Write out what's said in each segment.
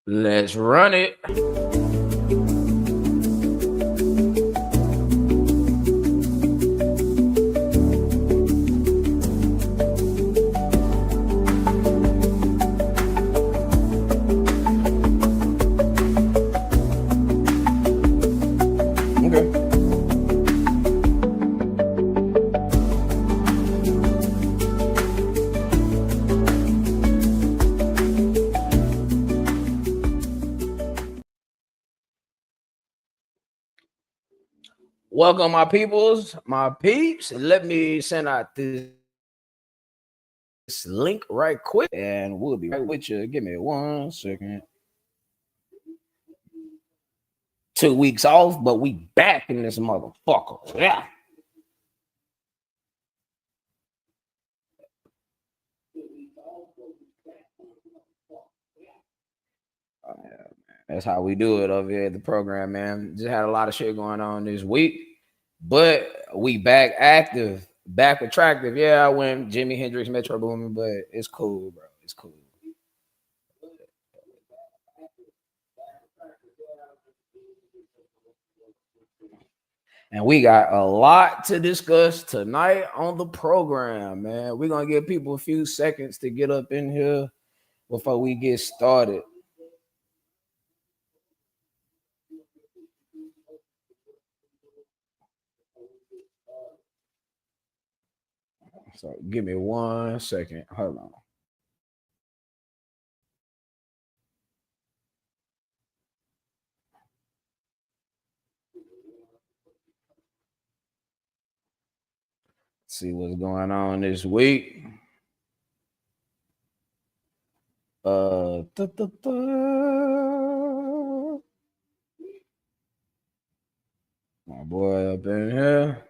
Let's run it. Okay. Welcome, my peoples, my peeps. Let me send out this link right quick, and we'll be right with you. Give me 1 second. 2 weeks off, but we back in this motherfucker. Yeah. That's how we do it over here at the program, man. Just had a lot of shit going on this week, but we back active, back attractive. Yeah, I went Jimi Hendrix Metro Boomin, but it's cool, bro. It's cool. And we got a lot to discuss tonight on the program, man. We're gonna give people a few seconds to get up in here before we get started. So give me 1 second. Hold on. See what's going on this week. Uh, da, da, da. My boy up in here.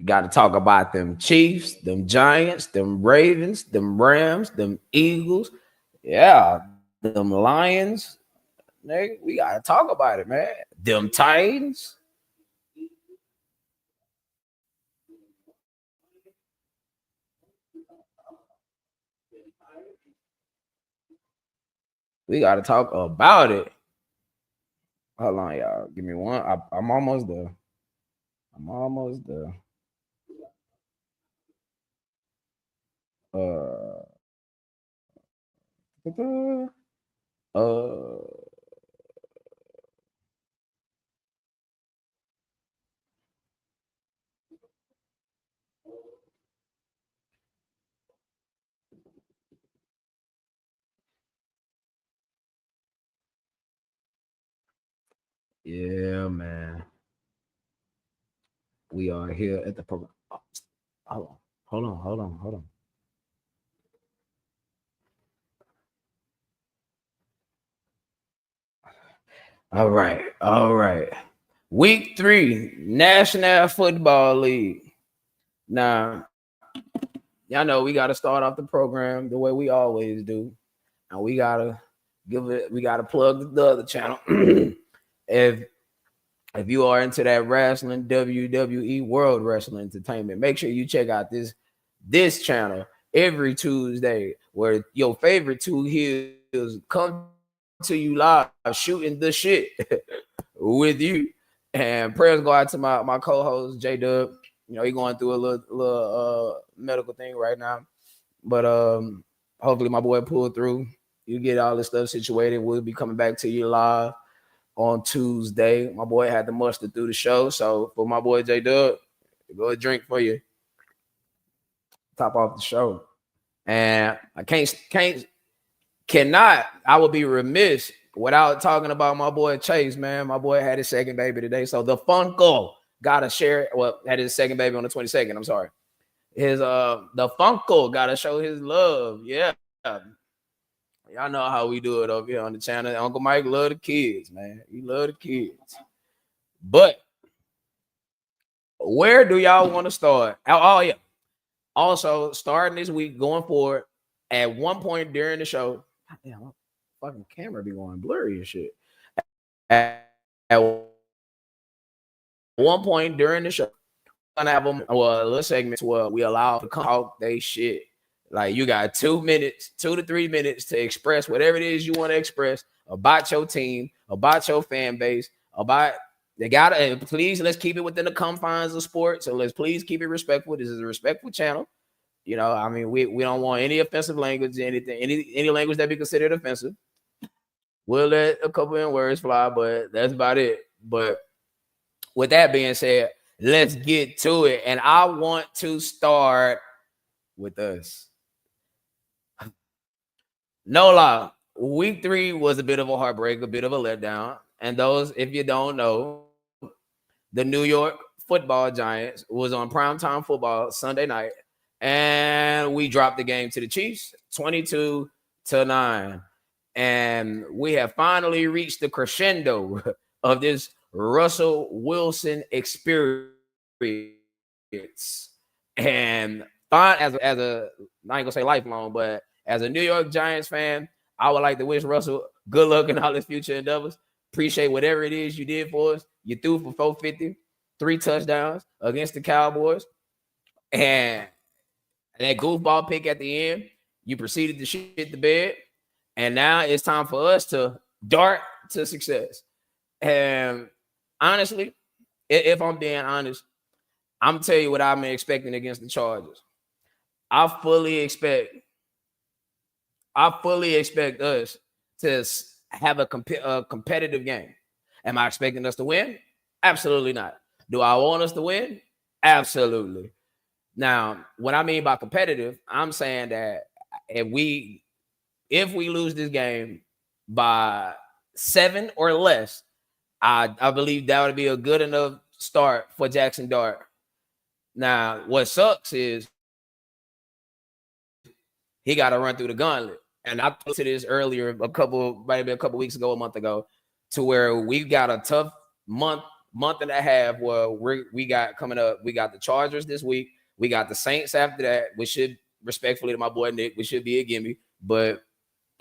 Got to talk about them Chiefs, them Giants, them Ravens, them Rams, them Eagles. Yeah, them Lions. Nigga, we got to talk about it, man. Them Titans. We got to talk about it. Hold on, y'all. Give me one. I'm almost there. I'm almost there. Uh, uh, yeah, man. We are here at the program. Oh, hold on. All right. Week 3, National Football League. Now, y'all know we got to start off the program the way we always do, and we gotta plug the other channel. if you are into that wrestling, WWE World Wrestling Entertainment, make sure you check out this channel every Tuesday, where your favorite two heels come to you live, shooting the shit with you. And prayers go out to my co-host J Dub. You know, he going through a little medical thing right now, but hopefully my boy pulled through. You get all this stuff situated. We'll be coming back to you live on Tuesday. My boy had to muster through the show, so for my boy J Dub, go a drink for you. Top off the show, and I cannot. I would be remiss without talking about my boy Chase, man. My boy had his second baby today, so the Funko gotta share. Well, had his second baby on the 22nd. I'm sorry. His the Funko gotta show his love. Yeah. Y'all know how we do it over here on the channel. Uncle Mike love the kids, man. He love the kids. But where do y'all want to start? Oh, yeah. Also, starting this week, going forward, at one point during the show, damn, my fucking camera be going blurry and shit. At one point during the show, we're gonna have them a little segment where we allow to talk they shit. Like you got 2 minutes, 2 to 3 minutes to express whatever it is you want to express about your team, about your fan base, about they gotta, and please let's keep it within the confines of sports. So let's please keep it respectful. This is a respectful channel. I mean, we don't want any offensive language, anything, any language that be considered offensive. We'll let a couple of words fly, but that's about it. But with that being said, let's get to it. And I want to start with us. No lie, week 3 was a bit of a heartbreak, a bit of a letdown. And those, if you don't know, the New York Football Giants was on primetime football Sunday night, and we dropped the game to the Chiefs 22-9. And we have finally reached the crescendo of this Russell Wilson experience. And fine, as a I ain't gonna say lifelong, but as a New York Giants fan, I would like to wish Russell good luck in all his future endeavors. Appreciate whatever it is you did for us. You threw for 450, 3 touchdowns against the Cowboys. And that goofball pick at the end, you proceeded to shit the bed. And now it's time for us to dart to success. And honestly, if I'm being honest, I'm going to tell you what I've been expecting against the Chargers. I fully expect us to have a competitive game. Am I expecting us to win? Absolutely not. Do I want us to win? Absolutely. Now, what I mean by competitive, I'm saying that if we lose this game by 7 or less, I believe that would be a good enough start for Jackson Dart. Now, what sucks is he got to run through the gauntlet. And I put to this earlier, maybe a couple weeks ago, a month ago, to where we got a tough month and a half where we got coming up. We got the Chargers this week. We got the Saints after that, which should, respectfully to my boy Nick, we should be a gimme, but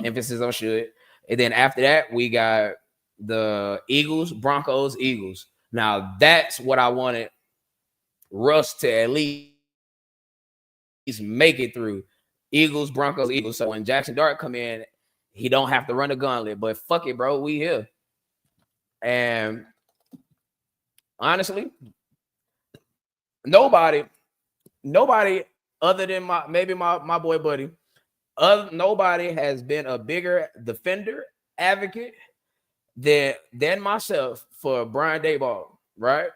emphasis on should. And then after that, we got the Eagles, Broncos, Eagles. Now, that's what I wanted Russ to at least make it through. Eagles, Broncos, Eagles. So when Jackson Dart come in, he don't have to run the gauntlet. But fuck it, bro. We here. And honestly, nobody other than my boy Buddy, nobody has been a bigger defender, advocate than myself for Brian Daboll, right?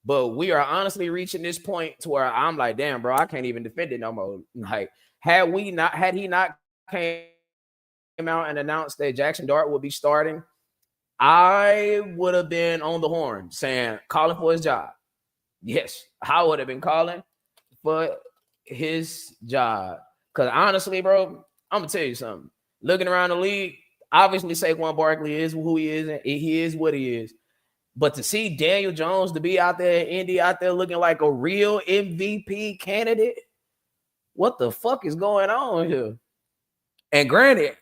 But we are honestly reaching this point to where I'm like, damn, bro, I can't even defend it no more. Like, had he not came out and announced that Jackson Dart would be starting, I would have been on the horn saying, calling for his job. Yes, I would have been calling for his job. Because honestly, bro, I'm going to tell you something. Looking around the league, obviously Saquon Barkley is who he is, and he is what he is. But to see Daniel Jones to be out there in Indy, out there looking like a real MVP candidate, what the fuck is going on here? And granted,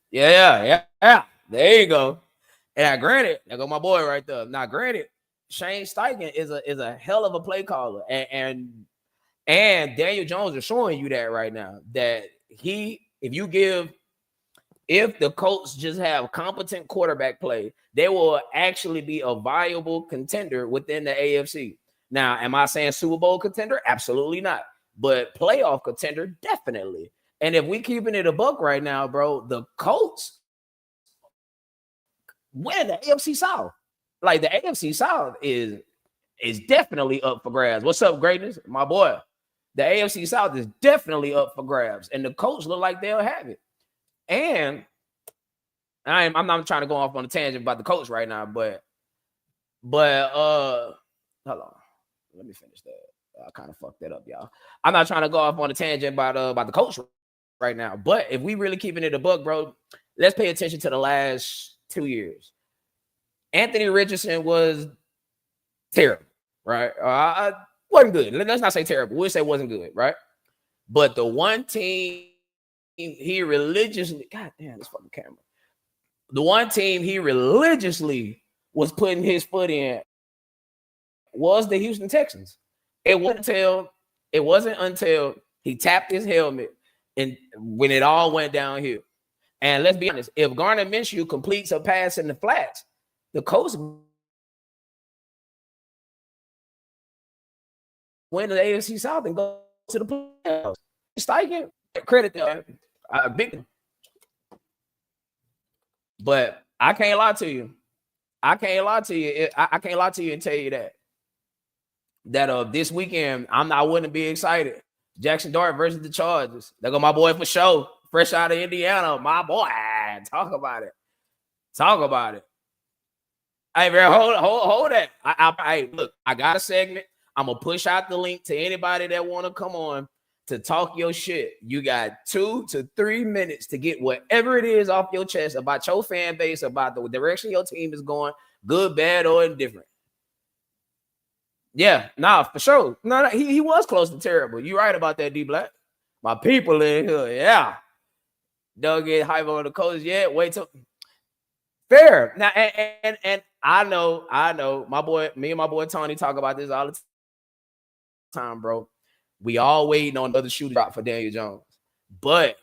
yeah, there you go. And granted, there go my boy right there. Now, granted, Shane Steichen is a hell of a play caller, and Daniel Jones is showing you that right now. That if the Colts just have competent quarterback play, they will actually be a viable contender within the AFC. Now, am I saying Super Bowl contender? Absolutely not. But playoff contender, definitely. And if we keeping it a buck right now, bro, the Colts win the AFC South. Like, the AFC South is definitely up for grabs. What's up, greatness? My boy. The AFC South is definitely up for grabs. And the Colts look like they'll have it. And I'm not trying to go off on a tangent about the Colts right now, but hold on. Let me finish that. I kind of fucked that up, y'all. I'm not trying to go off on a tangent about the Colts right now, but if we really keeping it a buck, bro, let's pay attention to the last 2 years. Anthony Richardson was terrible, right? Wasn't good. Let's not say terrible. We'll say wasn't good, right? But the one team he religiously, god damn, this fucking camera. The one team he religiously was putting his foot in was the Houston Texans. It wasn't until He tapped his helmet, and when it all went downhill. And let's be honest, if Gardner Minshew completes a pass in the flats, the Colts win the AFC South and go to the playoffs. Steichen, credit them. Big. But I can't lie to you. I can't lie to you. I can't lie to you and tell you that this weekend I wouldn't be excited. Jackson Dart versus the Chargers. There go my boy for sure, fresh out of Indiana. My boy, talk about it. Talk about it. Hey, man, hold that. I look. I got a segment. I'm gonna push out the link to anybody that want to come on to talk your shit. You got 2 to 3 minutes to get whatever it is off your chest about your fan base, about the direction your team is going, good, bad, or indifferent. Yeah, nah, for sure. No, he was close to terrible. You're right about that, D Black. My people in here, yeah. Don't get hype on the coach yet. Wait till fair. Now, and I know, my boy, me and my boy Tony talk about this all the time, bro. We all waiting on another shoe drop for Daniel Jones. But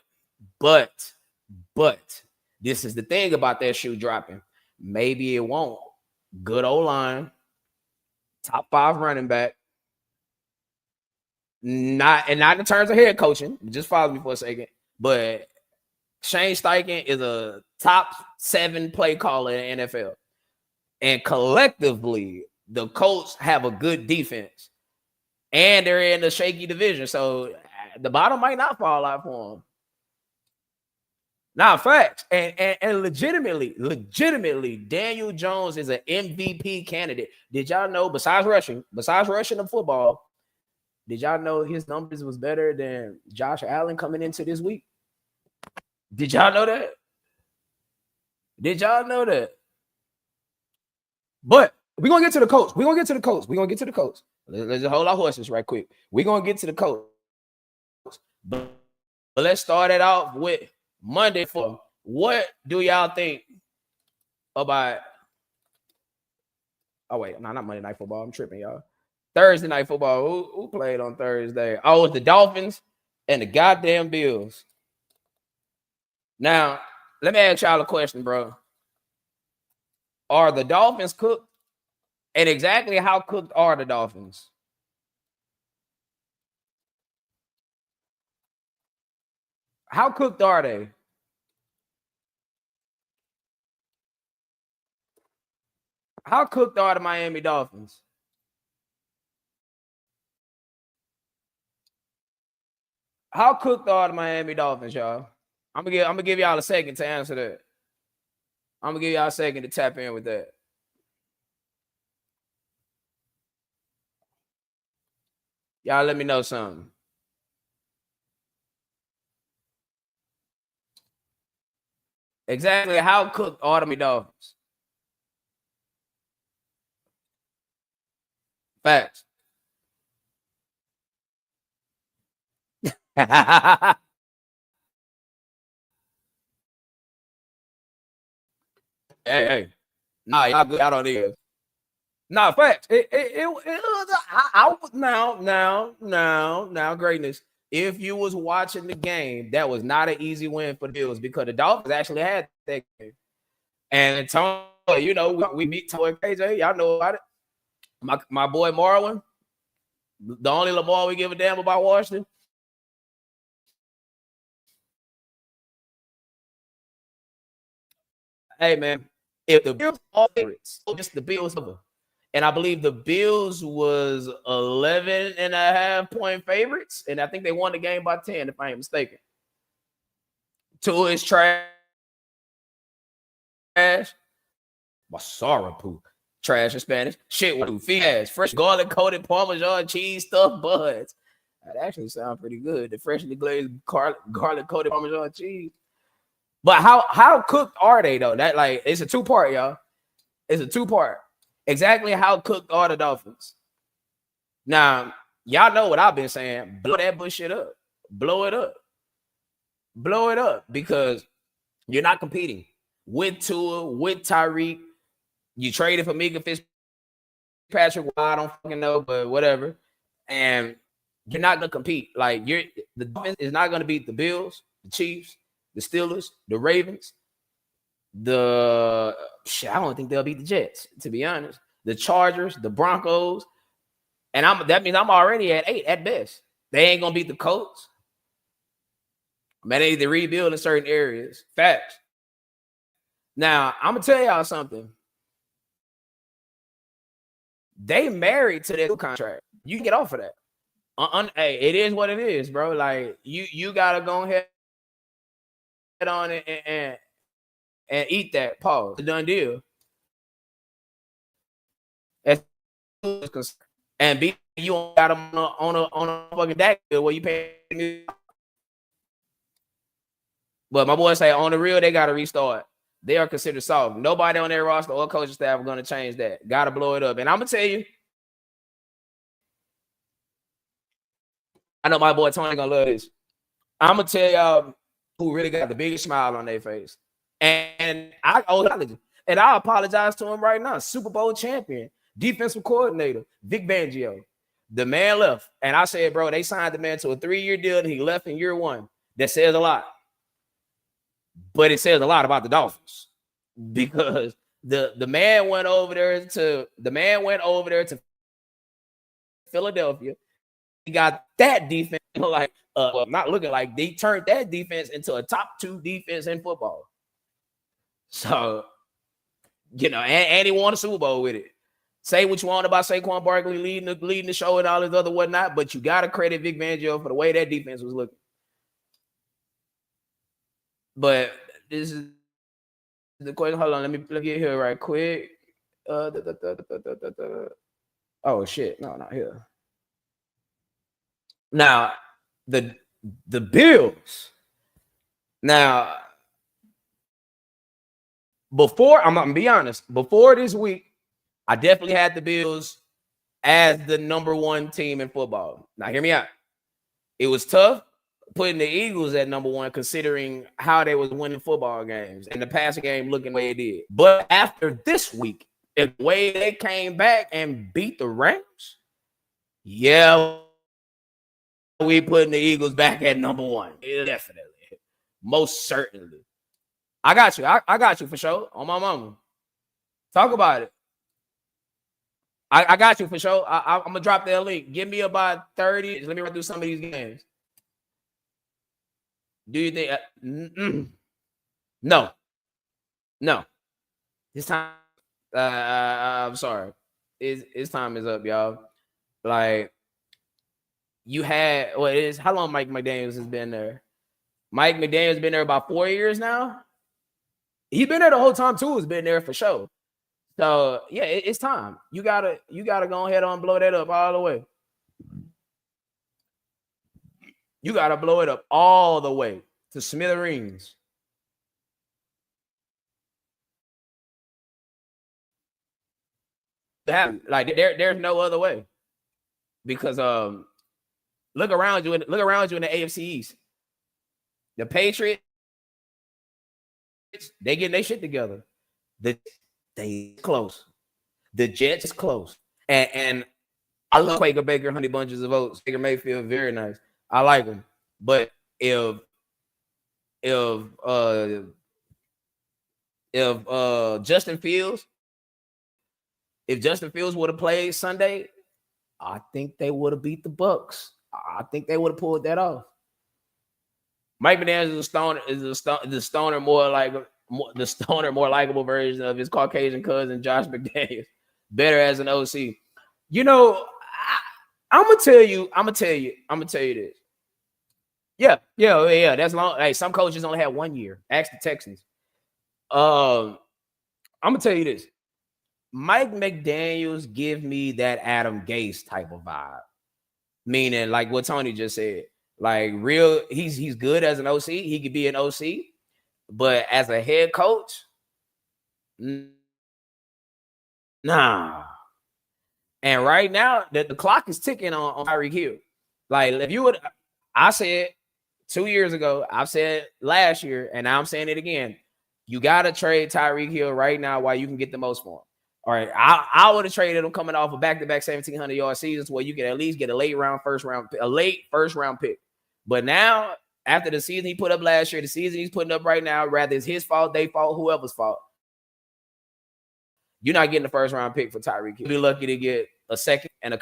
this is the thing about that shoe dropping. Maybe it won't. Good O-line, top 5 running back. Not in terms of head coaching. Just follow me for a second. But Shane Steichen is a top 7 play caller in the NFL. And collectively, the Colts have a good defense. And they're in a shaky division. So the bottom might not fall out for them. Now, facts. And legitimately, Daniel Jones is an MVP candidate. Did y'all know, besides rushing the football, did y'all know his numbers was better than Josh Allen coming into this week? Did y'all know that? But we're going to get to the Colts. Let's just hold our horses right quick. We're going to get to the Colts. But let's start it off with Monday. For what do y'all think about? Oh, wait. No, not Monday Night Football. I'm tripping, y'all. Thursday Night Football. Who played on Thursday? Oh, it's the Dolphins and the goddamn Bills. Now, let me ask y'all a question, bro. Are the Dolphins cooked? And exactly how cooked are the Dolphins? How cooked are they? How cooked are the Miami Dolphins? How cooked are the Miami Dolphins, y'all? I'm gonna give y'all a second to answer that. I'm gonna give y'all a second to tap in with that. Y'all let me know something. Exactly how cooked are the Miami Dolphins? Facts. Hey. Nah, y'all good out on this. Nah, facts. It was now greatness. If you was watching the game, that was not an easy win for the Bills because the Dolphins actually had that game. And Tony, you know, we meet Tony KJ. Y'all know about it. My boy Marlon, the only Lamar we give a damn about Washington. Hey, man, if the Bills are favorites, just the Bills over. And I believe the Bills was 11.5 point favorites. And I think they won the game by 10, if I ain't mistaken. Tua is trash. Masarapu. Trash in Spanish. Shit with feet ass. Fresh garlic coated Parmesan cheese stuffed buds. That actually sounds pretty good. The freshly glazed garlic coated Parmesan cheese. But how cooked are they though? That like it's a 2-part, y'all. It's a 2-part. Exactly how cooked are the Dolphins? Now, y'all know what I've been saying. Blow that bullshit up. Blow it up. Blow it up because you're not competing with Tua, with Tyreek. You traded for Mika Fitzpatrick. Well, I don't fucking know, but whatever. And you're not gonna compete. Like The Dolphins is not going to beat the Bills, the Chiefs, the Steelers, the Ravens. I don't think they'll beat the Jets, to be honest. The Chargers, the Broncos, and that means I'm already at 8 at best. They ain't gonna beat the Colts. Man, they need to rebuild in certain areas. Facts. Now, I'm gonna tell y'all something. They married to their contract. You can get off of that. Hey, it is what it is, bro. Like you gotta go ahead on it and eat that. Pause. It's a done deal. And B, you got them on a fucking deck where you pay me. But my boys say on the real, they gotta restart. They are considered soft. Nobody on their roster or coaching staff are gonna change that. Gotta blow it up. And I'm gonna tell you, I know my boy Tony gonna love this. I'm gonna tell y'all who really got the biggest smile on their face. And I apologize to him right now. Super Bowl champion, defensive coordinator, Vic Fangio. The man left. And I said, bro, they signed the man to a 3-year deal and he left in year 1. That says a lot. But it says a lot about the Dolphins because the man went over there to Philadelphia. He got that defense not looking like they turned that defense into a top 2 defense in football. So, and he won a Super Bowl with it. Say what you want about Saquon Barkley leading the show and all this other whatnot, but you got to credit Vic Fangio for the way that defense was looking. But this is the question. Hold on, let me get here right quick. Oh shit, no, not here. Now the Bills. Now, I'm gonna be honest. Before this week, I definitely had the Bills as the number 1 team in football. Now, hear me out. It was tough putting the Eagles at number 1, considering how they was winning football games and the passing game looking the way it did. But after this week, the way they came back and beat the Rams, yeah, we putting the Eagles back at number 1. Definitely. Most certainly. I got you. I got you for sure. On my mama. Talk about it. I got you for sure. I'm going to drop that link. Give me about 30. Let me run through some of these games. Do you think? No. This time, I'm sorry. His time is up, y'all. Like, you had, how long Mike McDaniels has been there? Mike McDaniels been there about 4 years now. He's been there the whole time too. Has been there for sure. So yeah, it's time. You gotta go ahead and blow that up all the way. You got to blow it up all the way to smithereens. Like there's no other way. Because look around you in the AFC East. The Patriots, they getting their shit together. They close. The Jets is close. And I love Quaker Baker, Honey Bunches of Oats. Baker Mayfield, very nice. I like him. But if Justin Fields would have played Sunday, I think they would have beat the Bucks. I think they would have pulled that off. Mike McDaniels is the stoner more likable version of his Caucasian cousin Josh McDaniels. Better as an OC. I'm gonna tell you this. Yeah. That's long. Hey, some coaches only had 1 year. Ask the Texans. I'm gonna tell you this. Mike McDaniels give me that Adam Gase type of vibe. Meaning, like what Tony just said. Like he's good as an OC. He could be an OC, but as a head coach, nah. And right now, the clock is ticking on Tyreek Hill. Like if you would, I said 2 years ago, I've said last year, and now I'm saying it again. You got to trade Tyreek Hill right now while you can get the most for him. All right, I would have traded him coming off a back-to-back 1,700-yard seasons where you can at least get a late first round pick. But now, after the season he put up last year, the season he's putting up right now, rather it's his fault, they fault, whoever's fault, you're not getting the first round pick for Tyreek Hill. You'll be lucky to get a second and a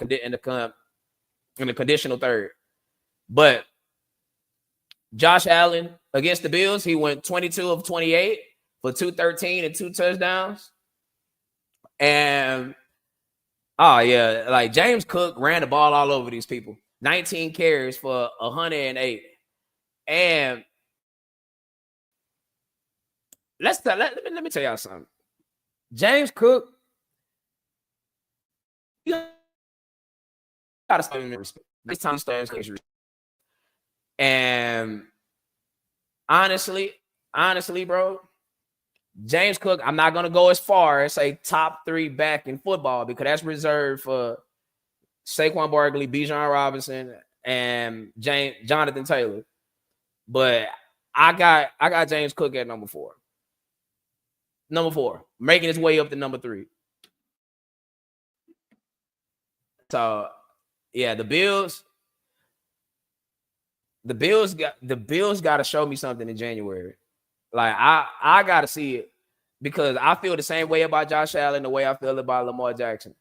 conditional third. But Josh Allen against the Bills, he went 22 of 28 for 213 and 2 touchdowns. And yeah, like James Cook ran the ball all over these people. 19 carries for 108. And let me tell y'all something. James Cook, you gotta start him in respect. This time stands. And honestly, bro, James Cook, I'm not gonna go as far as say top 3 back in football because that's reserved for Saquon Barkley, Bijan Robinson, and Jonathan Taylor. But I got James Cook at number 4. Number 4, making his way up to number 3. So yeah, the Bills got to show me something in January. Like I got to see it because I feel the same way about Josh Allen the way I feel about Lamar Jackson.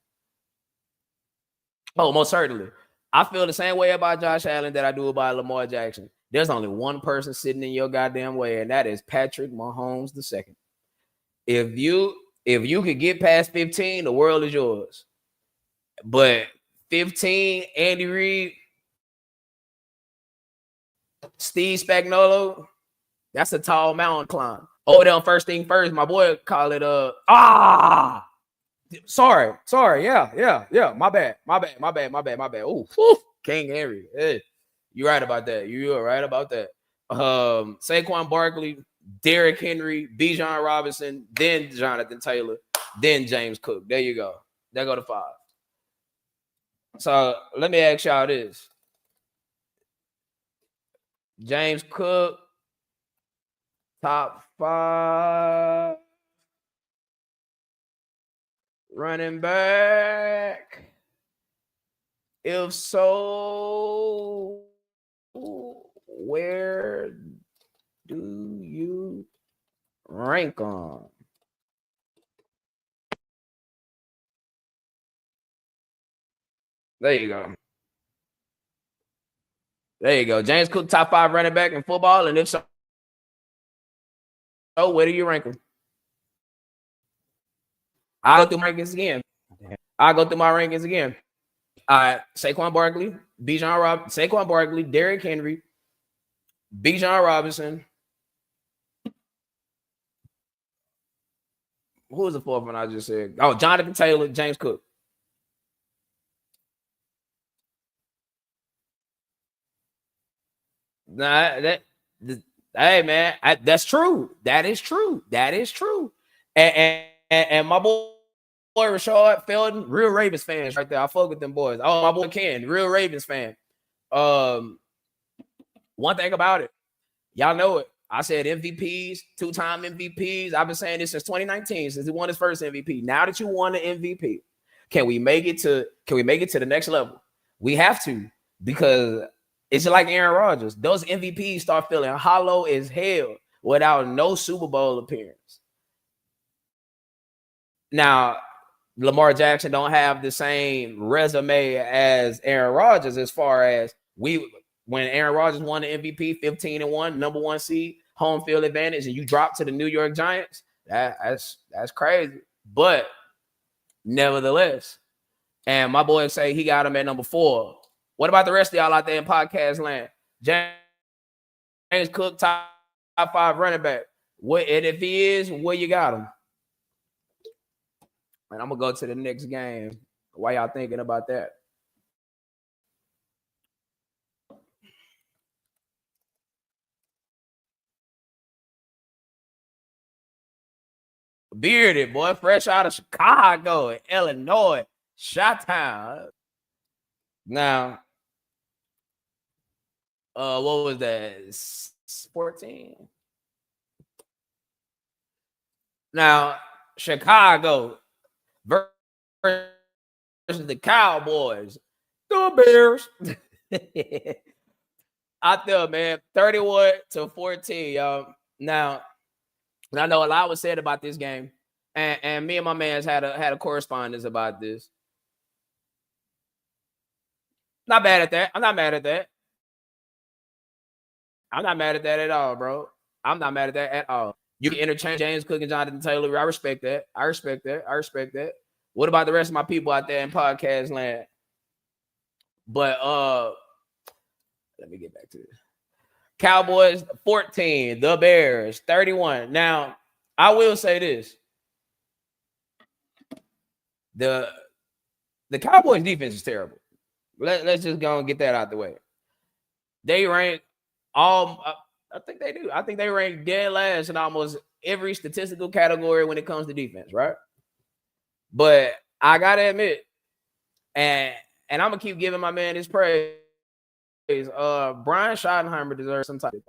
Oh, most certainly. I feel the same way about Josh Allen that I do about Lamar Jackson. There's only one person sitting in your goddamn way, and that is Patrick Mahomes II. If you could get past 15, the world is yours. But 15, Andy Reid, Steve Spagnuolo, that's a tall mountain climb. Over there on First Thing First, my boy call it sorry. Yeah. My bad. Oh, King Henry. Hey, you're right about that. You're right about that. Saquon Barkley, Derrick Henry, Bijan Robinson, then Jonathan Taylor, then James Cook. There you go. There go to 5. So let me ask y'all this. James Cook, top 5 running back. If so, where do you rank on? There you go. James Cook, top 5 running back in football, and if so, where do you rank him? I'll go through my rankings again. All right, Saquon Barkley, Derrick Henry, Bijan Robinson. Who was the 4th one I just said? Oh, Jonathan Taylor, James Cook. Hey man, that's true. That is true. And my boy Rashad Felton, real Ravens fans right there. I fuck with them boys. Oh, my boy Ken, real Ravens fan. One thing about it, y'all know it. I said MVPs, 2-time MVPs. I've been saying this since 2019, since he won his first MVP. Now that you won the MVP, can we make it to the next level? We have to, because it's like Aaron Rodgers. Those MVPs start feeling hollow as hell without no Super Bowl appearance. Now, Lamar Jackson don't have the same resume as Aaron Rodgers as far as when Aaron Rodgers won the MVP, 15-1, number 1 seed, home field advantage, and you drop to the New York Giants. That's crazy. But nevertheless, and my boy say he got him at number 4. What about the rest of y'all out there in podcast land? James Cook, top 5 running back. And if he is, where you got him? And I'm gonna go to the next game. Why y'all thinking about that? Bearded boy, fresh out of Chicago, Illinois, Chi-Town. Now, what was that? 14. Now, Chicago versus the Cowboys, the Bears. Out there, man. 31-14, y'all. Now, I know a lot was said about this game, and me and my man's had a correspondence about this. Not bad at that. I'm not mad at that. I'm not mad at that at all, bro. I'm not mad at that at all. You can interchange James Cook and Jonathan Taylor. I respect that. I respect that. I respect that. What about the rest of my people out there in podcast land? But let me get back to this. Cowboys 14, the Bears 31. Now, I will say this. The Cowboys defense is terrible. Let's just go and get that out the way. They rank all I think they do. I think they rank dead last in almost every statistical category when it comes to defense, right? But I gotta admit, and I'm gonna keep giving my man his praise. Brian Schottenheimer deserves some type,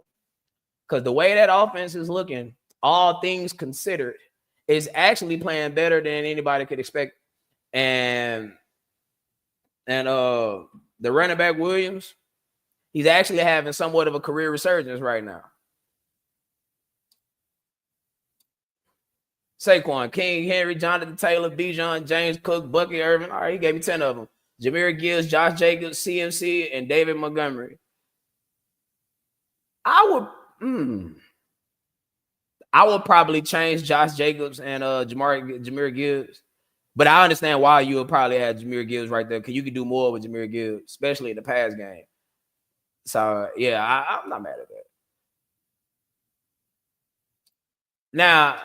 because the way that offense is looking, all things considered, is actually playing better than anybody could expect. And the running back Williams, he's actually having somewhat of a career resurgence right now. Saquon, King Henry, Jonathan Taylor, Bijan, James Cook, Bucky Irvin. All right, he gave me 10 of them. Jahmyr Gibbs, Josh Jacobs, CMC, and David Montgomery. I would probably change Josh Jacobs and Jahmyr Gibbs. But I understand why you would probably have Jahmyr Gibbs right there, because you could do more with Jahmyr Gibbs, especially in the pass game. So, yeah, I'm not mad at that. Now,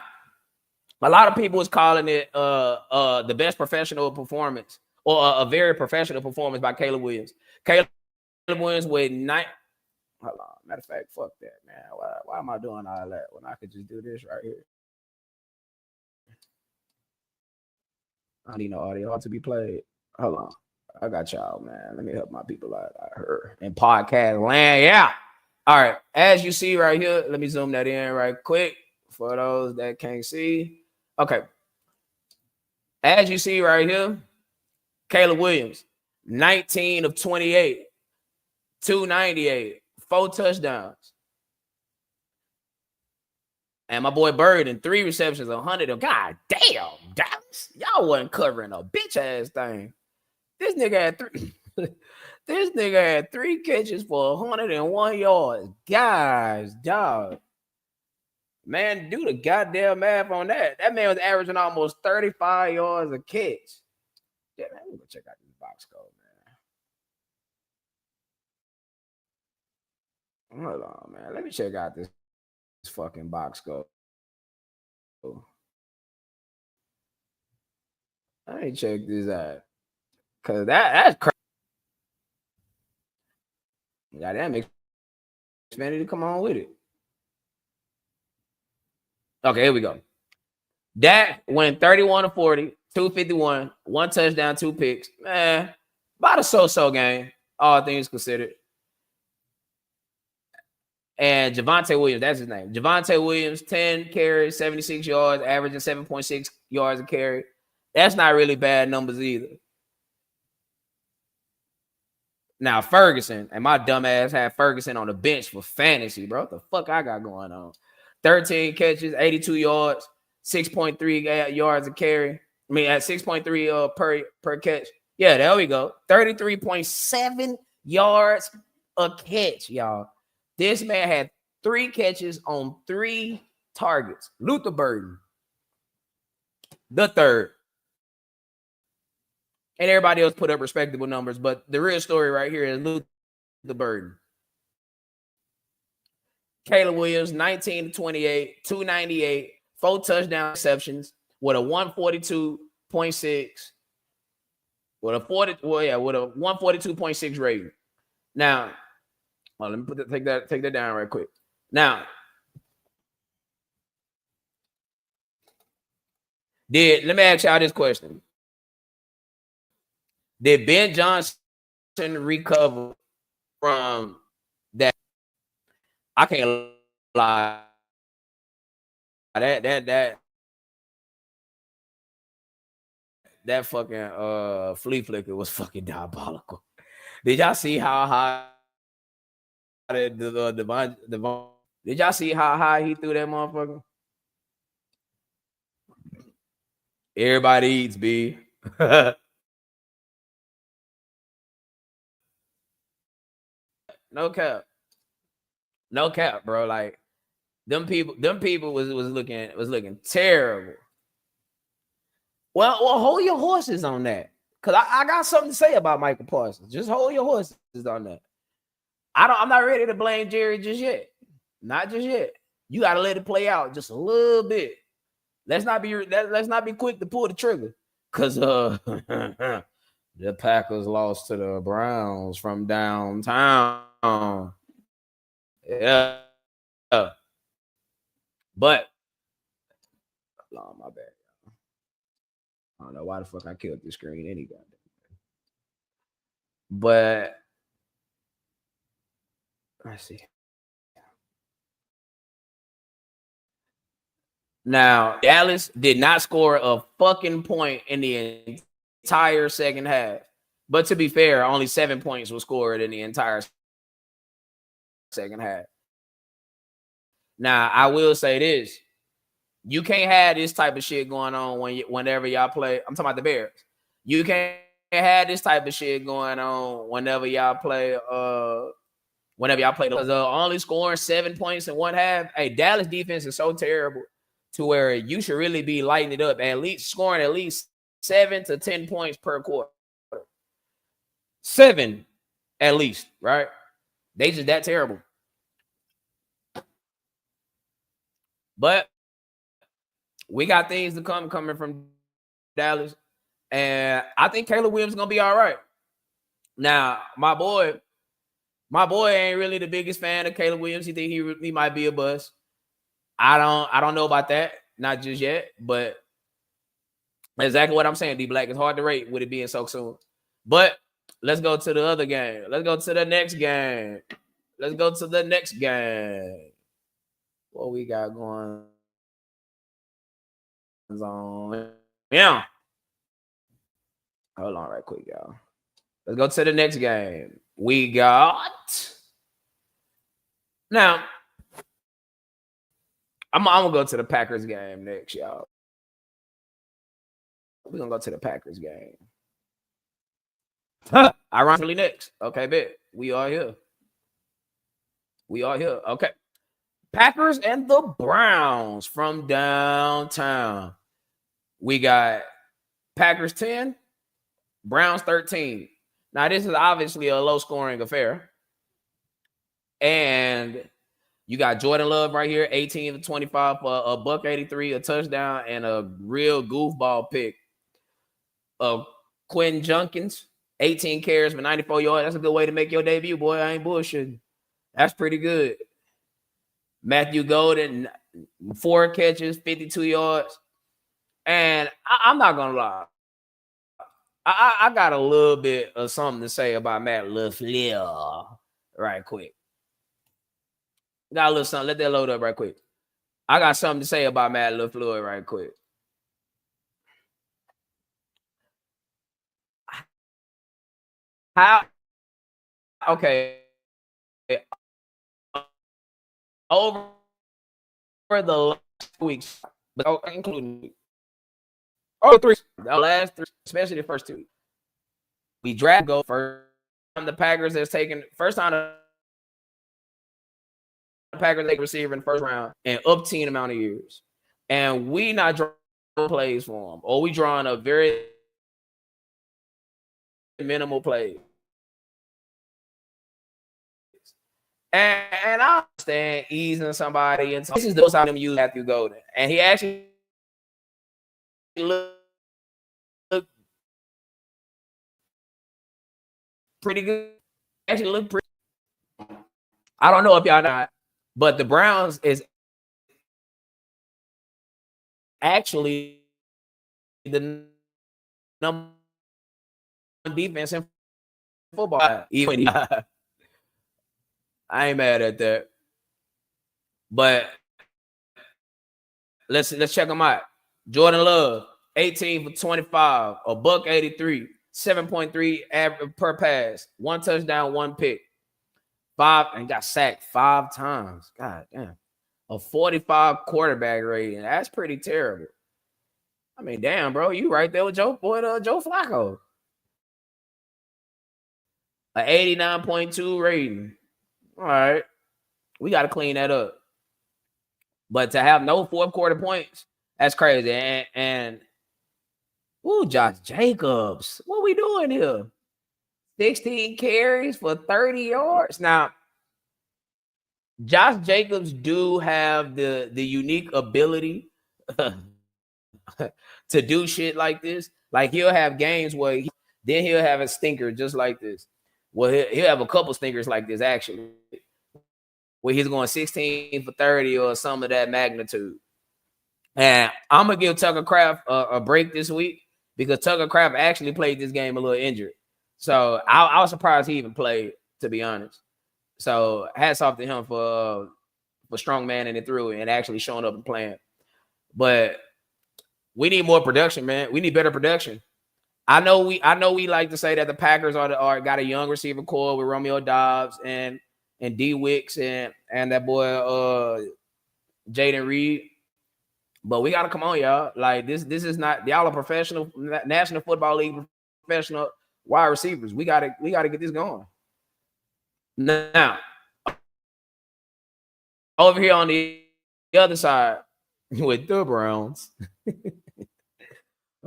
a lot of people is calling it the best professional performance, or a very professional performance by Caleb Williams. Caleb Williams with 9. Hold on. Matter of fact, fuck that, man. Why am I doing all that when I could just do this right here? I need no audio to be played. Hold on. I got y'all, man. Let me help my people out here in podcast land. Yeah. All right. As you see right here, let me zoom that in right quick for those that can't see. Okay. As you see right here, Caleb Williams, 19 of 28, 298, 4 touchdowns. And my boy Bird in 3 receptions, 100. God damn, Dallas. Y'all wasn't covering a bitch ass thing. This nigga had 3. This nigga had 3 catches for 101 yards. Guys, dog. Man, do the goddamn math on that. That man was averaging almost 35 yards a catch. Yeah, man, let me go check out this box score, man. Hold on, man. Let me check out this fucking box score. I ain't check this out. Cause that's crazy. Goddamn, Xfinity to come on with it. Okay, here we go. Dak went 31-40, 251, 1 touchdown, 2 picks. Man, about a so-so game, all things considered. And Javonte Williams, that's his name. Javonte Williams, 10 carries, 76 yards, averaging 7.6 yards a carry. That's not really bad numbers either. Now, Ferguson, and my dumb ass had Ferguson on the bench for fantasy, bro. What the fuck I got going on? 13 catches, 82 yards, 6.3 yards a carry. I mean, at 6.3 per catch. Yeah, there we go. 33.7 yards a catch, y'all. This man had 3 catches on 3 targets. Luther Burden, the third. And everybody else put up respectable numbers, but the real story right here is Luther Burden. Caleb Williams, 19-28, 298, 4 touchdown receptions with a 142.6, with a 142.6 rating. Now, let me take that down right quick. Now, let me ask y'all this question. Did Ben Johnson recover from that? I can't lie. That fucking flea flicker was fucking diabolical. Did y'all see how high it. Devon. Did y'all see how high he threw that motherfucker? Everybody eats, B. No cap. No cap, bro. Like them people was looking terrible. Well, hold your horses on that. Cause I got something to say about Michael Parsons. Just hold your horses on that. I'm not ready to blame Jerry just yet. Not just yet. You gotta let it play out just a little bit. Let's not be quick to pull the trigger. Cause the Packers lost to the Browns from downtown. Yeah. But oh, my bad. I don't know why the fuck I killed the screen any goddamn. But let's see. Now, Dallas did not score a fucking point in the entire second half. But to be fair, only 7 points were scored in the entire second half. Now, I will say this. You can't have this type of shit going on whenever y'all play. I'm talking about the Bears. You can't have this type of shit going on whenever y'all play. Because only scoring 7 points in one half. Hey, Dallas defense is so terrible to where you should really be lighting it up, at least scoring at least 7 to 10 points per quarter. 7 at least, right? They just that terrible. But we got things to come coming from Dallas. And I think Caleb Williams is gonna be all right. Now, my boy ain't really the biggest fan of Caleb Williams. He think he might be a bust. I don't know about that, not just yet, but exactly what I'm saying, D Black. It's hard to rate with it being so soon. But let's go to the other game. Let's go to the next game. What we got going on? Yeah. Hold on right quick, y'all. Let's go to the next game. We got now. I'm gonna go to the Packers game next, y'all. We're gonna go to the Packers game. Ironically next. Okay, bet. We are here. Okay. Packers and the Browns from downtown. We got Packers 10, Browns 13. Now, this is obviously a low-scoring affair. And you got Jordan Love right here, 18 to 25 for a $183, a touchdown, and a real goofball pick of Quentin Junkins, 18 carries for 94 yards. That's a good way to make your debut, boy. I ain't bullshitting. That's pretty good. Matthew Golden, 4 catches, 52 yards. And I'm not going to lie. I got a little bit of something to say about Matt LaFleur right quick. Got a little something. Let that load up right quick. I got something to say about Matt LaFleur right quick. How? Okay. Over the last weeks, but including the last 3, especially the first 2. We draft go first time the Packers has taken first time the Packers take receiver in the first round in up-teen amount of years, and we not drawing plays for them, or we drawing a very minimal play. And I understand easing somebody into this is those how them use Matthew Golden, and he actually looked pretty good. Actually looked pretty. I don't know if y'all know, but the Browns is actually the number 1 defense in football. Even I ain't mad at that. But let's check them out. Jordan Love, 18 for 25, a $183, 7.3 average per pass, 1 touchdown, 1 pick. 5 and got sacked 5 times. God damn. A 45 quarterback rating. That's pretty terrible. I mean, damn, bro, you right there with Joe Flacco. An 89.2 rating. All right. We got to clean that up. But to have no fourth quarter points, that's crazy. And Josh Jacobs. What we doing here? 16 carries for 30 yards. Now, Josh Jacobs do have the unique ability to do shit like this. Like he'll have games where then he'll have a stinker just like this. Well, he'll have a couple stinkers like this actually, where he's going 16 for 30 or some of that magnitude. And I'm gonna give Tucker Kraft a break this week because Tucker Kraft actually played this game a little injured. So I was surprised he even played, to be honest. So hats off to him for strong man and it through and actually showing up and playing. But we need more production, man. We need better production. I know we like to say that the Packers are got a young receiver core with Romeo Doubs and D Wicks and that boy Jaden Reed. But we gotta come on, y'all. Like this is not y'all are professional National Football League professional wide receivers. We gotta get this going. Now, over here on the other side with the Browns.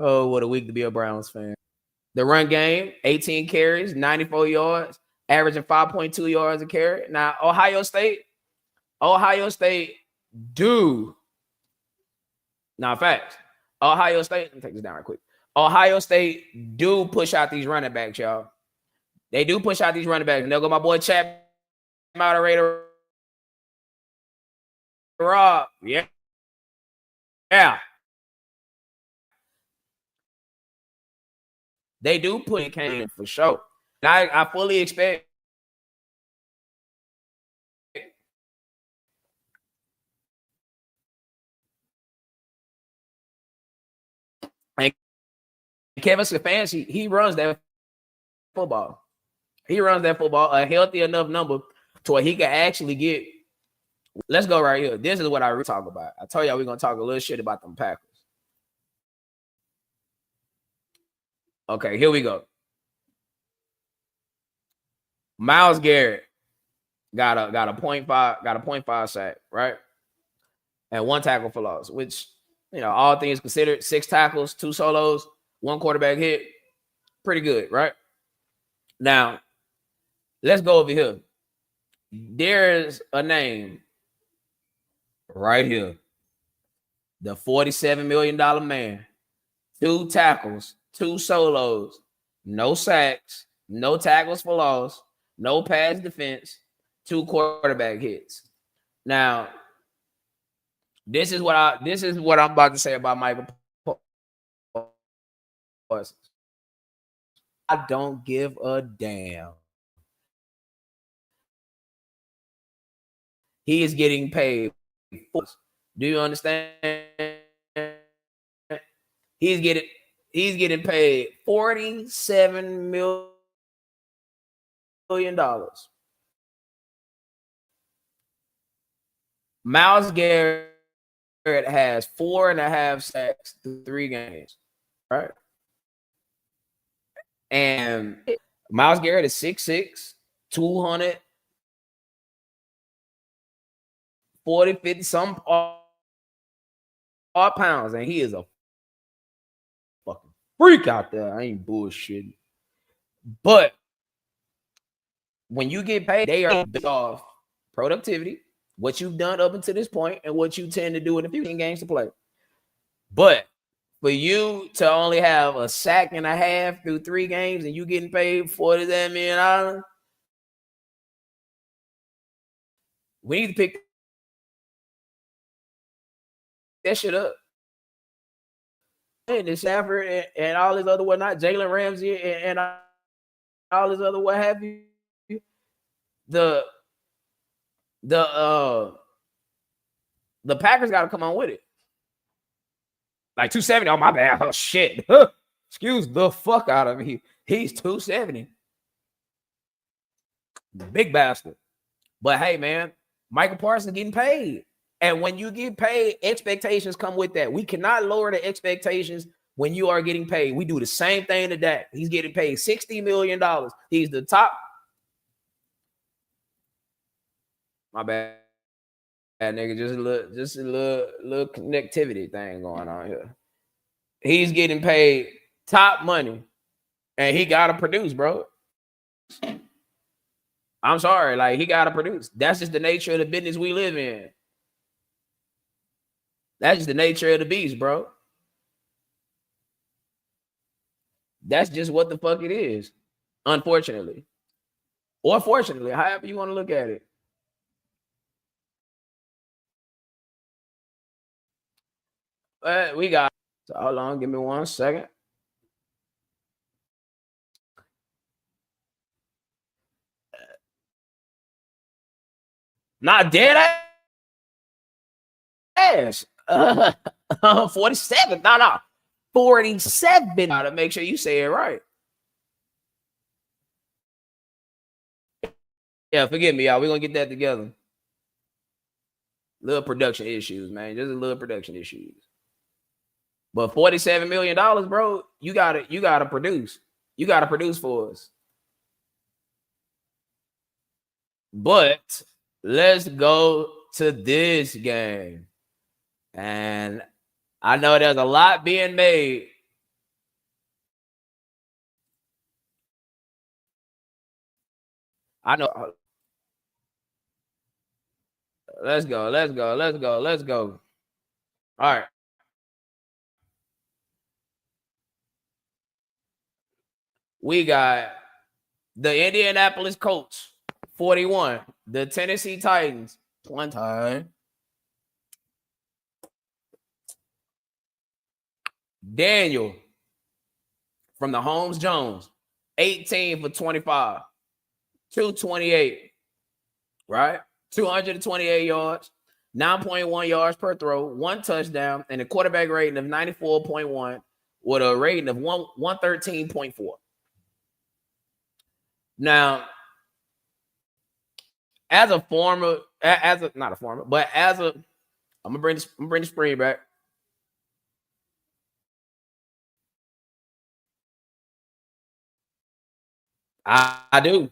Oh, what a week to be a Browns fan. The run game, 18 carries, 94 yards, averaging 5.2 yards a carry. Now, Ohio State do. Now, facts. Ohio State, let me take this down right quick. Ohio State do push out these running backs, y'all. They do push out these running backs. And they'll go my boy Chap, moderator Rob. Yeah. They do put it Kane for sure. And I fully expect and Kevin Stefanski, he runs that football. He runs that football a healthy enough number to where he can actually get. Let's go right here. This is what I really talk about. I told y'all we're gonna talk a little shit about them Packers. Okay, here we go. Myles Garrett got a 0.5 sack, right? And 1 tackle for loss, which all things considered, 6 tackles, 2 solos, 1 quarterback hit, pretty good, right? Now, let's go over here. There's a name right here. The $47 million man, 2 tackles, 2 solos, no sacks, no tackles for loss, no pass defense, 2 quarterback hits. Now, this is what I'm about to say about Michael Parsons. I don't give a damn. He is getting paid. Do you understand? He's getting paid $47 million. Myles Garrett has 4.5 sacks through 3 games, right? And Myles Garrett is 6'6", 240, 50 some odd pounds, and he is a fucking freak out there. I ain't bullshitting. But when you get paid, they are based off productivity, what you've done up until this point, and what you tend to do in the 15 games to play. But for you to only have a sack and a half through 3 games and you getting paid $47 million, we need to pick that shit up. And Stafford and all this other whatnot, Jalen Ramsey and all this other what have you. The Packers got to come on with it. Like 270. Oh, my bad. Oh, shit. Excuse the fuck out of me. He's 270. Big bastard. But hey, man, Michael Parsons getting paid. And when you get paid, expectations come with that. We cannot lower the expectations when you are getting paid. We do the same thing to Dak. He's getting paid $60 million. He's the top. My bad, nigga. Just a little connectivity thing going on here. He's getting paid top money, and he gotta produce, bro. I'm sorry, like he gotta produce. That's just the nature of the business we live in. That's just the nature of the beast, bro. That's just what the fuck it is, unfortunately. Or fortunately, however you want to look at it. We got, so hold on, give me 1 second. Not dead ass. 47. No. 47. Gotta make sure you say it right. Yeah, forgive me, y'all. We're gonna get that together. Little production issues, man. Just a little production issues. But $47 million, bro, you gotta produce. You gotta produce for us. But let's go to this game. And I know there's a lot being made. I know. Let's go. All right. We got the Indianapolis Colts, 41. The Tennessee Titans, 20. Daniel from the Holmes Jones, 18 for 25, 228, right? 228 yards, 9.1 yards per throw, 1 touchdown, and a quarterback rating of 94.1 with a rating of 113.4. Now, as a former, not a former, but as a, I'm gonna bring the screen back. I do.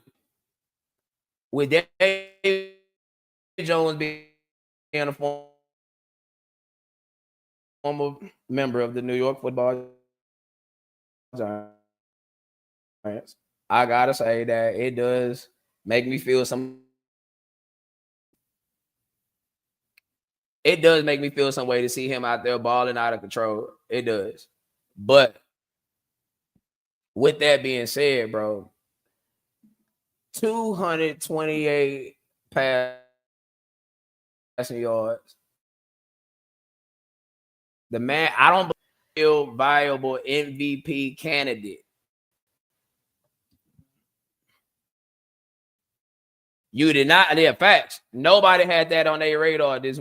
With Dave Jones being a former member of the New York Football Giants, I gotta say that it does make me feel some. It does make me feel some way to see him out there balling out of control. It does. But with that being said, bro, 228 passing yards. The man, I don't feel viable MVP candidate. You did not. Yeah, facts. Nobody had that on their radar. This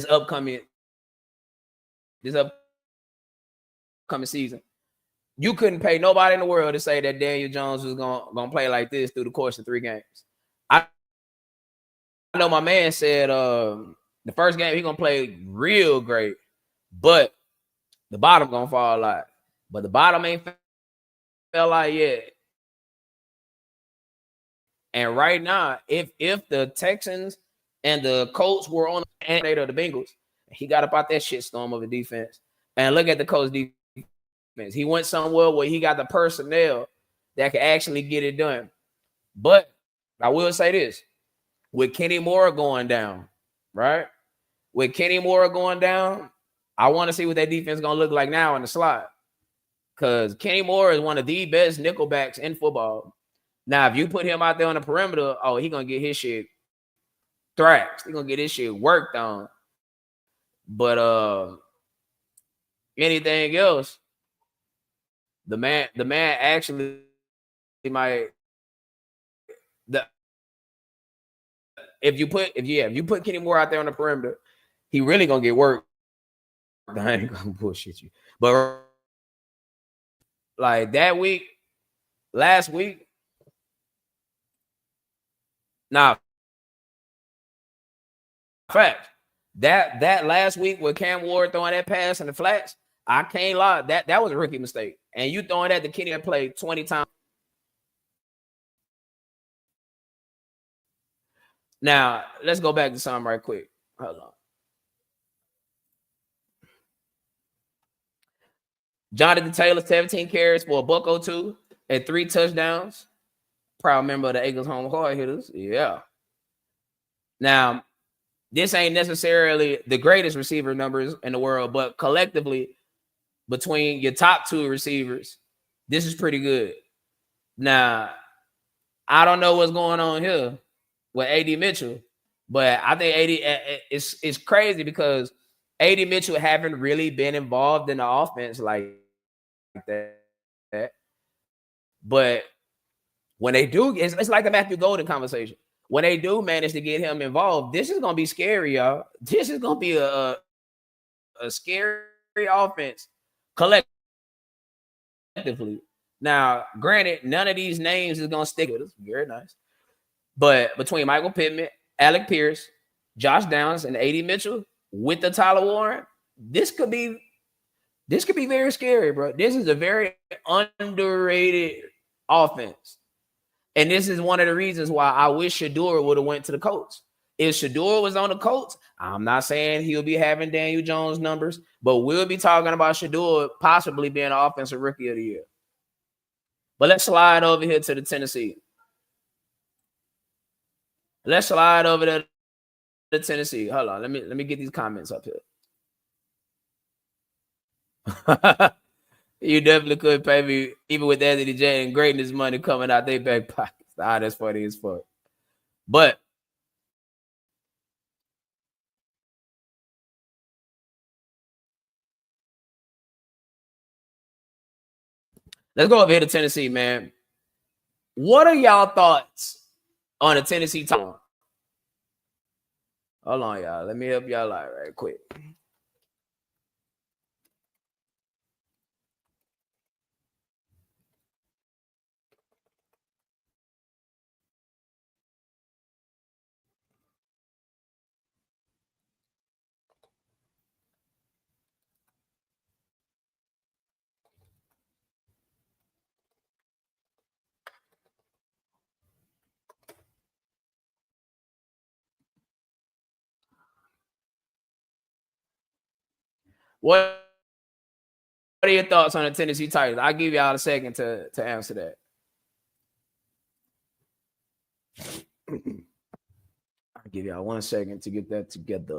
upcoming season. You couldn't pay nobody in the world to say that Daniel Jones was gonna play like this through the course of 3 games. I know my man said the first game he gonna play real great, but the bottom gonna fall a lot. But the bottom ain't fell out yet. And right now, if the Texans and the Colts were on the of the Bengals, he got up out that shitstorm of a defense. And look at the Colts defense. He went somewhere where he got the personnel that can actually get it done. But I will say this: with Kenny Moore going down, right? With Kenny Moore going down, I want to see what that defense is gonna look like now in the slot. Because Kenny Moore is one of the best nickelbacks in football. Now, if you put him out there on the perimeter, oh, he gonna get his shit thrashed. He gonna get his shit worked on. But anything else, the man actually might. If you put Kenny Moore out there on the perimeter, he really gonna get worked. I ain't gonna bullshit you, but like that week, last week, Now, fact, that last week with Cam Ward throwing that pass in the flats, I can't lie. That was a rookie mistake. And you throwing that to Kenny that played 20 times. Now, let's go back to something right quick. Hold on. Jonathan Taylor, 17 carries for $102 and 3 touchdowns. Proud member of the Eagles home hard hitters. Yeah. Now, this ain't necessarily the greatest receiver numbers in the world, but collectively, between your top 2 receivers, this is pretty good. Now, I don't know what's going on here with AD Mitchell, but I think AD it's crazy because AD Mitchell haven't really been involved in the offense like that. But when they do, it's like the Matthew Golden conversation. When they do manage to get him involved, this is gonna be scary, y'all. This is gonna be a scary offense collectively. Now, granted, none of these names is gonna stick with us. Very nice. But between Michael Pittman, Alec Pierce, Josh Downs, and AD Mitchell with the Tyler Warren, this could be very scary, bro. This is a very underrated offense. And this is one of the reasons why I wish Shedeur would have went to the Colts. If Shedeur was on the Colts, I'm not saying he'll be having Daniel Jones numbers, but we'll be talking about Shedeur possibly being an offensive rookie of the year. But let's slide over here to the Tennessee. Let's slide over to the Tennessee. Hold on. Let me get these comments up here. You definitely could pay me, even with Anthony J and greatness money coming out their back pockets. Ah, that's funny as fuck. But let's go over here to Tennessee, man. What are y'all thoughts on the Tennessee Titans? Hold on, y'all. Let me help y'all out right quick. What are your thoughts on the Tennessee Titans? I'll give y'all a second to answer that. I'll give y'all 1 second to get that together.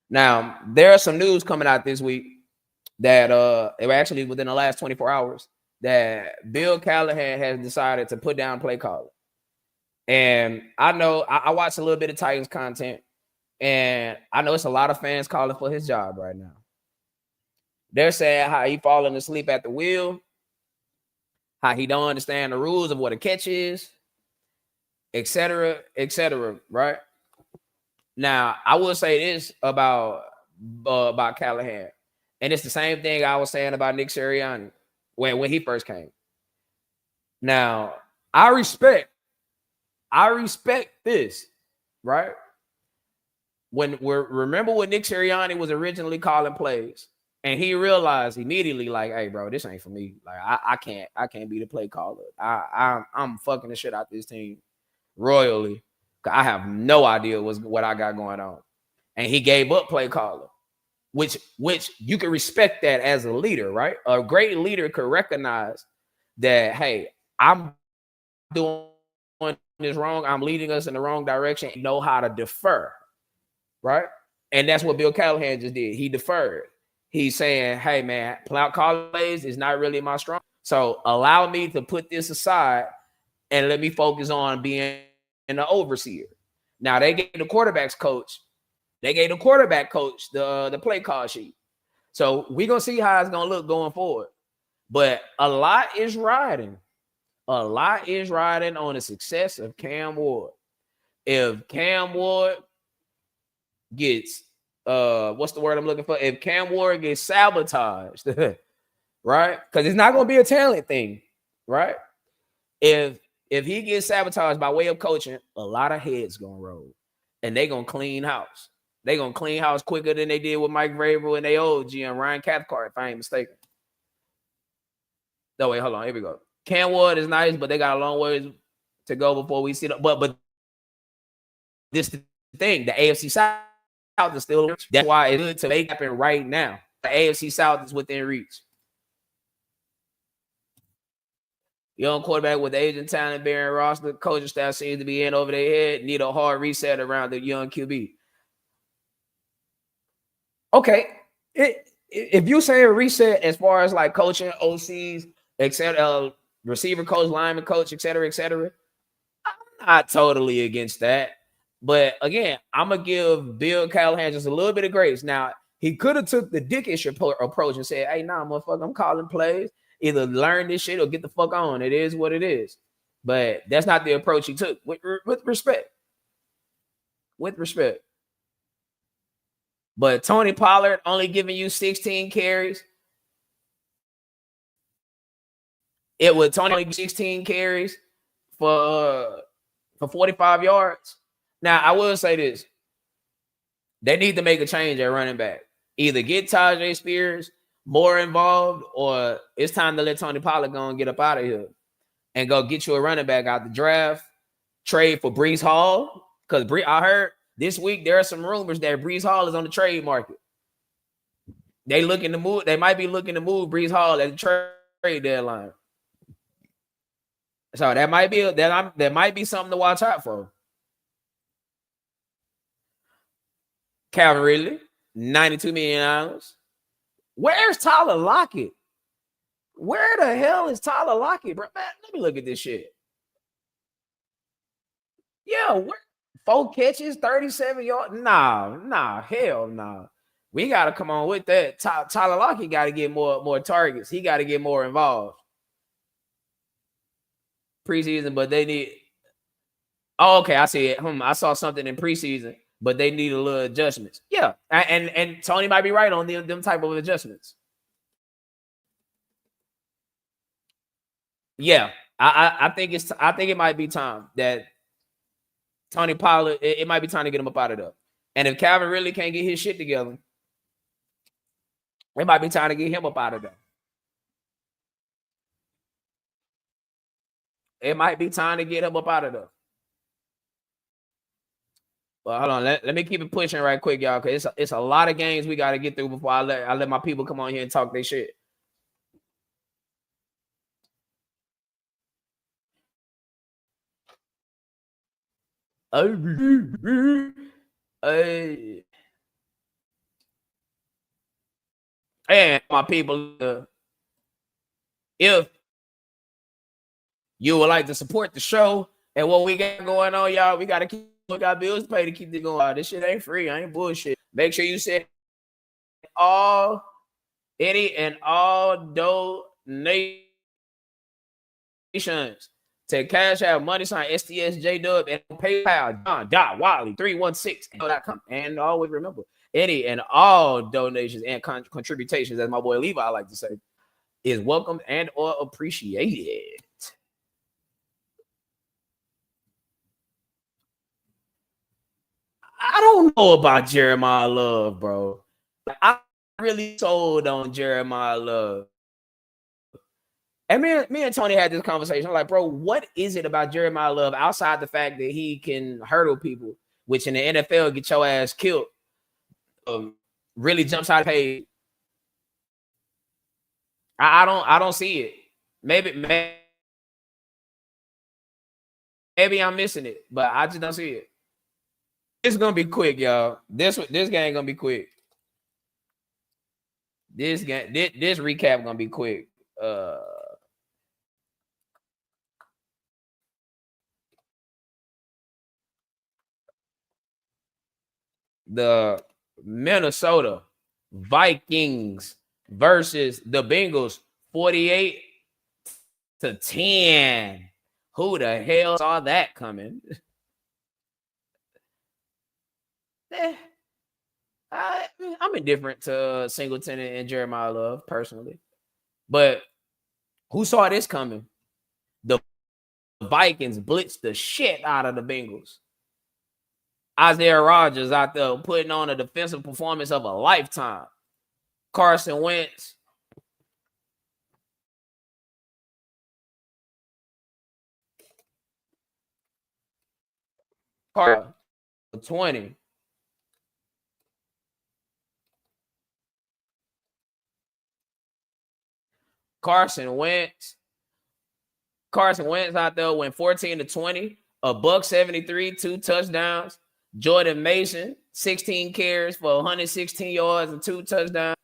Now, there are some news coming out this week that it were actually within the last 24 hours that Bill Callahan has decided to put down play calling. And I know I watched a little bit of Titans content, and I know it's a lot of fans calling for his job right now. They're saying how he falling asleep at the wheel, how he don't understand the rules of what a catch is, etc., right? Now, I will say this about Callahan, and it's the same thing I was saying about Nick Sirianni when he first came. Now, I respect this, right? Remember when Nick Sirianni was originally calling plays, and he realized immediately, like, hey, bro, this ain't for me. Like, I can't be the play caller. I'm fucking the shit out this team royally. I have no idea what I got going on. And he gave up play caller, which you can respect that as a leader, right? A great leader could recognize that, hey, I'm doing this wrong. I'm leading us in the wrong direction. Know how to defer, right? And that's what Bill Callahan just did. He deferred. He's saying, hey, man, calling plays is not really my strong. So allow me to put this aside and let me focus on being an overseer. Now, they gave the quarterback coach the play call sheet. So we're going to see how it's going to look going forward. But a lot is riding on the success of Cam Ward. If Cam Ward gets what's the word I'm looking for? If Cam Ward gets sabotaged, right? Because it's not going to be a talent thing, right? If if he gets sabotaged by way of coaching, a lot of heads gonna roll, and they gonna clean house. They gonna clean house quicker than they did with Mike Vrabel and they old GM Ryan Cathcart, if I ain't mistaken. No, wait, hold on. Here we go. Cam Ward is nice, but they got a long ways to go before we see it. But this the thing, the AFC South is still. That's why it's good to make happen right now. The AFC South is within reach. Young quarterback with aging talent, Barron Ross, the coaching staff seems to be in over their head. Need a hard reset around the young QB. Okay, if you say a reset as far as like coaching, OCs, etc., receiver coach, lineman coach, etc., I'm not totally against that. But again, I'm gonna give Bill Callahan just a little bit of grace. Now, he could have took the dickish approach and said, "Hey, nah, motherfucker, I'm calling plays. Either learn this shit or get the fuck on. It is what it is." But that's not the approach he took. With respect, with respect. But Tony Pollard only giving you 16 carries. It would Tony only 16 carries for 45 yards. Now, I will say this. They need to make a change at running back. Either get Tajay Spears more involved, or it's time to let Tony Pollard go and get up out of here and go get you a running back out the draft, trade for Breece Hall. Because I heard this week there are some rumors that Breece Hall is on the trade market. They looking to move. They might be looking to move Breece Hall at the trade deadline. So that might be something to watch out for. Calvin Ridley, $92 million. Where's Tyler Lockett? Where the hell is Tyler Lockett, bro? Man, let me look at this shit. Yeah, 4 catches, 37 yards. Nah, hell nah. We got to come on with that. Tyler Lockett got to get more targets. He got to get more involved. Preseason, but they need. Oh, okay, I see it. I saw something in preseason, but they need a little adjustments. Yeah, and Tony might be right on them type of adjustments. Yeah, I think it might be time that Tony Pollard. It might be time to get him up out of there. And if Calvin really can't get his shit together, it might be time to get him up out of there. It might be time to get him up out of there. Well, hold on. Let me keep it pushing right quick, y'all, because it's a lot of games we got to get through before I let my people come on here and talk their shit. And my people, if you would like to support the show and what we got going on, y'all, we got bills to pay to keep this going. This shit ain't free. I ain't bullshit. Make sure you set any and all donations to Cash App, Money Sign, STSJ and PayPal, John.Wiley316.com. And always remember, any and all donations and contributions, as my boy Levi like to say, is welcome and or appreciated. I don't know about Jeremiah Love, bro. I really sold on Jeremiah Love. And me and Tony had this conversation. I'm like, bro, what is it about Jeremiah Love outside the fact that he can hurdle people, which in the NFL get your ass killed, really jumps out of page? I don't see it. Maybe I'm missing it, but I just don't see it. It's gonna be quick, y'all. This game gonna be quick. This recap gonna be quick. The Minnesota Vikings versus the Bengals, 48-10. Who the hell saw that coming? I'm indifferent to Singleton and Jeremiah Love personally, but who saw this coming? The Vikings blitzed the shit out of the Bengals. Isaiah Rodgers out there putting on a defensive performance of a lifetime. Carson Wentz. Carson 20. Carson Wentz out there went 14-20, $173, 2 touchdowns. Jordan Mason, 16 carries for 116 yards and 2 touchdowns.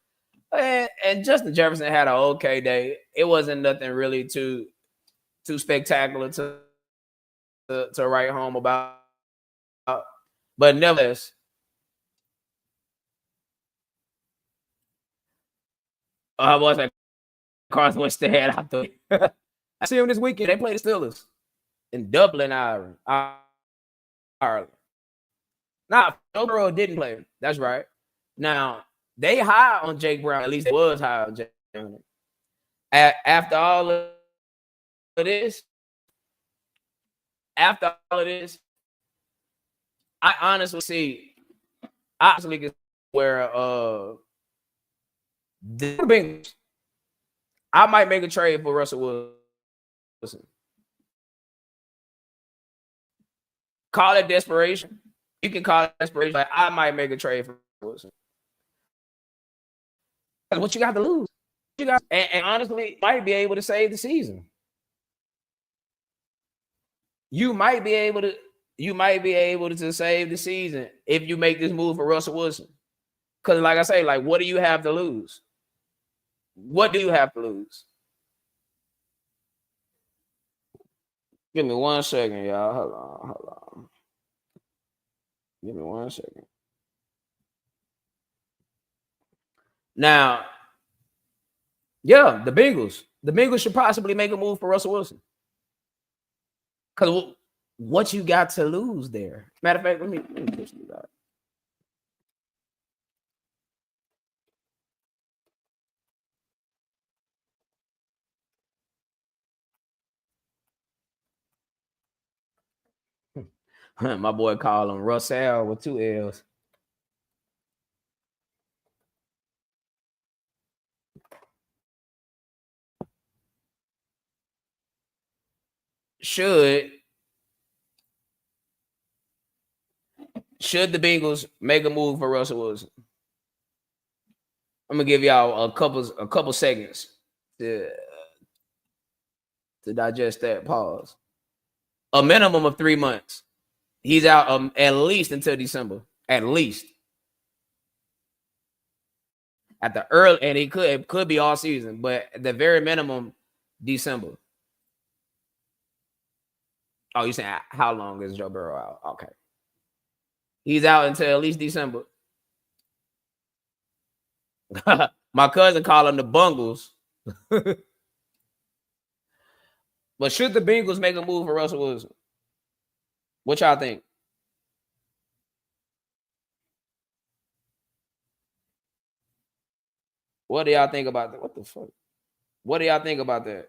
And Justin Jefferson had an okay day. It wasn't nothing really too spectacular to write home about. But nevertheless, I was like Carson Wentz had out there. I see him this weekend. They play the Steelers in Dublin, Ireland. Nah, Joe Burrow didn't play. That's right. Now, they high on Jake Brown. At least it was high on Jake Brown. After all of this, I honestly can where the Bengals, I might make a trade for Russell Wilson. Call it desperation. You can call it desperation. Like, I might make a trade for Wilson. What you got to lose? And honestly, might be able to save the season. You might be able to save the season if you make this move for Russell Wilson. Because, like I say, like, what do you have to lose? What do you have to lose? Give me 1 second, y'all. Hold on. Give me 1 second. Now, yeah, the Bengals should possibly make a move for Russell Wilson. Because what you got to lose there? Matter of fact, let me push this out. My boy called him Russell with 2 L's. Should the Bengals make a move for Russell Wilson? I'm gonna give y'all a couple seconds to digest that. Pause. A minimum of 3 months. He's out at least until December. At least. At the early, and it could be all season, but at the very minimum, December. Oh, you saying how long is Joe Burrow out? Okay. He's out until at least December. My cousin called him the Bungles. But should the Bengals make a move for Russell Wilson? What y'all think? What do y'all think about that? What the fuck? What do y'all think about that?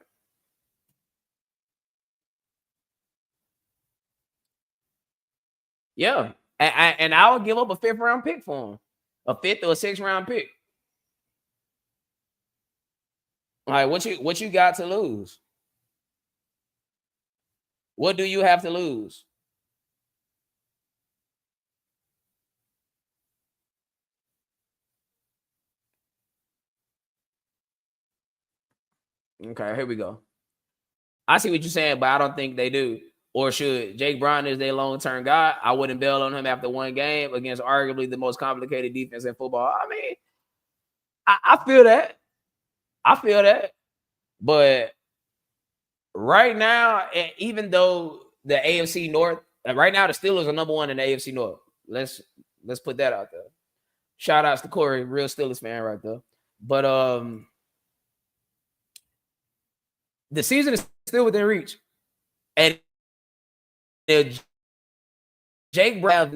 Yeah. And I would give up a 5th round pick for him. A 5th or a 6th round pick. All right, what you got to lose? What do you have to lose? Okay, here we go. I see what you're saying, but I don't think they do. Or should. Jake Brown is their long-term guy. I wouldn't bail on him after 1 game against arguably the most complicated defense in football. I mean, I feel that. But right now, even though the AFC North, right now the Steelers are number 1 in the AFC North. Let's put that out there. Shout outs to Corey, real Steelers fan right there. But the season is still within reach. And Jake Brown, who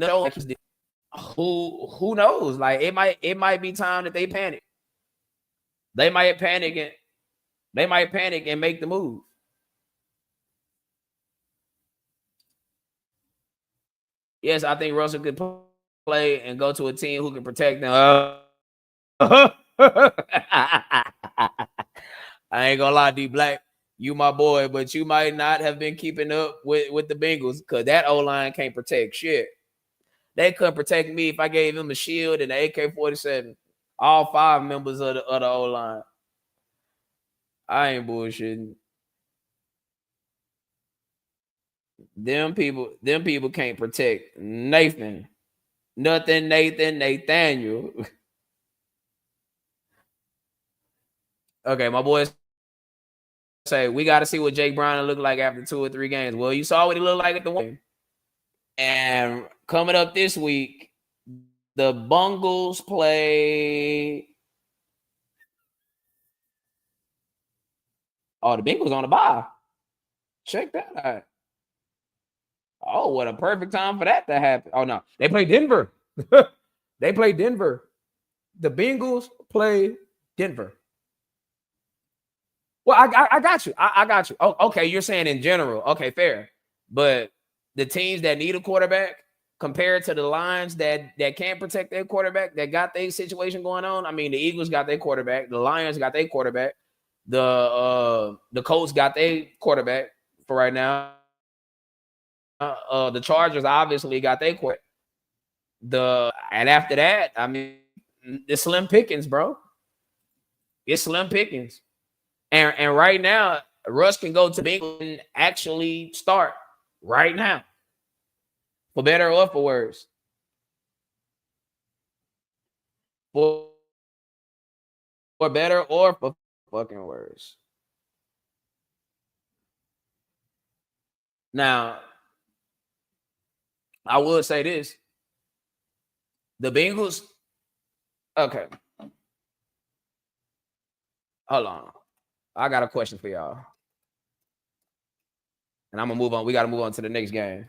knows? Like it might be time that they panic. They might panic and make the move. Yes, I think Russell could play and go to a team who can protect them. I ain't gonna lie, D Black, you my boy, but you might not have been keeping up with the Bengals because that O line can't protect shit. They couldn't protect me if I gave him a shield and an AK-47. All 5 members of the O line. I ain't bullshitting. Them people can't protect Nathan. Nothing, Nathan, Nathaniel. Okay, my boys say we got to see what Jake Brown look like after 2 or 3 games. Well, you saw what he looked like at the one. And coming up this week, the Bungles play. Oh, the Bengals on the bye. Check that out. Oh, what a perfect time for that to happen. Oh, no. They play Denver. They play Denver. The Bengals play Denver. Well, I got you. I got you. Oh, okay. You're saying in general. Okay, fair. But the teams that need a quarterback compared to the Lions that can't protect their quarterback, that got their situation going on. I mean, the Eagles got their quarterback. The Lions got their quarterback. The Colts got their quarterback for right now. The Chargers obviously got their quarterback. And after that, I mean, it's slim pickings, bro. It's slim pickings. And right now, Russ can go to Bengals and actually start right now, for better or for worse. For better or for fucking worse. Now, I will say this: the Bengals. Okay, hold on. I got a question for y'all, and I'm gonna move on. We got to move on to the next game.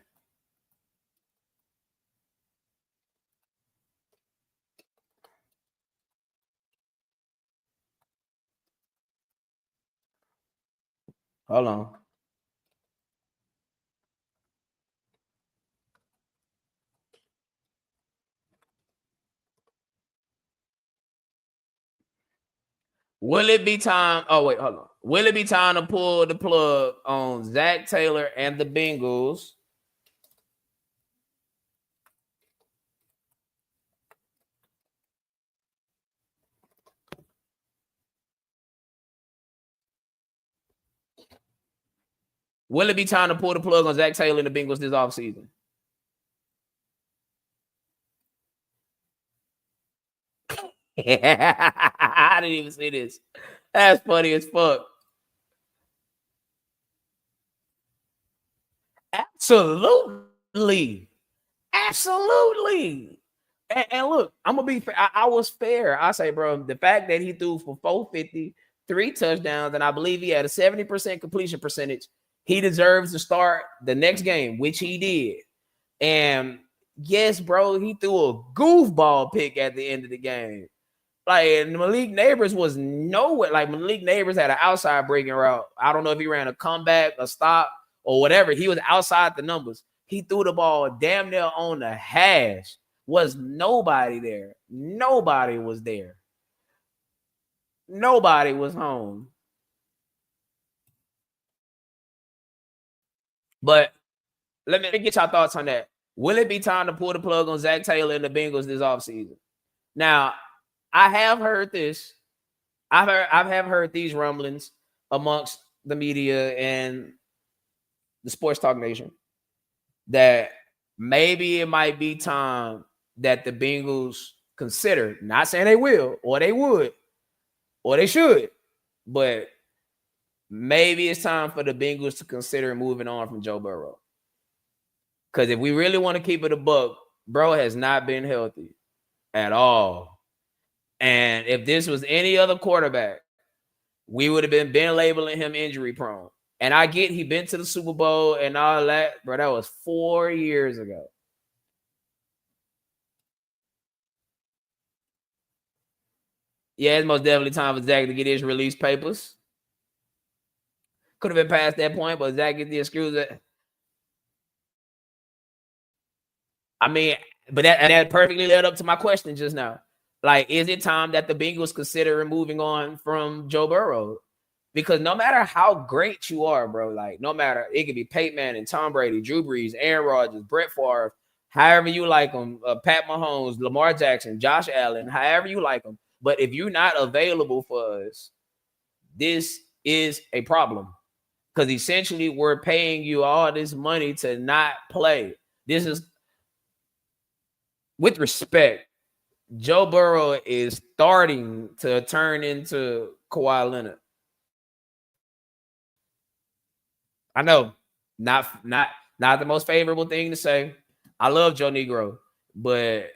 Hold on. Will it be time? Oh wait, hold on. Will it be time to pull the plug on Zach Taylor and the Bengals? Will it be time to pull the plug on Zach Taylor and the Bengals this offseason? I didn't even see this. That's funny as fuck. Absolutely. Absolutely. And look, I'm gonna be fair. I was fair. I say, bro, the fact that he threw for 450, 3 touchdowns, and I believe he had a 70% completion percentage, he deserves to start the next game, which he did. And yes, bro, he threw a goofball pick at the end of the game. Like Malik Neighbors was nowhere. Like Malik Neighbors had an outside breaking route. I don't know if he ran a comeback, a stop, or whatever. He was outside the numbers. He threw the ball damn near on the hash. Was nobody there. Nobody was there. Nobody was home. But let me get your thoughts on that. Will it be time to pull the plug on Zach Taylor and the Bengals this offseason? Now, I have heard this. I've heard these rumblings amongst the media and the sports talk nation that maybe it might be time that the Bengals consider, not saying they will or they would or they should, but maybe it's time for the Bengals to consider moving on from Joe Burrow. Because if we really want to keep it a buck, bro has not been healthy at all. And if this was any other quarterback, we would have been labeling him injury prone. And I get he been to the Super Bowl and all that, bro. That was 4 years ago. Yeah, it's most definitely time for Zach to get his release papers. Could have been past that point, but Zach get the excuse that I mean, but that perfectly led up to my question just now. Like, is it time that the Bengals consider moving on from Joe Burrow? Because no matter how great you are, bro, like no matter it could be Peyton Manning, Tom Brady, Drew Brees, Aaron Rodgers, Brett Favre, however you like them, Pat Mahomes, Lamar Jackson, Josh Allen, however you like them. But if you're not available for us, this is a problem. Because essentially we're paying you all this money to not play. This is with respect. Joe Burrow is starting to turn into Kawhi Leonard. I know, not the most favorable thing to say. I love Joe Negro, but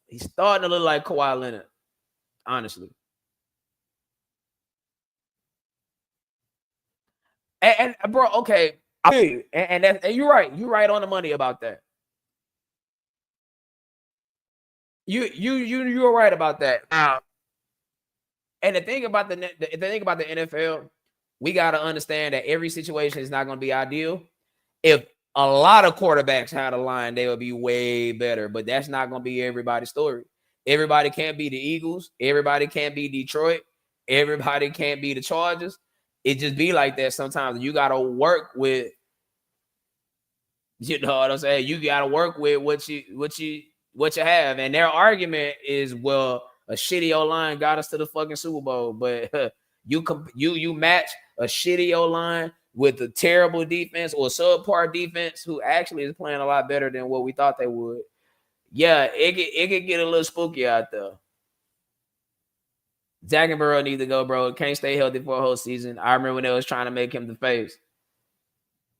he's starting to look like Kawhi Leonard, honestly. And bro, okay, I feel you, and you're right. You're right on the money about that. You're right about that. And the thing about the thing about the NFL, we got to understand that every situation is not going to be ideal. If a lot of quarterbacks had a line, they would be way better. But that's not going to be everybody's story. Everybody can't be the Eagles. Everybody can't be Detroit. Everybody can't be the Chargers. It just be like that sometimes. You got to work with, you know what I'm saying? You got to work with what you have. And their argument is, well, a shitty O line got us to the fucking Super Bowl, but you match a shitty O line with a terrible defense or subpar defense who actually is playing a lot better than what we thought they would. Yeah, it could get a little spooky out there. Zach and Burrow need to go, bro. Can't stay healthy for a whole season. I remember when they was trying to make him the face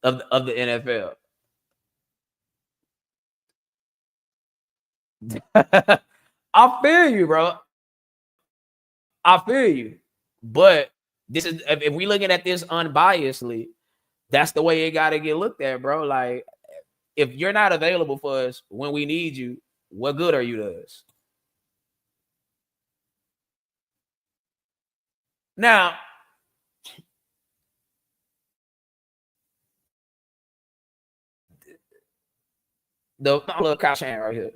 of the NFL. I feel you, bro. I feel you. But this is if we looking at this unbiasedly, that's the way it gotta get looked at, bro. Like if you're not available for us when we need you, what good are you to us? Now, the I love Kyle Shanahan right here.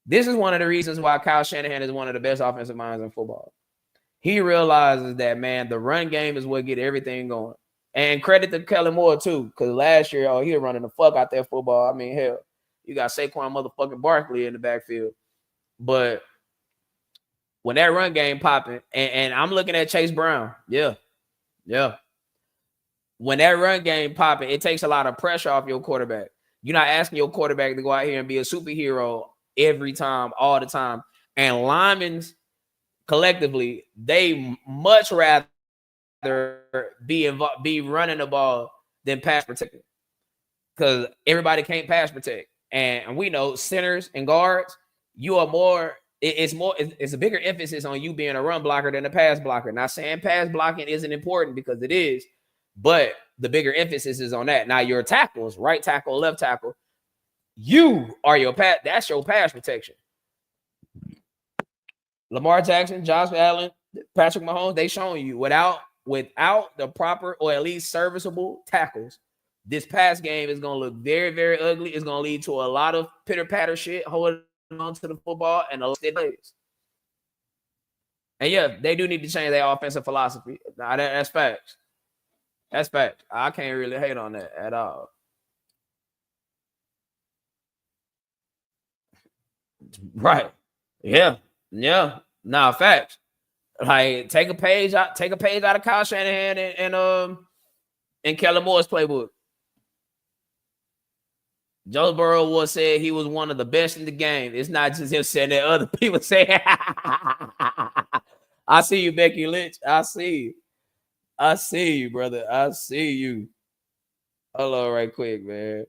This is one of the reasons why Kyle Shanahan is one of the best offensive minds in football. He realizes that, man, the run game is what get everything going. And credit to Kellen Moore too, because last year, he was running the fuck out that football. I mean, hell, you got Saquon motherfucking Barkley in the backfield. But when that run game popping, and I'm looking at Chase Brown, yeah. When that run game popping, it takes a lot of pressure off your quarterback. You're not asking your quarterback to go out here and be a superhero every time, all the time. And linemen collectively, they much rather be running the ball than pass protecting because everybody can't pass protect. And we know centers and guards, you are more. It's a bigger emphasis on you being a run blocker than a pass blocker. Not saying pass blocking isn't important because it is, but the bigger emphasis is on that. Now your tackles, right tackle, left tackle, you are your pass. That's your pass protection. Lamar Jackson, Josh Allen, Patrick Mahomes, they showing you without the proper or at least serviceable tackles, this pass game is going to look very, very ugly. It's going to lead to a lot of pitter-patter shit, holding on to the football and a lot of plays. And yeah, they do need to change their offensive philosophy. Nah, that's facts. That's facts. I can't really hate on that at all. Right. Yeah. Yeah. Nah, facts. Like take a page out of Kyle Shanahan and Kellen Moore's playbook. Joe Burrow was said he was one of the best in the game. It's not just him saying that, other people say. I see you, Becky Lynch. I see you. I see you, brother. I see you. Hold on right quick, man.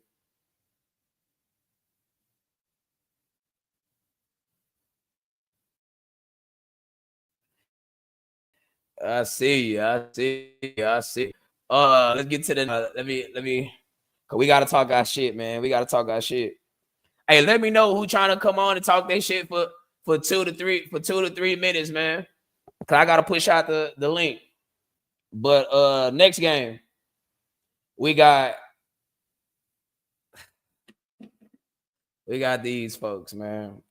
I see you. I see you. I see you. Let's get to the let me cause we gotta talk our shit, man. We gotta talk our shit. Hey, let me know who trying to come on and talk their shit for 2 to 3 minutes, man. Cause I gotta push out the link. But next game, we got We got these folks, man.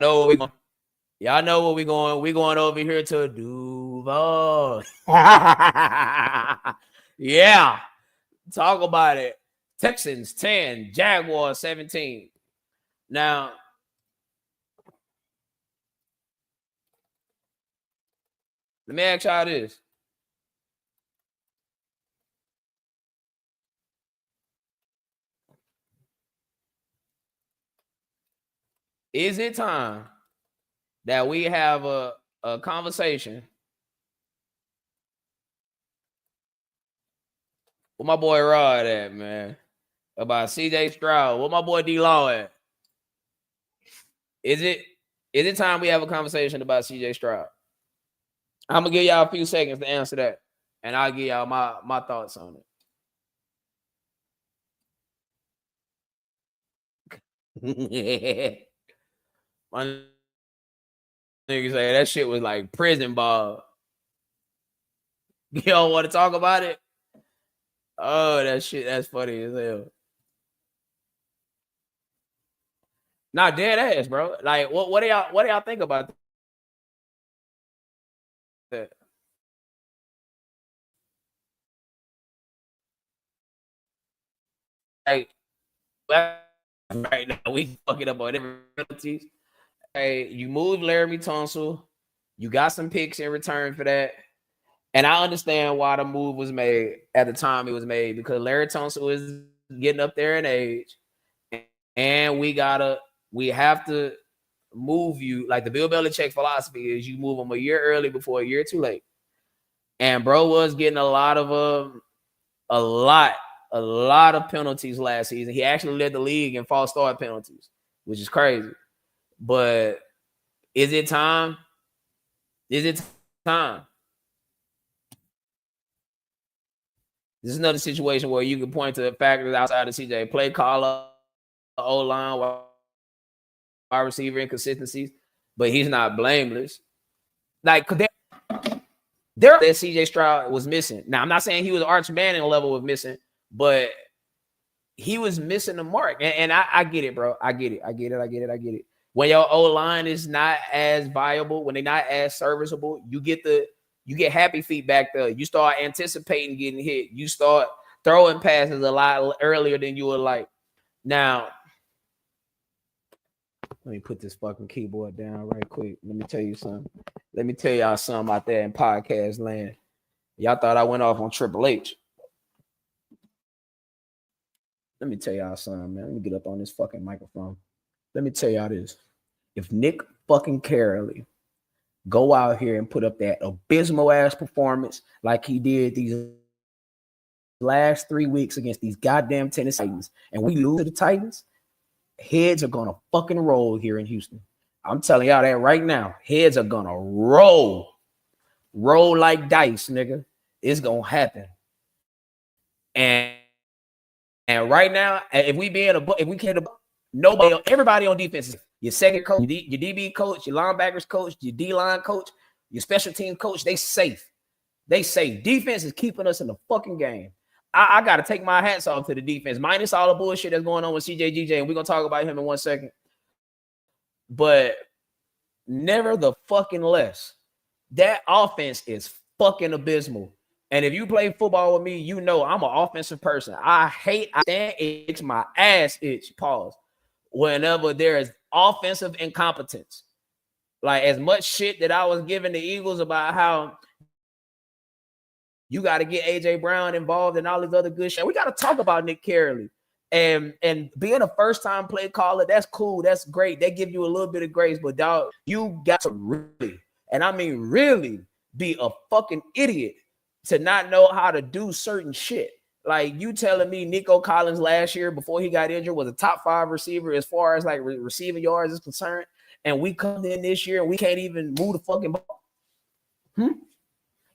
Know what we going? Y'all know where we going? We going over here to Duval. Yeah, talk about it. Texans 10, Jaguars 17. Now, let me ask y'all this. Is it time that we have a conversation with my boy Rod at, man, about CJ Stroud? What my boy D-Law at? Is it time we have a conversation about CJ Stroud? I'm gonna give y'all a few seconds to answer that, and I'll give y'all my thoughts on it. My nigga say that shit was like prison ball. You don't want to talk about it? Oh, that shit, that's funny as hell. Nah, dead ass, bro. Like, what do y'all think about that? Like, right now we fucking up on every penalties. Hey, you moved Laramie Tunsil. You got some picks in return for that. And I understand why the move was made at the time it was made, because Larry Tunsil is getting up there in age. And we have to move you. Like the Bill Belichick philosophy is you move them a year early before a year too late. And bro was getting a lot of penalties last season. He actually led the league in false start penalties, which is crazy. But is it time? Is it time? This is another situation where you can point to factors outside of CJ: play caller, O-line, wide receiver inconsistencies, but he's not blameless. Like there that CJ Stroud was missing. Now I'm not saying he was Arch Manning level of missing, but he was missing the mark. And I get it, bro. I get it. When your O-line is not as viable, when they're not as serviceable, you get happy feet back there. You start anticipating getting hit. You start throwing passes a lot earlier than you would like. Now, let me put this fucking keyboard down right quick. Let me tell you something. Let me tell y'all something out there in podcast land. Y'all thought I went off on Triple H. Let me tell y'all something, man. Let me get up on this fucking microphone. Let me tell y'all this. If Nick fucking Carey go out here and put up that abysmal ass performance like he did these last 3 weeks against these goddamn Tennessee Titans, and we lose to the Titans, heads are gonna fucking roll here in Houston. I'm telling y'all that right now. Heads are gonna roll like dice, nigga. It's gonna happen. And right now, if we can't, everybody on defense, your second coach, your DB coach, your linebackers coach, your D-line coach, your special team coach, they safe. They safe. Defense is keeping us in the fucking game. I got to take my hats off to the defense, minus all the bullshit that's going on with CJ and we're going to talk about him in 1 second. But never the fucking less, that offense is fucking abysmal. And if you play football with me, you know I'm an offensive person. I stand itch my ass itch, pause, whenever there is offensive incompetence. Like as much shit that I was giving the Eagles about how you got to get AJ Brown involved and all this other good shit. We got to talk about Nick Carey. And being a first-time play caller, that's cool. That's great. They give you a little bit of grace, but dog, you got to really, and I mean really, be a fucking idiot to not know how to do certain shit. Like you telling me Nico Collins last year before he got injured was a top 5 receiver as far as like receiving yards is concerned, and we come in this year and we can't even move the fucking ball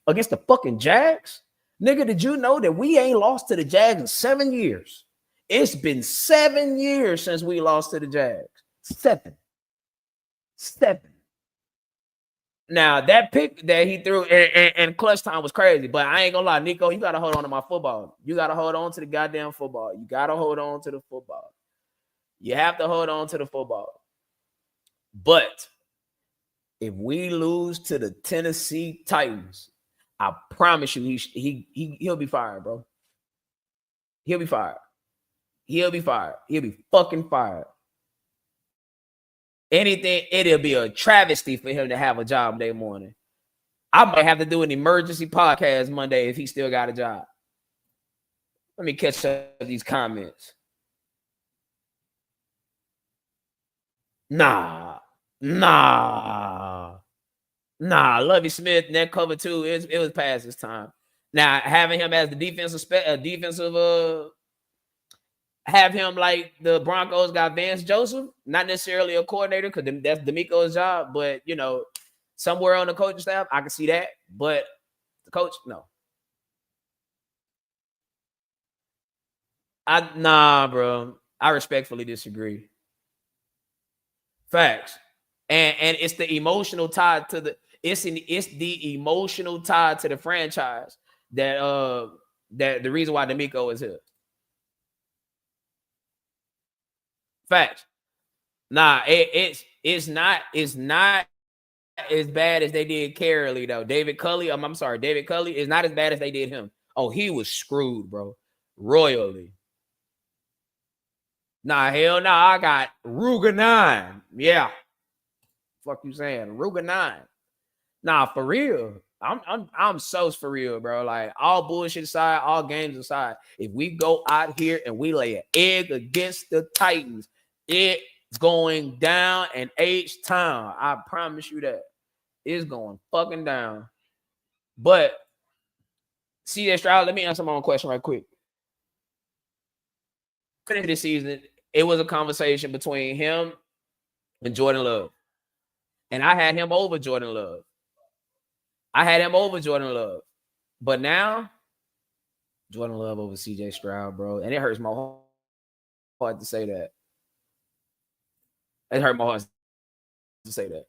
against the fucking Jags. Nigga, did you know that we ain't lost to the Jags in 7 years? It's been 7 years since we lost to the Jags. 7. 7. Now that pick that he threw and clutch time was crazy, but I ain't gonna lie, Nico, you gotta hold on to my football. You gotta hold on to the goddamn football. You gotta hold on to the football. You have to hold on to the football. But if we lose to the Tennessee Titans, I promise you, he'll be fired, bro. He'll be fired. He'll be fired. He'll be fucking fired. Anything, it'll be a travesty for him to have a job Monday morning. I might have to do an emergency podcast Monday if he still got a job. Let me catch up these comments. Nah. Lovie Smith, net cover 2, it was past his time. Now, having him as the defensive have him like the Broncos got Vance Joseph, not necessarily a coordinator because that's D'Amico's job, but you know, somewhere on the coaching staff, I can see that. But the coach, no. Nah, bro. I respectfully disagree. Facts. And it's the emotional tie to the emotional tie to the franchise that the reason why D'Amico is here. Facts. Nah, it's not as bad as they did Carolee though. David Culley, I'm sorry, David Culley is not as bad as they did him. Oh, he was screwed, bro. Royally. Nah, hell no. I got Ruger 9. Yeah. Fuck you saying? Ruger 9. Nah, for real. I'm so for real, bro. Like all bullshit aside, all games aside. If we go out here and we lay an egg against the Titans, it's going down in H-Town. I promise you that. It's going fucking down. But CJ Stroud, let me answer my own question right quick. Finish this season, it was a conversation between him and Jordan Love. And I had him over Jordan Love. But now, Jordan Love over CJ Stroud, bro. And it hurts my heart to say that. It hurt my heart to say that.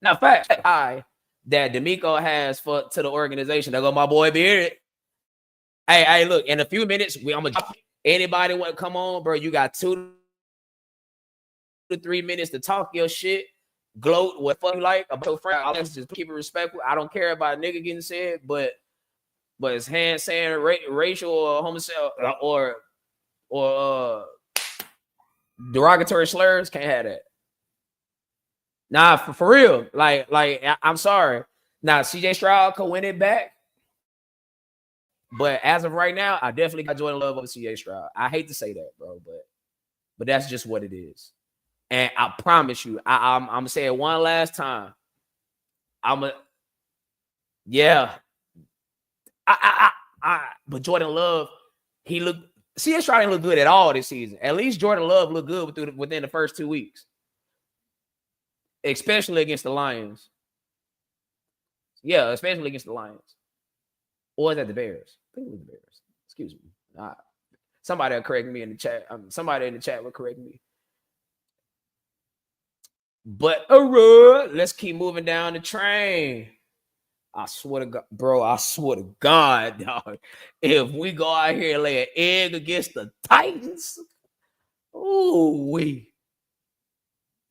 Now, fact that D'Amico has to the organization. There go my boy Beard. Hey, look, in a few minutes, I'm gonna drop anybody want to come on, bro. You got 2 to 3 minutes to talk your shit, gloat what fuck you like about your friend. I'll just keep it respectful. I don't care about a nigga getting said, but his hand saying racial or homosexual or derogatory slurs, can't have that. Nah, for real. Like I'm sorry. Now CJ Stroud could win it back. But as of right now, I definitely got Jordan Love over CJ Stroud. I hate to say that, bro, but that's just what it is. And I promise you, I'm gonna say it one last time. But Jordan Love, CJ Stroud didn't look good at all this season. At least Jordan Love looked good within the first 2 weeks, especially against the Lions. Yeah, especially against the Lions. Or is that the Bears? I think it was the Bears. Excuse me. Somebody will correct me in the chat. Somebody in the chat will correct me. But let's keep moving down the train. I swear to God, bro. I swear to God, dog. If we go out here and lay an egg against the Titans,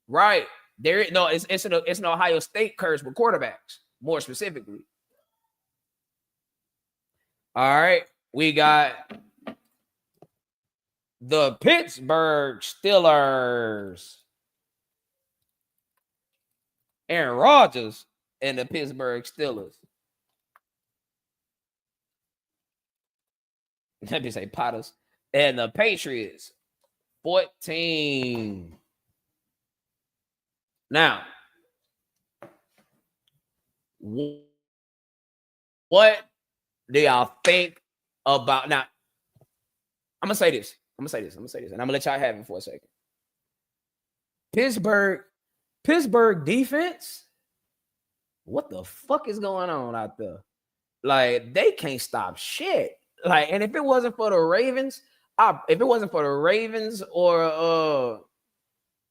right there. No, it's an Ohio State curse with quarterbacks, more specifically. All right, we got the Pittsburgh Steelers. Aaron Rodgers and the Pittsburgh Steelers. Let me say Potters. And the Patriots, 14. Now, what do y'all think about now? I'm gonna say this, and I'm gonna let y'all have it for a second. Pittsburgh defense. What the fuck is going on out there? Like, they can't stop shit. Like, and if it wasn't for the Ravens, if it wasn't for the Ravens or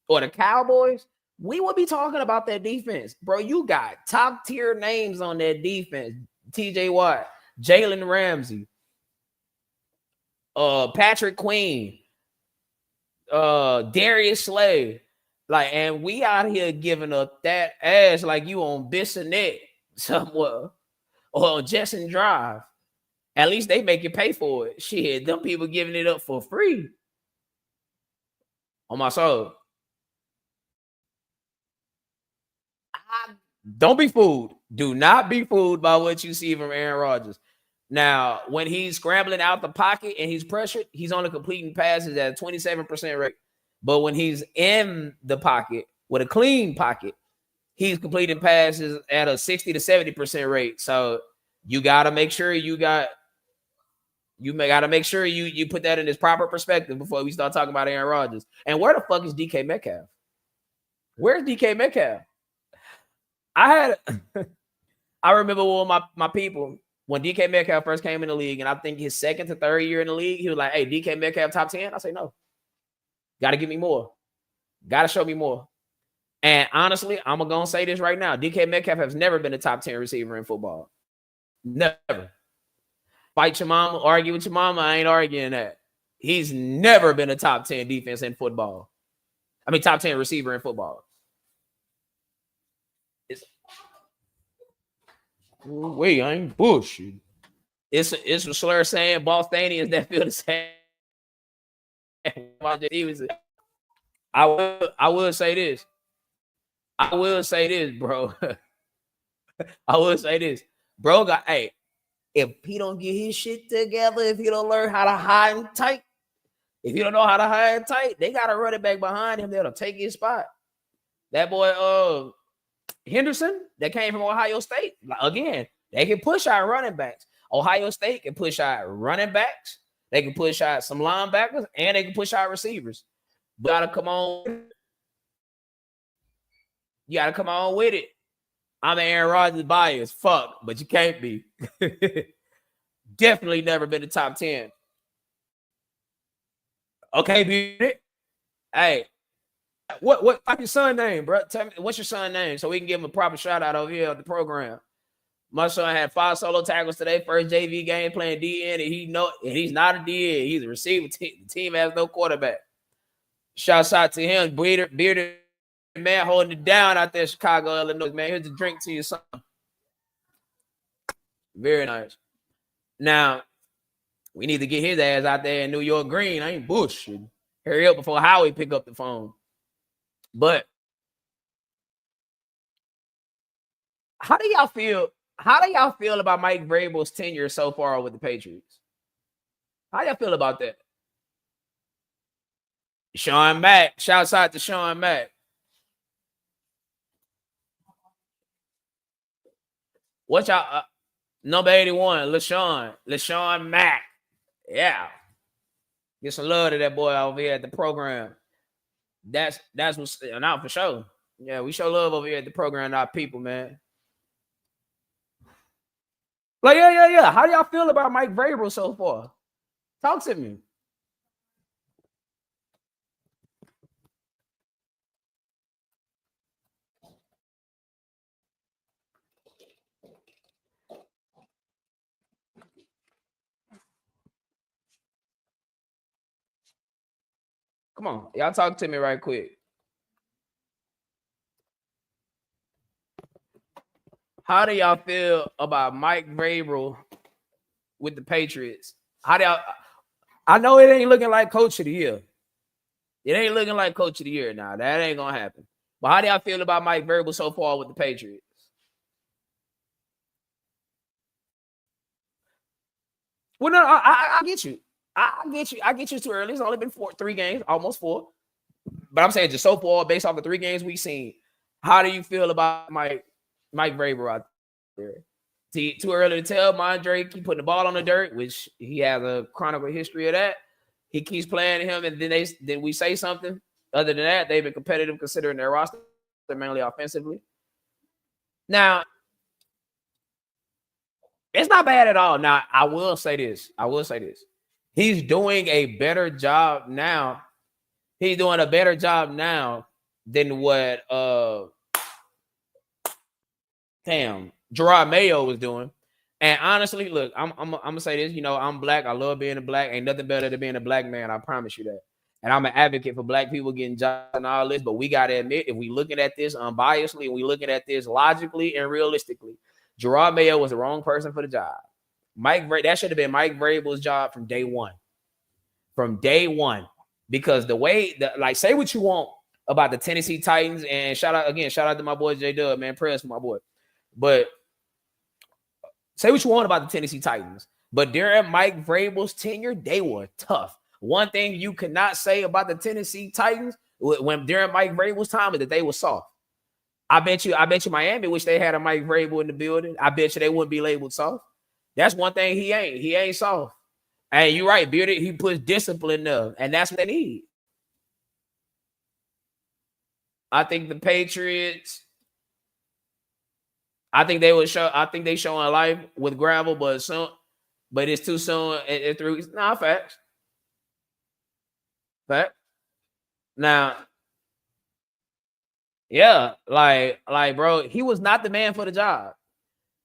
the Cowboys, we would be talking about that defense, bro. You got top tier names on that defense: T.J. Watt, Jalen Ramsey, Patrick Queen, Darius Slay. Like, and we out here giving up that ass like you on Bissonnette somewhere or on Jetson Drive. At least they make you pay for it. Shit, them people giving it up for free. On my soul. Don't be fooled. Do not be fooled by what you see from Aaron Rodgers. Now, when he's scrambling out the pocket and he's pressured, he's only completing passes at a 27% rate. But when he's in the pocket with a clean pocket, he's completing passes at a 60 to 70% rate. So you gotta make sure you gotta make sure you put that in its proper perspective before we start talking about Aaron Rodgers. And where the fuck is DK Metcalf? Where's DK Metcalf? I remember one of my people when DK Metcalf first came in the league, and I think his second to third year in the league, he was like, "Hey, DK Metcalf top 10." I say no. Got to give me more. Got to show me more. And honestly, I'm gonna say this right now: DK Metcalf has never been a top 10 receiver in football. Never. Fight your mama, argue with your mama. I ain't arguing that. He's never been a top 10 defense in football. I mean, top 10 receiver in football. Wait, I ain't bullshit. It's a slur saying Bostonians that feel the same. I will say this. I will say this, bro. I will say this. Bro got, hey, if he don't get his shit together, if he don't learn how to hide and tight, if he don't know how to hide and tight, they got a running back behind him that'll take his spot. That boy, Henderson, that came from Ohio State. Again, they can push out running backs. Ohio State can push out running backs. They can push out some linebackers, and they can push out receivers. But gotta come on. You gotta come on with it. I'm an Aaron Rodgers bias. Fuck, but you can't be. Definitely never been the top 10. Okay, beat it. Hey, what's your son name, bro? Tell me what's your son name so we can give him a proper shout out over here on the program. My son had 5 solo tackles today, first JV game playing DN, and he's not a DN, he's a receiver. The team has no quarterback. Shouts out to him, bearded man holding it down out there in Chicago, Illinois. Man, here's a drink to your son. Very nice. Now, we need to get his ass out there in New York green. I ain't bullshit. Hurry up before Howie pick up the phone. But how do y'all feel? How do y'all feel about Mike Vrabel's tenure so far with the Patriots? How y'all feel about that? Sean Mack. Shouts out to Sean Mack. What y'all? Number 81, LaShawn Mack. Yeah. Get some love to that boy over here at the program. That's what's not for sure. Yeah, we show love over here at the program to our people, man. Like, yeah. How do y'all feel about Mike Vrabel so far? Talk to me. Come on, y'all talk to me right quick. How do y'all feel about Mike Vrabel with the Patriots? How do y'all? I know it ain't looking like coach of the year. It ain't looking like coach of the year now. That ain't gonna happen. But how do y'all feel about Mike Vrabel so far with the Patriots? Well, no, I get you. I get you. I get you too early. It's only been 3 games, almost 4. But I'm saying just so far, based off the 3 games we've seen, how do you feel about Mike Vrabel out there? Too early to tell. Mondre keep putting the ball on the dirt, which he has a chronicle history of that. He keeps playing him, and then we say something. Other than that, they've been competitive considering their roster, mainly offensively. Now, It's not bad at all. Now, I will say this. He's doing a better job now. He's doing a better job now than what Gerard Mayo was doing. And honestly, look, I'm gonna say this. You know, I'm black. I love being a black. Ain't nothing better than being a black man. I promise you that. And I'm an advocate for black people getting jobs and all this. But we gotta admit, if we looking at this unbiasedly and we looking at this logically and realistically, Gerard Mayo was the wrong person for the job. That should have been Mike Vrabel's job from day one. From day one, because the way that, like, say what you want about the Tennessee Titans, and shout out to my boy J Dub, man, prayers for my boy. But say what you want about the Tennessee Titans, but during Mike Vrabel's tenure, they were tough. One thing you could not say about the Tennessee Titans when during Mike Vrabel's time is that they were soft. I bet you Miami wish they had a Mike Vrabel in the building. I bet you they wouldn't be labeled soft. That's one thing he ain't. He ain't soft. And you're right, Bearded. He puts discipline there, and that's what they need. I think the Patriots. I think they would show. I think they showing life with Gravel, but it's too soon. At 3 weeks. Nah, facts. Fact. Now, yeah, like, bro, he was not the man for the job.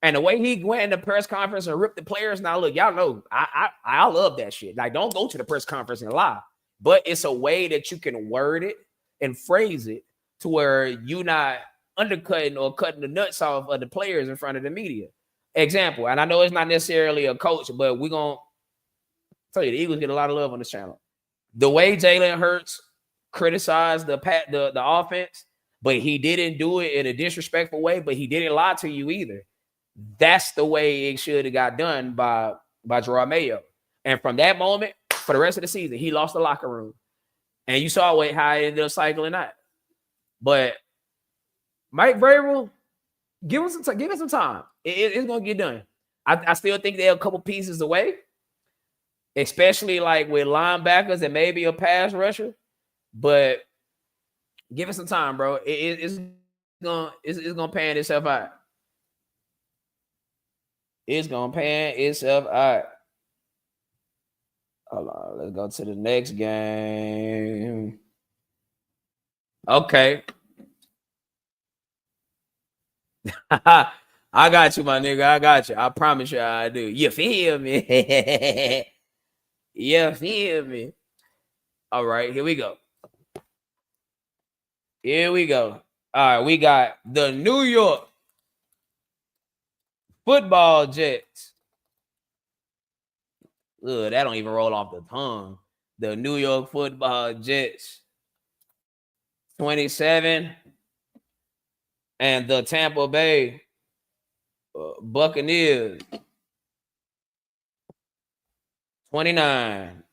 And the way he went in the press conference and ripped the players. Now, look, y'all know I love that shit. Like, don't go to the press conference and lie. But it's a way that you can word it and phrase it to where you're not undercutting or cutting the nuts off of the players in front of the media. Example, and I know it's not necessarily a coach, but we're going to tell you, the Eagles get a lot of love on this channel. The way Jalen Hurts criticized the offense, but he didn't do it in a disrespectful way, but he didn't lie to you either. That's the way it should have got done by Gerard Mayo. And from that moment, for the rest of the season, he lost the locker room. And you saw how it ended up cycling out. But Mike Vrabel, give him some time. It's going to get done. I still think they're a couple pieces away, especially like with linebackers and maybe a pass rusher. But give it some time, bro. It's gonna pan itself out. It's gonna pan itself out. Hold on, let's go to the next game. Okay. I got you, my nigga. I got you. I promise you I do. You feel me? You feel me? All right, here we go. All right, we got the New York Football Jets. Ugh, that don't even roll off the tongue. The New York Football Jets. 27. And the Tampa Bay Buccaneers. 29.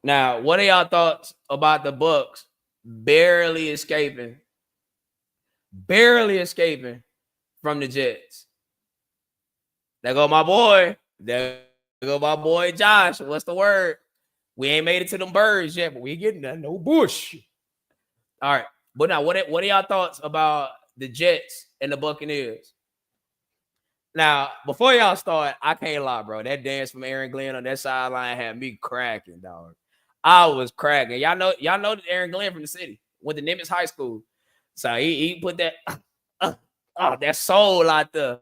Now, what are y'all thoughts about the Bucs barely escaping from the Jets? There go my boy. There go my boy Josh. What's the word? We ain't made it to them birds yet, but we getting that no bush. All right. But now, what are y'all thoughts about the Jets and the Buccaneers? Now, before y'all start, I can't lie, bro. That dance from Aaron Glenn on that sideline had me cracking, dog. I was cracking. Y'all know Aaron Glenn from the city. Went to Nimitz High School. So he put that that soul out there.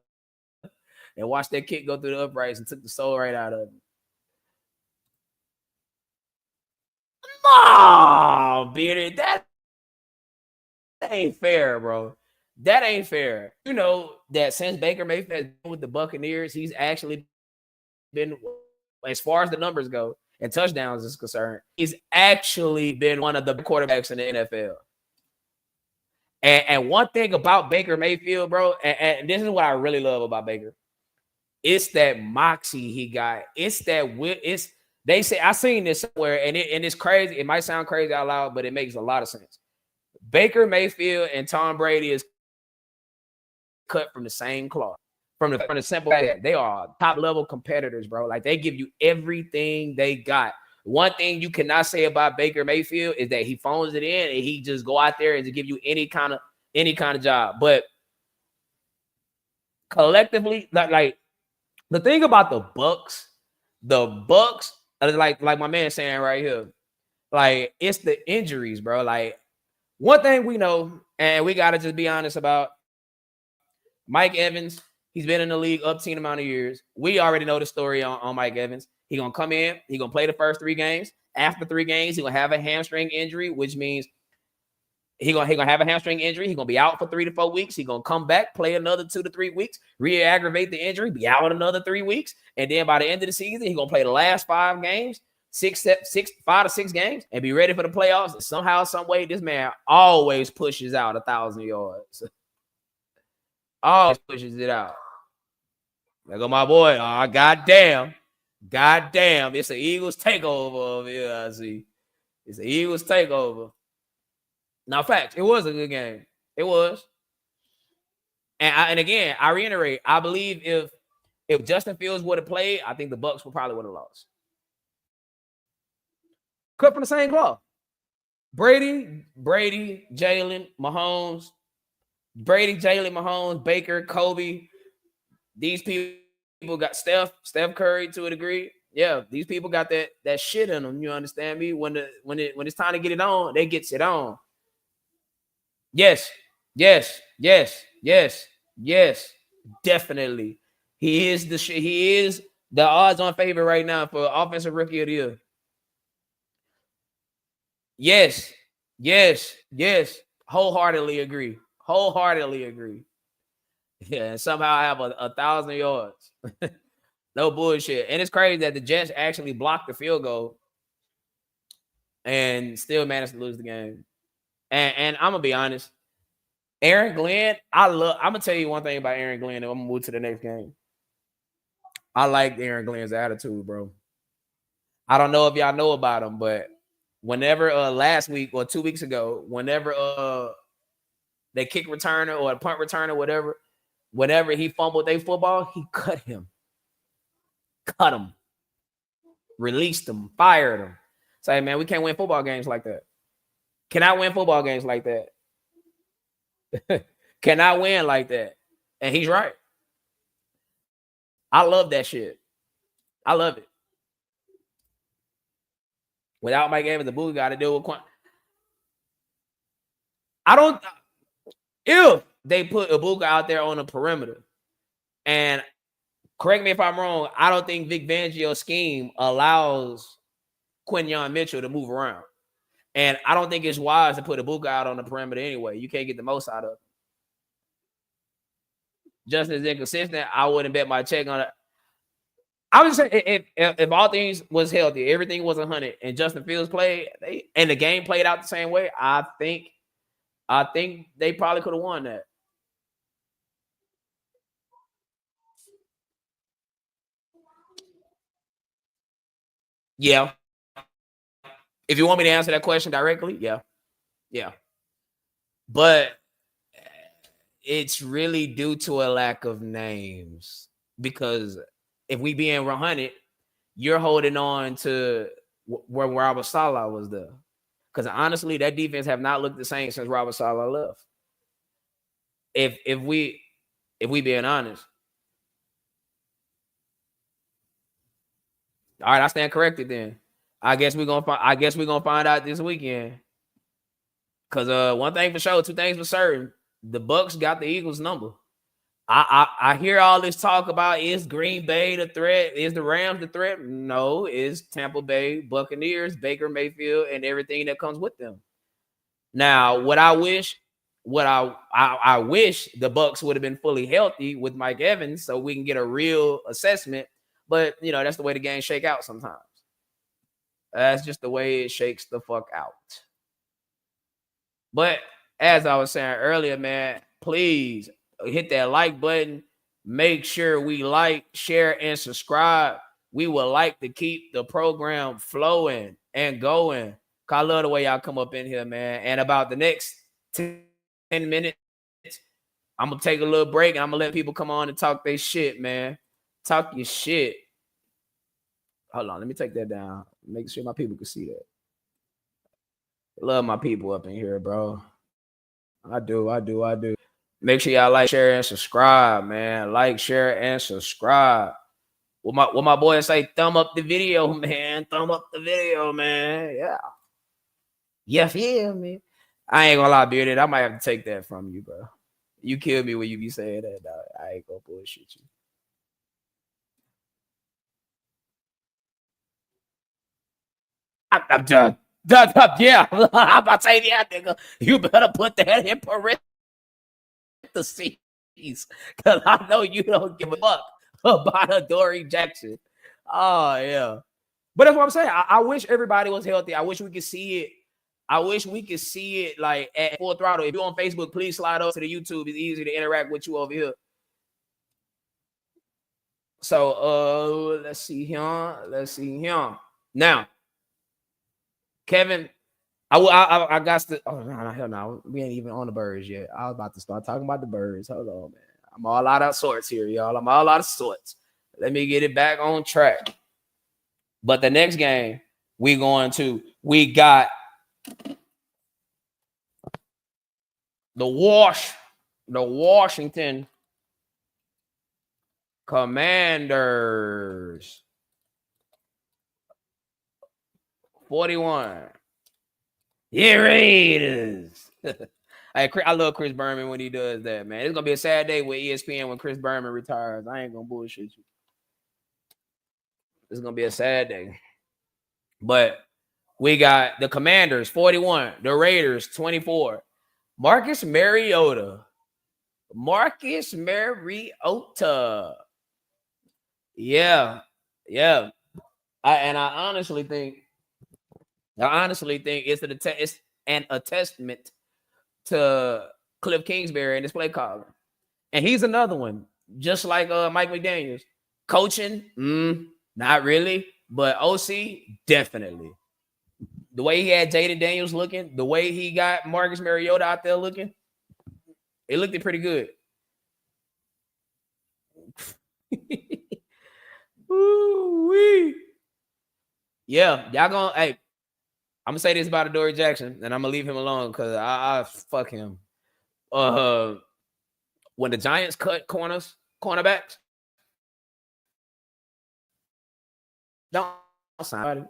And watched that kick go through the uprights and took the soul right out of it. No, Bearded, that ain't fair, bro. That ain't fair. You know that since Baker Mayfield has been with the Buccaneers, he's actually been, as far as the numbers go and touchdowns is concerned, he's actually been one of the quarterbacks in the NFL. And one thing about Baker Mayfield, bro, and this is what I really love about Baker. It's that moxie he got. It's they say, I seen this somewhere, and it's crazy. It might sound crazy out loud, but it makes a lot of sense. Baker Mayfield and Tom Brady is cut from the same cloth. From the simple fact they are top level competitors, bro. Like, they give you everything they got. One thing you cannot say about Baker Mayfield is that he phones it in and he just go out there and just give you any kind of job. But collectively, like the thing about the Bucks, like my man saying right here, like it's the injuries, bro. Like one thing we know, and we gotta just be honest about Mike Evans. He's been in the league up to an amount of years. We already know the story on Mike Evans. He gonna come in, he gonna play the first 3 games. After 3 games, he gonna have a hamstring injury, which means he gonna have a hamstring injury. He's gonna be out for 3 to 4 weeks. He's gonna come back, play another 2 to 3 weeks, re-aggravate the injury, be out another 3 weeks, and then by the end of the season, he's gonna play the last 5 games, 5 to 6 games, and be ready for the playoffs. And somehow, some way, this man always pushes out 1,000 yards. Always pushes it out. There go my boy. Oh, goddamn, it's an Eagles takeover over here. I see. It's an Eagles takeover. Now, facts, it was a good game. It was. And again, I reiterate, I believe if Justin Fields would have played, I think the Bucks would probably would have lost. Cut from the same cloth. Brady, Jalen, Mahomes, Baker, Kobe. These people got Steph Curry to a degree. Yeah, these people got that shit in them. You understand me? When it's time to get it on, they gets it on. Yes, definitely. He is the odds-on favorite right now for offensive rookie of the year. Yes. Wholeheartedly agree. Yeah, and somehow I have 1,000 yards. No bullshit. And it's crazy that the Jets actually blocked the field goal and still managed to lose the game. And I'm gonna be honest. Aaron Glenn, I'm gonna tell you one thing about Aaron Glenn, and I'm gonna move to the next game. I like Aaron Glenn's attitude, bro. I don't know if y'all know about him, but whenever last week or 2 weeks ago, whenever they kick returner or a punt returner, whatever, whenever he fumbled their football, he cut him, released him, fired him. Say, man, we can't win football games like that. Cannot win football games like that. Cannot win like that. And he's right. I love that shit. I love it. Without Mike Evans, the Boo got to deal with if they put Ibuka out there on the perimeter, and correct me if I'm wrong, I don't think Vic Fangio's scheme allows Quinyon Mitchell to move around. And I don't think it's wise to put Ibuka out on the perimeter anyway. You can't get the most out of it. Justin is inconsistent. I wouldn't bet my check on it. I would say if all things was healthy, everything was 100, and Justin Fields played, and the game played out the same way, I think they probably could have won that. Yeah. If you want me to answer that question directly, yeah. But it's really due to a lack of names, because if we being 100, you're holding on to where Robert Saleh was there. Because honestly, that defense have not looked the same since Robert Saleh left. If we being honest. All right, I stand corrected then. I guess we're gonna find out this weekend. Cause one thing for sure, 2 things for certain. The Bucks got the Eagles number. I hear all this talk about, is Green Bay the threat? Is the Rams the threat? No, it's Tampa Bay, Buccaneers, Baker Mayfield, and everything that comes with them. Now, I wish the Bucks would have been fully healthy with Mike Evans so we can get a real assessment. But that's the way the game shake out sometimes. That's just the way it shakes the fuck out. But as I was saying earlier, man, please hit that like button. Make sure we like, share, and subscribe. We would like to keep the program flowing and going. I love the way y'all come up in here, man. And about the next 10 minutes, I'm going to take a little break and I'm going to let people come on and talk their shit, man. Talk your shit. Hold on, let me take that down. Make sure my people can see that. Love my people up in here, bro. I do. Make sure y'all like, share, and subscribe, man. Like, share, and subscribe. What my boy say, thumb up the video, man. Thumb up the video, man. Yeah. You feel me? I ain't gonna lie, Bearded. I might have to take that from you, bro. You kill me when you be saying that, dog. I ain't gonna bullshit you. I'm done. Yeah. I'm about to say, yeah, nigga. You better put that in parentheses. Because I know you don't give a fuck about Adoree Jackson. Oh, yeah. But that's what I'm saying. I wish everybody was healthy. I wish we could see it. I wish we could see it like at full throttle. If you're on Facebook, please slide over to the YouTube. It's easy to interact with you over here. So let's see here. Let's see here. Now, Kevin, I got to. Oh no, hell no, we ain't even on the birds yet. I was about to start talking about the birds. Hold on, man. I'm all out of sorts here, y'all. I'm all out of sorts. Let me get it back on track. But the next game we got the Washington Commanders 41. Yeah, Raiders. I love Chris Berman when he does that, man. It's gonna be a sad day with ESPN when Chris Berman retires. I ain't gonna bullshit you. It's gonna be a sad day. But we got the Commanders 41, the Raiders 24. Marcus Mariota. Yeah. I honestly think it's a testament to Cliff Kingsbury and his play calling. And he's another one, just like Mike McDaniels. Coaching, not really, but OC, definitely. The way he had Jaden Daniels looking, the way he got Marcus Mariota out there looking, it looked pretty good. Ooh-wee. Yeah, y'all gonna, hey, I'm gonna say this about Adoree Jackson, and I'm gonna leave him alone because I fuck him. When the Giants cut cornerbacks, don't sign.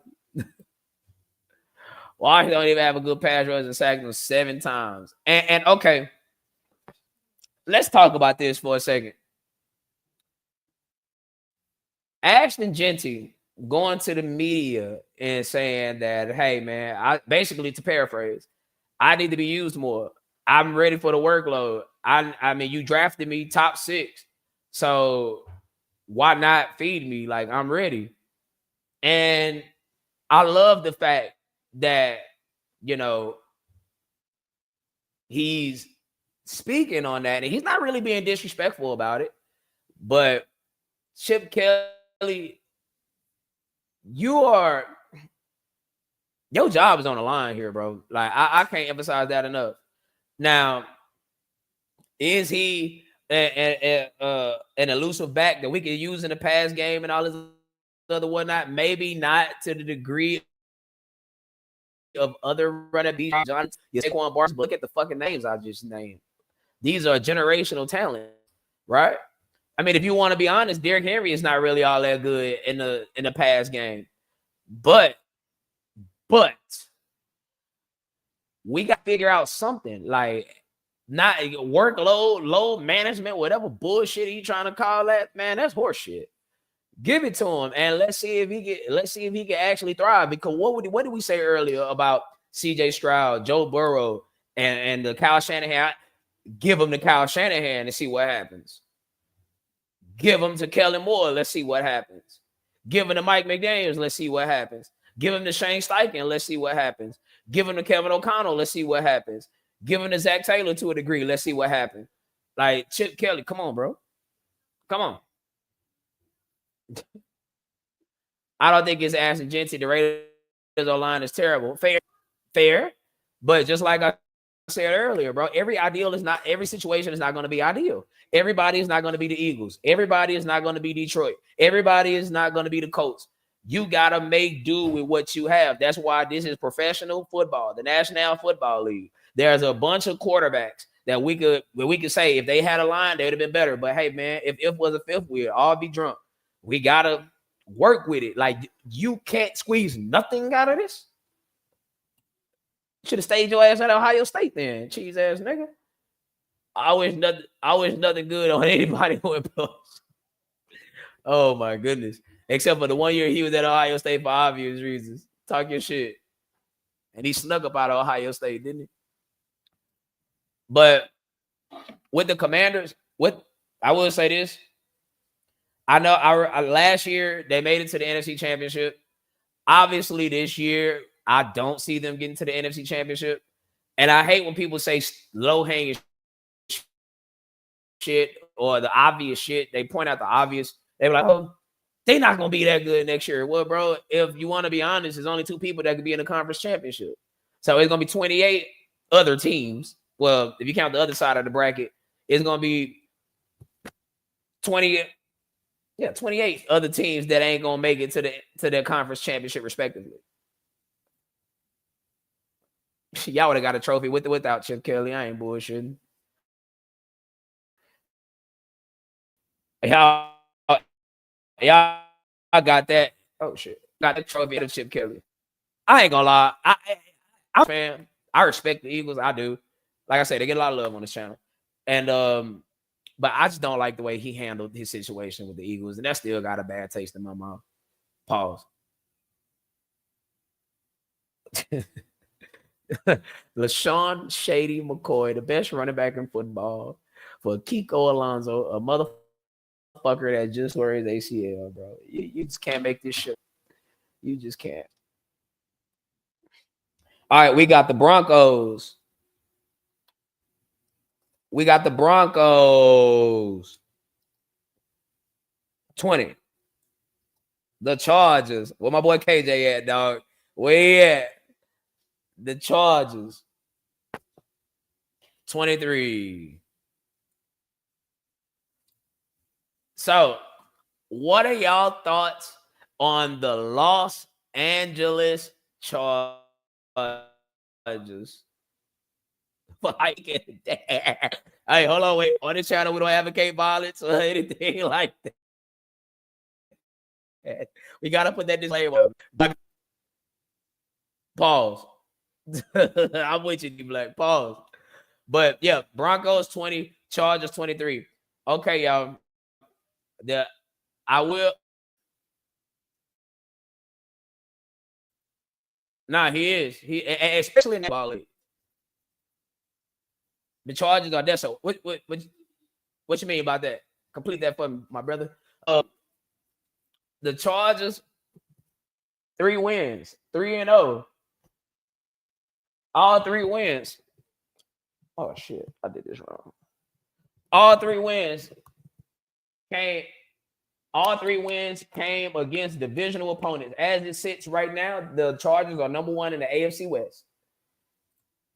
Washington don't even have a good pass rush and sacked them 7 times. And okay, let's talk about this for a second. Ashton Genty going to the media and saying that, hey, man, I basically, to paraphrase, I need to be used more. I'm ready for the workload. I mean, you drafted me top 6. So why not feed me? Like, I'm ready. And I love the fact that, you know, he's speaking on that. And he's not really being disrespectful about it. But Chip Kelly, your job is on the line here, bro. Like, I can't emphasize that enough. Now, is he an elusive back that we can use in the pass game and all this other whatnot? Maybe not to the degree of other running backs, John, Saquon Barkley. But look at the fucking names I just named. These are generational talent, right? I mean, if you want to be honest, Derrick Henry is not really all that good in the pass game. But we got to figure out something, like, not workload, load management, whatever bullshit he trying to call that, man, that's horseshit. Give it to him and let's see if he can actually thrive. Because what did we say earlier about CJ Stroud, Joe Burrow, and the Kyle Shanahan? Give him to Kyle Shanahan and see what happens. Give him to Kellen Moore, let's see what happens. Give him to Mike McDaniels, let's see what happens. Give him to Shane Steichen, let's see what happens. Give him to Kevin O'Connell, let's see what happens. Give him to Zach Taylor to a degree, let's see what happens. Like, Chip Kelly, come on, bro. Come on. I don't think it's Ashton Genty. The Raiders O-line is terrible. Fair. But just like I said earlier, bro, every situation is not going to be ideal. Everybody is not going to be the Eagles. Everybody is not going to be Detroit. Everybody is not going to be the Colts. You got to make do with what you have. That's why this is professional football, the National Football League. There's a bunch of quarterbacks that we could say if they had a line, they would have been better. But hey, man, if was a fifth, we'd all be drunk. We gotta work with it. Like you can't squeeze nothing out of this. Should have stayed your ass at Ohio State then, cheese ass nigga. I wish nothing good on anybody who implodes. Oh my goodness. Except for the 1 year he was at Ohio State for obvious reasons. Talk your shit. And he snuck up out of Ohio State, didn't he? But with the Commanders, what I will say this. I know our last year they made it to the NFC Championship. Obviously, this year I don't see them getting to the NFC Championship. And I hate when people say low-hanging shit or the obvious shit. They point out the obvious. They're like, oh, they're not going to be that good next year. Well, bro, if you want to be honest, there's only 2 people that could be in the conference championship. So it's going to be 28 other teams. Well, if you count the other side of the bracket, it's going to be 28 other teams that ain't going to make it to their conference championship respectively. Y'all would have got a trophy with or without Chip Kelly. I ain't bullshitting. Y'all got that. Oh shit. Got the trophy of Chip Kelly. I ain't gonna lie. I'm a fan. I respect the Eagles. I do. Like I said, they get a lot of love on this channel. And but I just don't like the way he handled his situation with the Eagles. And that still got a bad taste in my mouth. Pause. LaShawn Shady McCoy, the best running back in football, for Kiko Alonso, a motherfucker that just tore his ACL, bro. You just can't make this shit. You just can't. All right, we got the Broncos. We got the Broncos. 20. The Chargers. Where my boy KJ at, dog? Where he at? The Chargers. 23. So, what are y'all thoughts on the Los Angeles Chargers? Hey, hold on, wait. On this channel, we don't advocate violence or anything like that. We gotta put that disclaimer. Pause. I'm with you, D-Black. Pause. But yeah, Broncos 20, Chargers 23. Okay, y'all. I will. Nah, he is. He especially in that ball league. The Chargers are there. So what you mean about that? Complete that for me, my brother. The Chargers, 3 wins, 3-0. All 3 wins. Oh shit, I did this wrong. All 3 wins came against divisional opponents. As it sits right now, the Chargers are number 1 in the AFC West.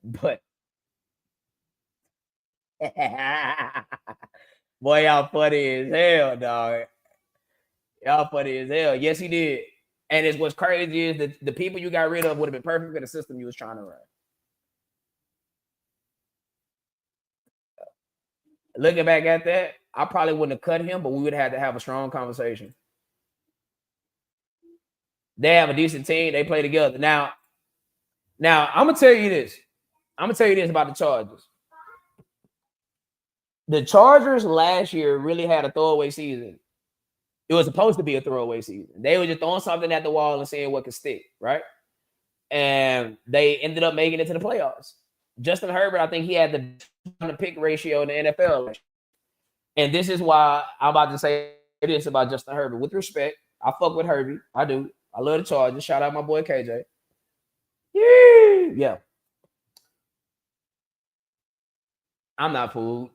But boy, y'all funny as hell, dog. Y'all funny as hell. Yes, he did. And it's what's crazy is that the people you got rid of would have been perfect for the system you was trying to run. Looking back at that, I probably wouldn't have cut him, but we would have had to have a strong conversation. They have a decent team. They play together. Now, I'm going to tell you this. I'm going to tell you this about the Chargers. The Chargers last year really had a throwaway season. It was supposed to be a throwaway season. They were just throwing something at the wall and seeing what could stick, right? And they ended up making it to the playoffs. Justin Herbert, I think he had the pick ratio in the NFL. And this is why I'm about to say this about Justin Herbert. With respect, I fuck with Herbie. I do. I love the Chargers. Shout out my boy KJ. Yeah. I'm not fooled.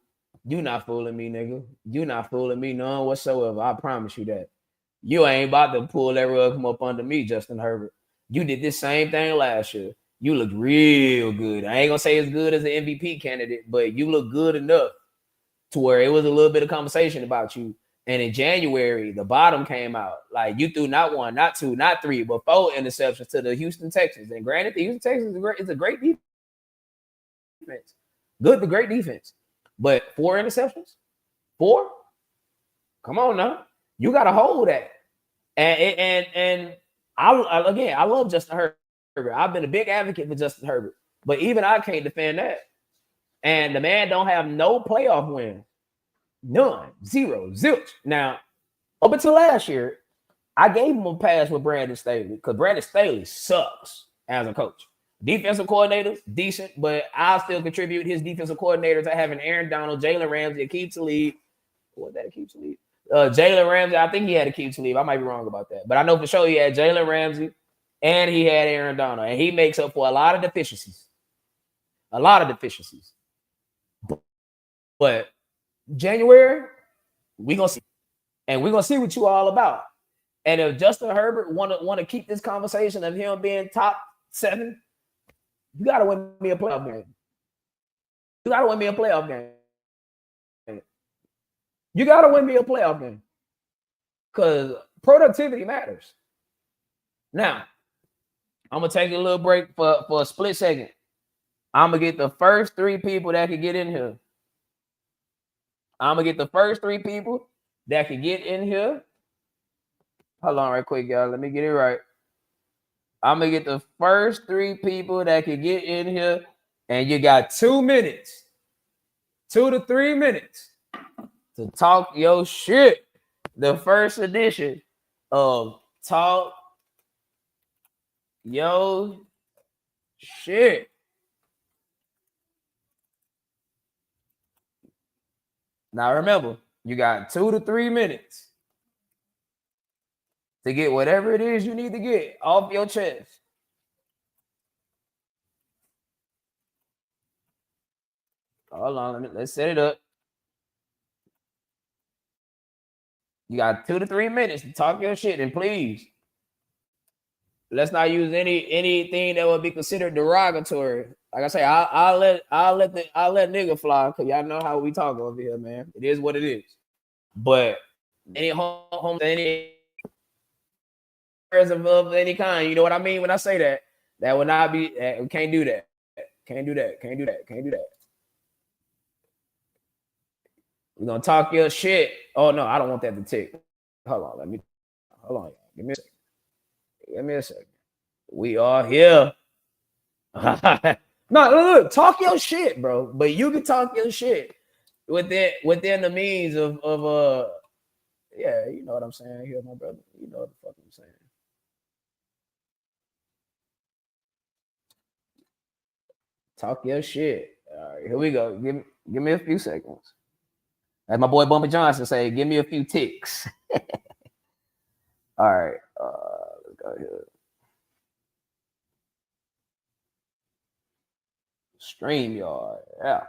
You not fooling me, nigga. You not fooling me none whatsoever. I promise you that. You ain't about to pull that rug from up under me, Justin Herbert. You did this same thing last year. You looked real good. I ain't gonna say as good as an MVP candidate, but you look good enough to where it was a little bit of conversation about you. And in January, the bottom came out. Like you threw not 1, not 2, not 3, but 4 interceptions to the Houston Texans. And granted, the Houston Texans is a great defense. Good to great defense. But 4 interceptions? 4? Come on now. You got to hold that. And I love Justin Herbert. I've been a big advocate for Justin Herbert. But even I can't defend that. And the man don't have no playoff win. None. Zero. Zilch. Now, up until last year, I gave him a pass with Brandon Staley because Brandon Staley sucks as a coach. Defensive coordinator, decent, but I'll still contribute his defensive coordinator to having Aaron Donald, Jalen Ramsey, Akeem Talib. Was that Akeem Talib? Jalen Ramsey, I think he had Akeem Talib. I might be wrong about that. But I know for sure he had Jalen Ramsey and he had Aaron Donald. And he makes up for a lot of deficiencies. A lot of deficiencies. But January, we're going to see. And we're going to see what you all about. And if Justin Herbert want to keep this conversation of him being top 7, you got to win me a playoff game. You got to win me a playoff game. You got to win me a playoff game. Because productivity matters. Now, I'm going to take a little break for a split second. I'm going to get the first 3 people that can get in here. I'm going to get the first 3 people that can get in here. Hold on right quick, y'all. Let me get it right. I'm going to get the first 3 people that can get in here. And you got 2 minutes. 2 to 3 minutes to talk your shit. The first edition of Talk Yo Shit. Now remember, you got 2 to 3 minutes to get whatever it is you need to get off your chest. Hold on, let's set it up. You got 2 to 3 minutes to talk your shit, and please, let's not use anything that would be considered derogatory. Like I say, I'll let nigga fly because y'all know how we talk over here, man. It is what it is. But any home any of any kind, you know what I mean when I say that. That would not be. We can't do that. Can't do that. Can't do that. Can't do that. We're gonna talk your shit. Oh no, I don't want that to tick. Hold on, hold on. Give me a second. Give me a second. We are here. No, look, talk your shit, bro. But you can talk your shit within the means of yeah, you know what I'm saying here, my brother. You know what the fuck I'm saying. Talk your shit. All right, here we go. Give me a few seconds. As my boy Bumper Johnson say, give me a few ticks. All right. Let's go here. StreamYard. Yeah.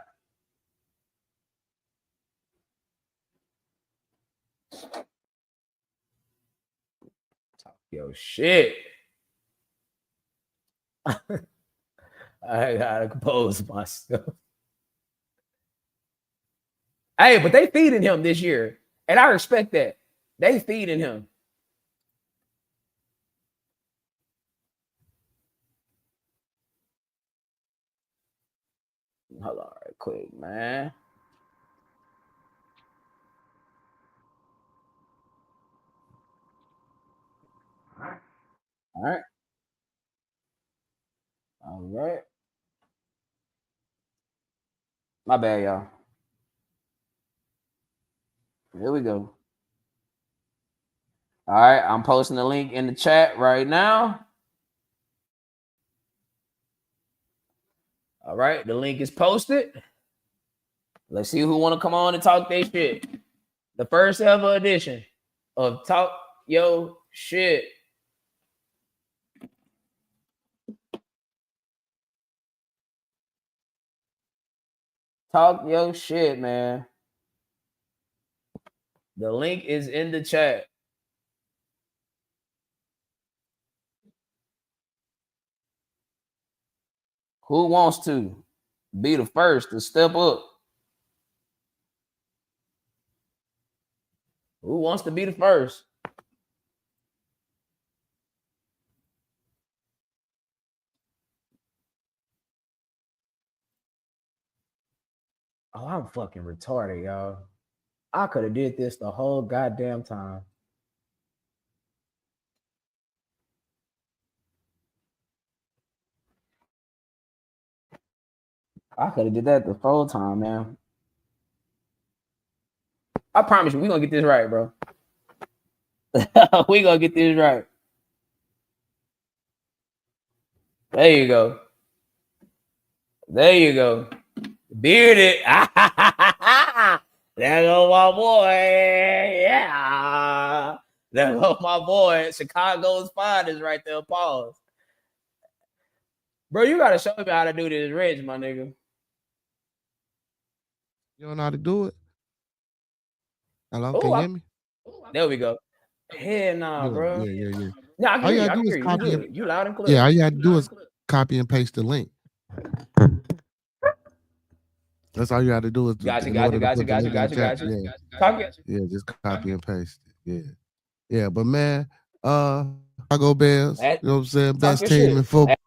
Talk your shit. I gotta compose myself. Hey, but they feeding him this year, and I respect that. They feeding him. Hold on, right quick, man. All right. All right. My bad, y'all. Here we go. All right, I'm posting the link in the chat right now. All right, the link is posted. Let's see who want to come on and talk their shit. The first ever edition of Talk Yo Shit. Talk Yo Shit, man. The link is in the chat. Who wants to be the first to step up? Who wants to be the first? Oh, I'm fucking retarded, y'all. I could have did this the whole goddamn time. I could have did that the whole time, man. I promise you, we gonna get this right, bro. We gonna get this right. There you go. There you go. Bearded. There go my boy. Yeah. There go my boy. Chicago's finest right there. Pause. Bro, you gotta show me how to do this rich, my nigga. You don't know how to do it? Hello, can Oh, you hear me? there we go. Hell nah, Good. bro. Yeah, yeah, yeah. Yeah, I can All hear you you. gotta I do can is hear you. You copy and good. You loud and yeah, clear. all you gotta do is copy and paste the link. That's all you gotta do is Gotcha, in gotcha, order to gotcha, put the gotcha, link in the gotcha, chat. gotcha. Yeah, Talk it. yeah, just copy and paste it. Yeah. Yeah, but man, Chicago Bears, That, you know what I'm saying? talk Best your team in shit. football.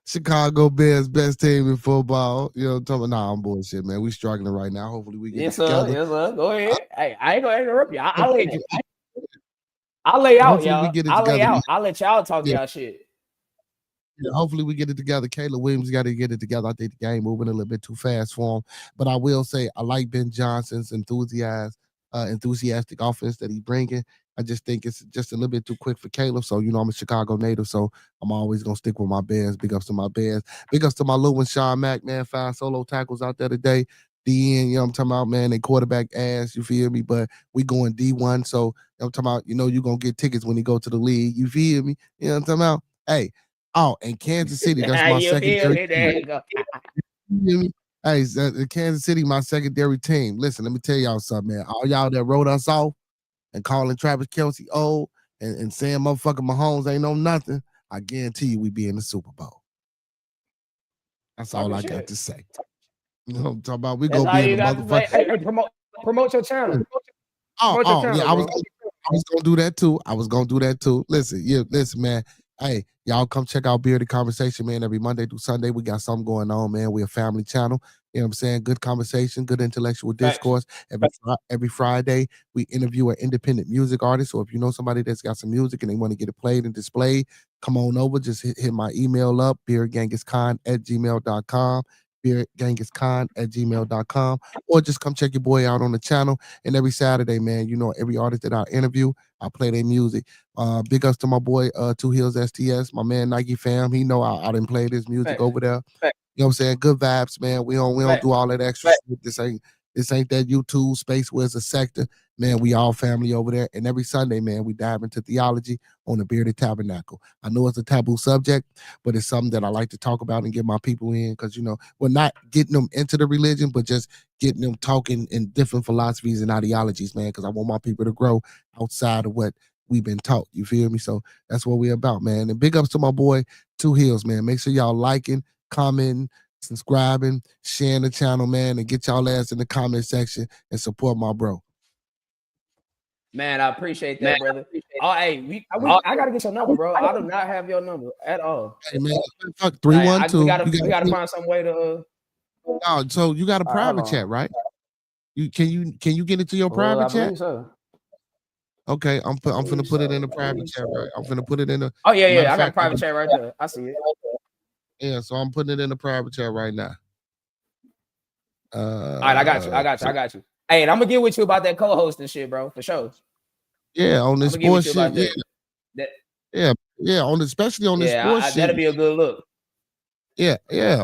Chicago Bears, best team in football. You know what I'm talking about? Nah, I'm bullshit, man. We struggling right now. Hopefully we get it Yes, sir. together. Yes, sir. Go ahead. Hey, I ain't gonna interrupt you. Hopefully I'll lay out, we y'all. get it I'll lay together. out. I'll let y'all talk Yeah. y'all shit. Yeah, hopefully we get it together. Caleb Williams got to get it together. I think the game moving a little bit too fast for him. But I will say I like Ben Johnson's enthusiastic offense that he's bringing. I just think it's just a little bit too quick for Caleb. So, I'm a Chicago native, so I'm always going to stick with my Bears. Big ups to my Bears. Big ups to my little one, Sean Mack, man. 5 solo tackles out there today. DN, I'm talking about, man, they quarterback ass, you feel me? But we going D1, so I'm talking about, you're going to get tickets when you go to the league, you feel me? You know what I'm talking about? Hey, oh, and Kansas City, that's my You feel secondary me? There team. you go. You hear me? Hey, Kansas City, my secondary team. Listen, let me tell y'all something, man. All y'all that wrote us off and calling Travis Kelce old and saying motherfucking Mahomes ain't know nothing, I guarantee you we be in the Super Bowl. That's Talk all your I got shit. to say. You know what I'm talking about? We That's gonna all be in you the got to say. motherfucker. Hey, promote your channel. Promote your Yeah, channel, bro. I was gonna do that too. I was gonna do that too. Listen, man. Hey, y'all come check out Bearded Conversation, man. Every Monday through Sunday, we got something going on, man. We're a family channel. You know what I'm saying? Good conversation, good intellectual Facts. discourse. Every Friday, we interview an independent music artist. So if you know somebody that's got some music and they want to get it played and displayed, come on over. Just hit my email up, beardgenghis@gmail.com. beardgenghis@gmail.com. Or just come check your boy out on the channel. And every Saturday, man, every artist that I interview, I play their music. Big ups to my boy, Two Hills STS, my man Nike Fam. He know I didn't play this music Facts. over there. You know what I'm saying? Good vibes, man. We don't Facts. do all that extra shit. This ain't that YouTube space where it's a sector. Man, we all family over there. And every Sunday, man, we dive into theology on the Bearded Tabernacle. I know it's a taboo subject, but it's something that I like to talk about and get my people in because, we're not getting them into the religion, but just getting them talking in different philosophies and ideologies, man, because I want my people to grow outside of what we've been taught. You feel me? So that's what we're about, man. And big ups to my boy, Two Hills, man. Make sure y'all liking, commenting, subscribing, sharing the channel, man, and get y'all ass in the comment section and support my bro. Man, I appreciate that, brother. Oh, hey, I gotta get your number, bro. I do not have your number at all. Hey, man, fuck Like, we 312. gotta we gotta find some way to. So you got a All right, hold private on. chat, right? Can you get into your private I chat? believe so. Okay, I'm I finna believe put it so. in the I private believe chat, so. right? I'm finna put it in the Oh yeah, matter yeah. of I got a fact. private chat right there. I see it. Yeah, so I'm putting it in the private chat right now. All right, I got you. I got you. So I got you. Hey, and I'm gonna get with you about that co-hosting shit, bro, for sure. yeah, on I'm this gonna get with sports you shit, about yeah, that. That especially on this yeah, sports shit. that'll be a good look. Yeah,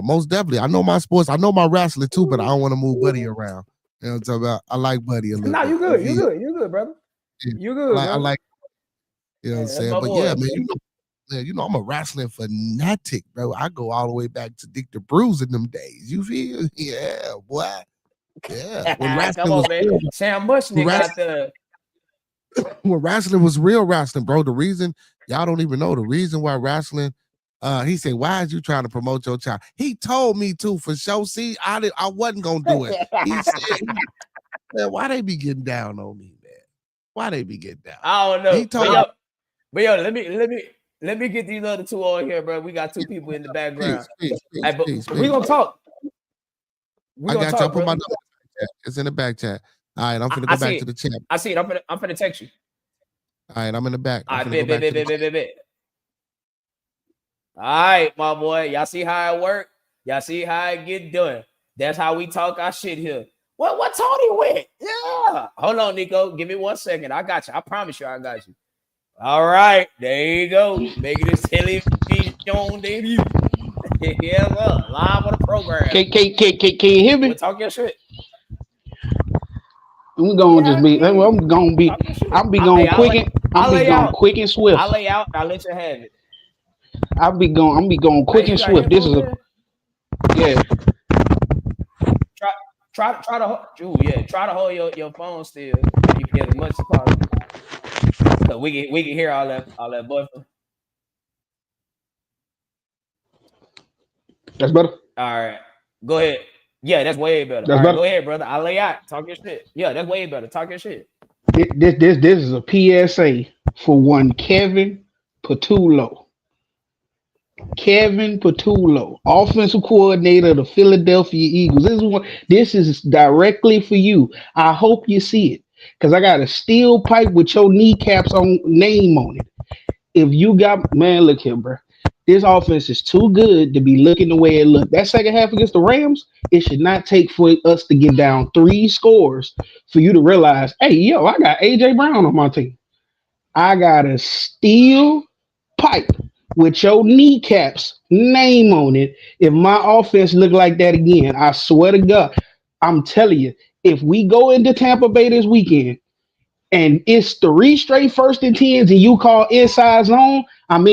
most definitely. I know my sports. I know my wrestling too, but I don't want to move Buddy around. You know what I'm talking about? I like Buddy a little No, bit. you good. You good. You good, brother. Yeah. You good, I brother. like, you know what I'm That's saying? my But yeah, boy. man, I'm a wrestling fanatic, bro. I go all the way back to Dick the Bruise in them days. You feel? Yeah, boy. Yeah. When Come wrestling was on, man. real, Sam when Mushnick wrestling, out there. when wrestling was real wrestling, bro. The reason y'all don't even know the reason why wrestling. He said, "Why is you trying to promote your child?" He told me to for sure. See, I wasn't gonna do it. He said, "Man, why they be getting down on me, man? Why they be getting down?" I don't He know, told me, but yo, let me get these other two on here, bro. We got two people in the background. peace, peace, Hey, peace, but peace, we peace. gonna talk. We I gonna got you. I talk, put my brother. number in the back chat. It's in the back chat. All right, I'm finna I go see back it. to the chat. I see it. I'm finna text you. All right, I'm in the back. I'm I finna go bet, bet, back to bet, the bet, bet, chat. bet, bet. All right, my boy. Y'all see how it work? Y'all see how it get done? That's how we talk our shit here. What Tony went? Yeah. Hold on, Nico. Give me 1 second. I got you. I promise you, I got you. All right, there you go. Making this television debut. Yes, sir. Live on the program. Can you hear We'll me? talk your shit. I'm gonna Yeah, just I can be. hear you. I'm gonna be. Talk your shit. I'll be going I'll quick lay, and I'll I'm be lay going out. quick and I'll swift. lay out. I'll let you have it. I'm be going quick Hey, you and got swift. This headphones is a in? yeah. Try, try to hold. Ooh, yeah. Try to hold your phone still if you can as much as possible, cause we can hear all that buffering. That's better. All right, go ahead. Yeah, that's way better. All That's right, better. go ahead, brother. I'll lay out. Talk your shit. Yeah, that's way better. Talk your shit. This is a PSA for one Kevin Patullo. Kevin Patullo, offensive coordinator of the Philadelphia Eagles. This is directly for you. I hope you see it. Cause I got a steel pipe with your kneecaps on name on it. If you got man, look here, bro. This offense is too good to be looking the way it looked. That second half against the Rams, it should not take for us to get down 3 scores for you to realize, hey, yo, I got AJ Brown on my team. I got a steel pipe with your kneecaps name on it. If my offense look like that again, I swear to God, I'm telling you, if we go into Tampa Bay this weekend and it's 3 straight 1st and 10s and you call inside zone, I'm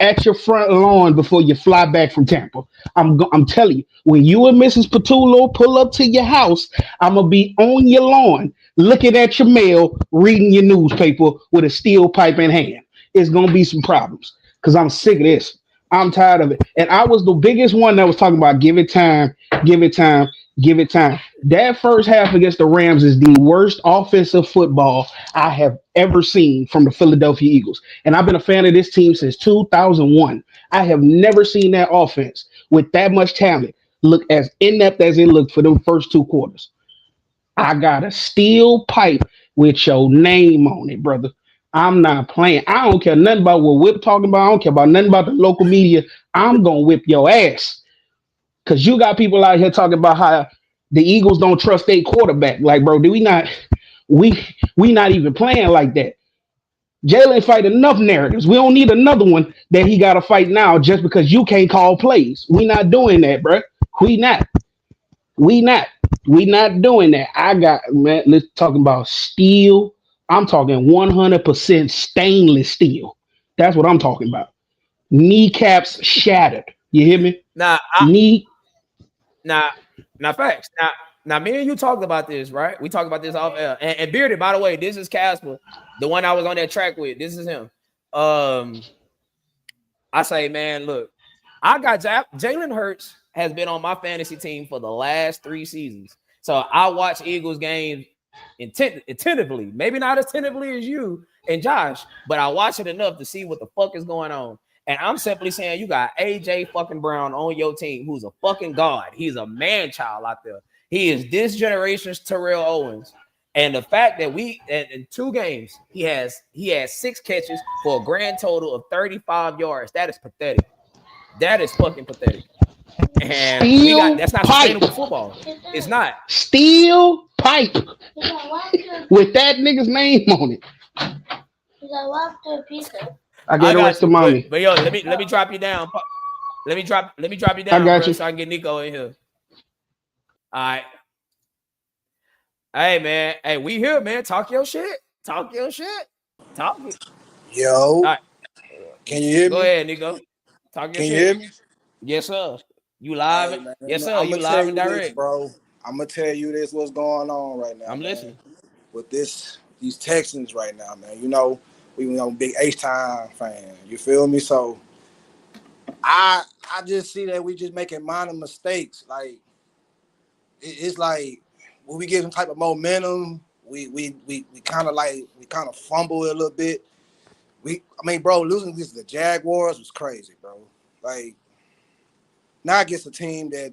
at your front lawn before you fly back from Tampa. I'm telling you, when you and Mrs. Patullo pull up to your house, I'm gonna be on your lawn, looking at your mail, reading your newspaper with a steel pipe in hand. It's gonna be some problems because I'm sick of this. I'm tired of it. And I was the biggest one that was talking about give it time, give it time, give it time. That first half against the Rams is the worst offensive football I have ever seen from the Philadelphia Eagles. And I've been a fan of this team since 2001. I have never seen that offense with that much talent look as inept as it looked for them first 2 quarters. I got a steel pipe with your name on it, brother. I'm not playing. I don't care nothing about what Whip talking about. I don't care about nothing about the local media. I'm gonna whip your ass. Cause you got people out here talking about how the Eagles don't trust their quarterback. Like, bro, do we not we not even playing like that. Jalen fight enough narratives. We don't need another one that he gotta fight now just because you can't call plays. We not doing that, bro. We not. We not. We not doing that. I got man, let's talking about steel. I'm talking 100% stainless steel. That's what I'm talking about. Kneecaps shattered. You hear me? Now, Knee. now, now, facts. Now, me and you talked about this, right? We talked about this off air. And Bearded, by the way, this is Casper, the one I was on that track with. This is him. Um, I say, man, look, I got Jalen Hurts has been on my fantasy team for the last 3 seasons. So I watch Eagles games attentively, maybe not as attentively as you and Josh, but I watch it enough to see what the fuck is going on. And I'm simply saying you got AJ fucking Brown on your team, who's a fucking god. He's a man child out there. He is this generation's Terrell Owens. And the fact that in 2 games he has 6 catches for a grand total of 35 yards. That is pathetic. That is fucking pathetic. And Steel that's not pipe. sustainable football. It's not. Steel pipe. With that nigga's name on it. I I got the got rest of you. But mommy. but yo, let me drop you down. Let me drop you I down, got bro, you. so I can get Nico in here. All right. Hey man. Hey, we here, man. Talk your shit. Talk your shit. Talk it. Yo, All right. can you hear Go me? ahead, Nico. Talk your Can you shit. hear me? Yes, sir. You live? Hey man, Yes, sir. I'm You gonna tell live and you this, direct. bro. I'm gonna tell you this. What's going on right now, I'm man? listening. With these Texans right now, man. You know, I'm a big H time fan. You feel me? So I I just see that we just making minor mistakes. Like it's like when we get some type of momentum, we kind of fumble a little bit. I mean, bro, losing this to the Jaguars was crazy, bro. Like now against a team that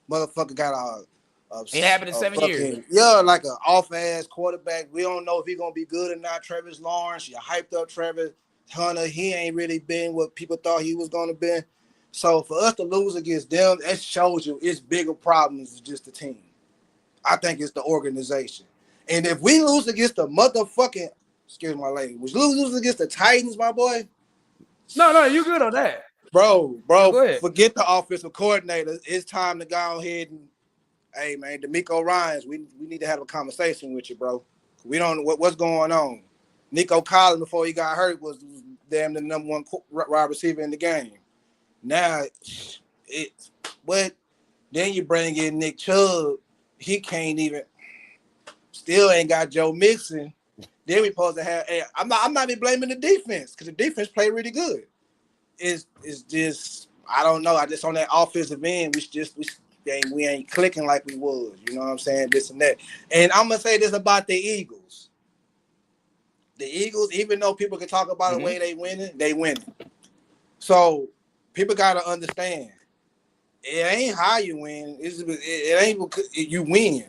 motherfucker got Ain't happened in 7 years. Like an off-ass quarterback. We don't know if he's gonna be good or not. Travis Lawrence, you hyped up Travis Hunter. He ain't really been what people thought he was gonna be. So for us to lose against them, that shows you it's bigger problems than just the team. I think it's the organization. And if we lose against the motherfucking, excuse my language, lose against the Titans, my boy. No, you good on that. Bro, Go ahead. forget the offensive coordinator. It's time to go ahead and, hey, man, D'Amico Ryans, we need to have a conversation with you, bro. We don't know what's going on. Nico Collins, before he got hurt, was damn the number one wide receiver in the game. Now, but then you bring in Nick Chubb. He can't even, still ain't got Joe Mixon. Then we supposed to have, hey, I'm not even blaming the defense because the defense played really good. It's just, I don't know. I just on that offensive end, we ain't clicking like we was. You know what I'm saying? This and that. And I'm gonna say this about the Eagles. The Eagles, even though people can talk about the way they winning. So people gotta understand, it ain't how you win. It ain't you win.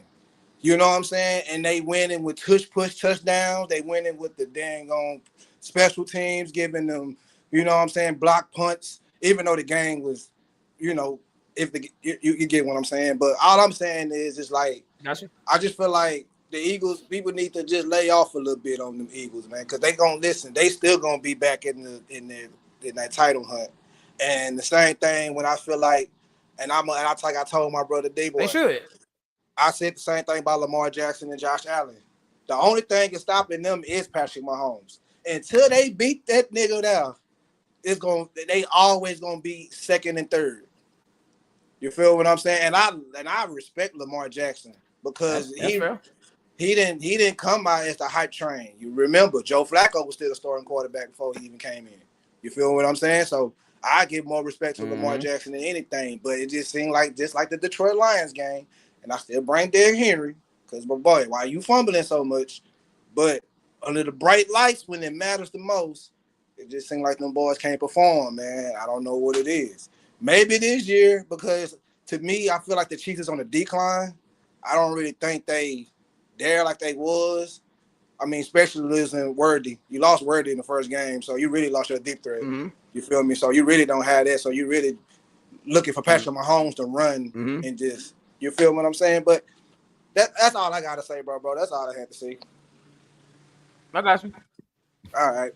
You know what I'm saying? And they winning with push touchdowns. They winning with the dang on special teams, giving them, you know what I'm saying, block punts. Even though the game was, you know, if you get what I'm saying. But all I'm saying is, it's like, Gotcha. I just feel like the Eagles, people need to just lay off a little bit on them Eagles, man, because they gonna listen. They still gonna be back in that title hunt. And the same thing when I feel like, and I told my brother D-Boy. They should. I said the same thing about Lamar Jackson and Josh Allen. The only thing that's stopping them is Patrick Mahomes. Until they beat that nigga down, they always gonna be second and third. You feel what I'm saying? And I respect Lamar Jackson because That's fair. he didn't come out as the hype train. You remember Joe Flacco was still a starting quarterback before he even came in. You feel what I'm saying? So I give more respect to Lamar Jackson than anything. But it just seemed like just like the Detroit Lions game, and I still bring Derrick Henry because, my boy, why you fumbling so much? But under the bright lights when it matters the most, it just seemed like them boys can't perform, man. I don't know what it is. Maybe this year, because to me, I feel like the Chiefs is on a decline. I don't really think they there like they was. I mean, especially losing Worthy. You lost Worthy in the first game, so you really lost your deep threat. You feel me? So you really don't have that. So you really looking for Patrick Mahomes to run and just, you feel what I'm saying? But that's all I gotta say, bro. That's all I had to say. I got you. All right.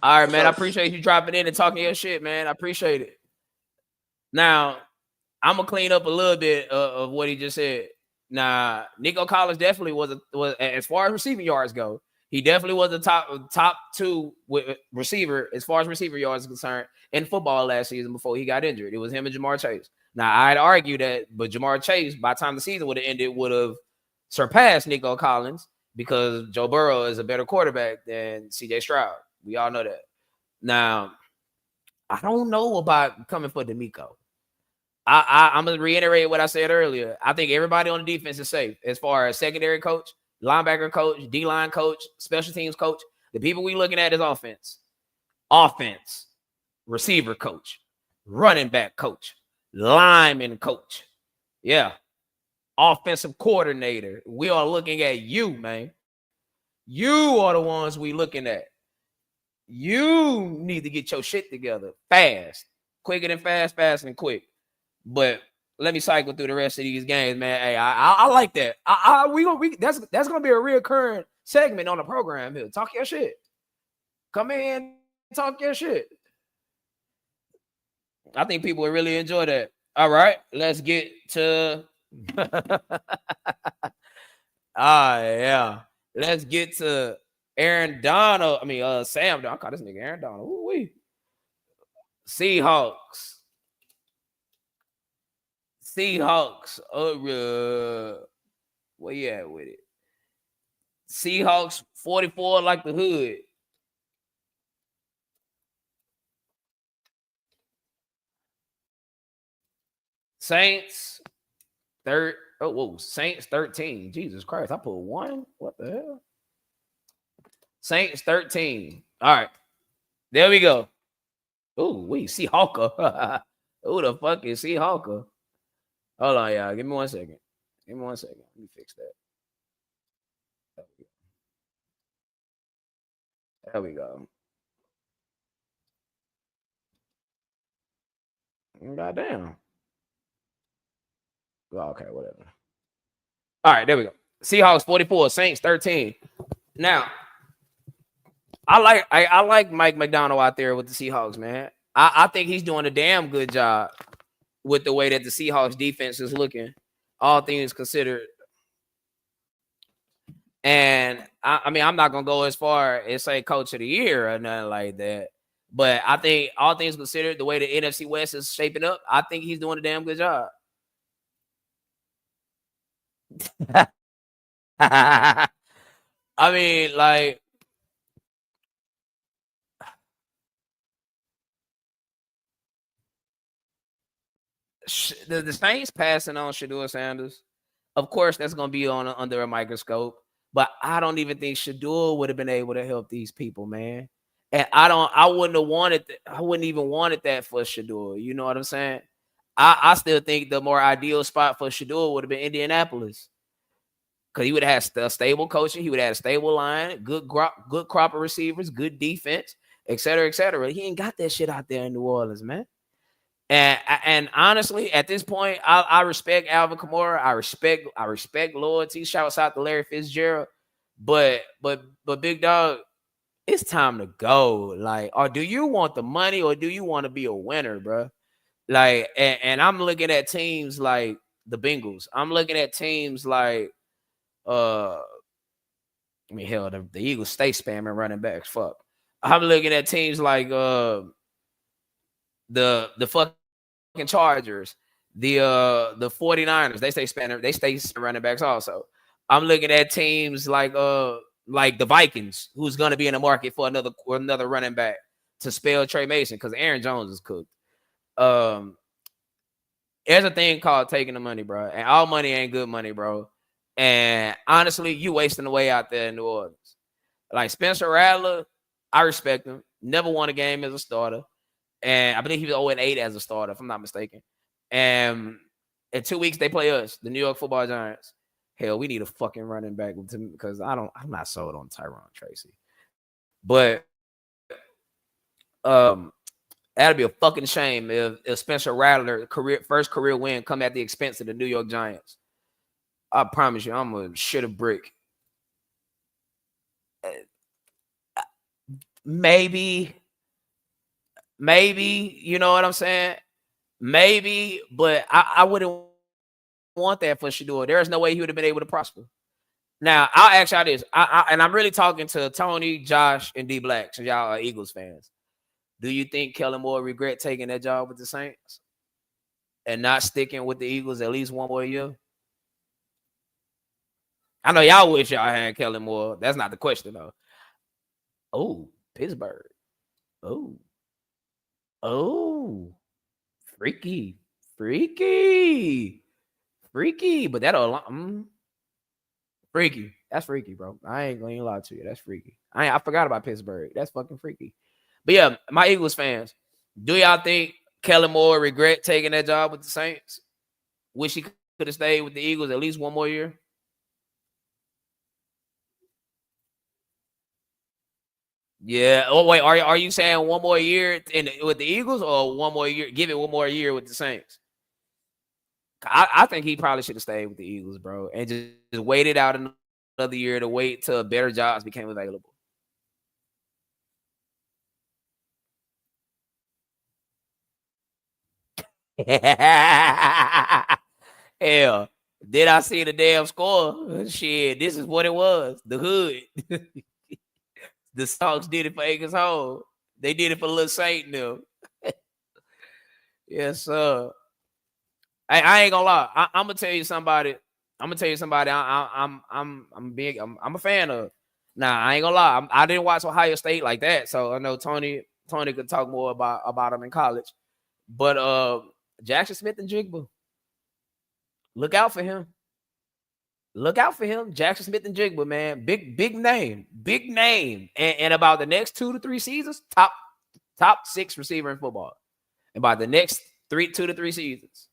All right, man. I appreciate you dropping in and talking your shit, man. I appreciate it. Now, I'm gonna clean up a little bit of what he just said. Now, Nico Collins definitely was as far as receiving yards go. He definitely was the top two receiver as far as receiver yards is concerned in football last season before he got injured. It was him and Jamar Chase. Now, I'd argue that, but Jamar Chase, by the time the season would have ended, would have surpassed Nico Collins because Joe Burrow is a better quarterback than CJ Stroud. We all know that. Now, I don't know about coming for D'Amico. I'm going to reiterate what I said earlier. I think everybody on the defense is safe as far as secondary coach, linebacker coach, D-line coach, special teams coach. The people we looking at is offense, receiver coach, running back coach, lineman coach. Yeah. Offensive coordinator. We are looking at you, man. You are the ones we looking at. You need to get your shit together fast. Quicker than fast, faster than quick. But let me cycle through the rest of these games, man. Hey, I like that. That's gonna be a reoccurring segment on the program here. Talk your shit. Come in and talk your shit. I think people will really enjoy that. All right, let's get to yeah. Let's get to Aaron Donald. I mean, Sam. I call this nigga Aaron Donald. Ooh-wee. Seahawks. Where you at with it? Seahawks 44 like the hood. Saints Saints 13. Jesus Christ, I put 1. What the hell? Saints 13. All right. There we go. Ooh, Seahawker. Who the fuck is Seahawker? Hold on, y'all. Give me 1 second. Give me 1 second. Let me fix that. There we go. Goddamn. Okay, whatever. All right, there we go. Seahawks 44, Saints 13. Now, I like Mike McDonald out there with the Seahawks, man. I think he's doing a damn good job with the way that the Seahawks defense is looking, all things considered. And I mean, I'm not gonna go as far as say coach of the year or nothing like that. But I think all things considered, the way the NFC West is shaping up, I think he's doing a damn good job. I mean, like the Saints passing on Shedeur Sanders. Of course, that's going to be on under a microscope. But I don't even think Shedeur would have been able to help these people, man. And I wouldn't have wanted. I wouldn't even wanted that for Shedeur. You know what I'm saying? I still think the more ideal spot for Shedeur would have been Indianapolis, because he would have had a stable coaching. He would have had a stable line, good crop of receivers, good defense, et cetera, et cetera. He ain't got that shit out there in New Orleans, man. And honestly, at this point, I respect Alvin Kamara. I respect loyalty. Shouts out to Larry Fitzgerald. But big dog, it's time to go. Like, or do you want the money or do you want to be a winner, bro? Like, and I'm looking at teams like the Bengals. I'm looking at teams like I mean, hell, the Eagles stay spamming running backs. Fuck. I'm looking at teams like the fucking Chargers, the 49ers. They stay running backs also. I'm looking at teams like the Vikings, who's gonna be in the market for another running back to spell Trey Mason, because Aaron Jones is cooked. There's a thing called taking the money, bro. And all money ain't good money, bro. And honestly, you wasting away out there in New Orleans. Like Spencer Rattler, I respect him. Never won a game as a starter. And I believe he was 0-8 as a starter, if I'm not mistaken. And in 2 weeks, they play us, the New York Football Giants. Hell, we need a fucking running back because I'm not sold on Tyron Tracy. But that'd be a fucking shame if Spencer Rattler first career win come at the expense of the New York Giants. I promise you, I'm gonna shit a brick. Maybe, you know what I'm saying? Maybe, but I wouldn't want that for Shedeur. There's no way he would have been able to prosper. Now, I'll ask y'all this, and I'm really talking to Tony, Josh, and D Black, since y'all are Eagles fans. Do you think Kellen Moore regret taking that job with the Saints and not sticking with the Eagles at least one more year? I know y'all wish y'all had Kellen Moore. That's not the question, though. Oh, Pittsburgh. Oh, freaky. But that'll freaky. That's freaky, bro. I ain't gonna lie to you. That's freaky. I forgot about Pittsburgh. That's fucking freaky. But yeah, my Eagles fans, do y'all think Kellen Moore regret taking that job with the Saints? Wish he could have stayed with the Eagles at least one more year? Yeah. Oh wait, are you saying one more year with the Eagles, or one more year? Give it one more year with the Saints. I think he probably should have stayed with the Eagles, bro, and just waited out another year to wait till better jobs became available. Hell, did I see the damn score? Shit, this is what it was. The hood. The Sox did it for Akers Hole. They did it for Lil Saint now. Yes, sir. I ain't gonna lie. I'm gonna tell you somebody. I'm big. I'm a fan of. Nah, I ain't gonna lie. I didn't watch Ohio State like that, so I know Tony could talk more about him in college. But Jackson Smith and Jigba, look out for him. Look out for him, Jackson Smith and Jigba, man. Big name. And about the next 2 to 3 seasons, top 6 receiver in football. And by the next 2 to 3 seasons.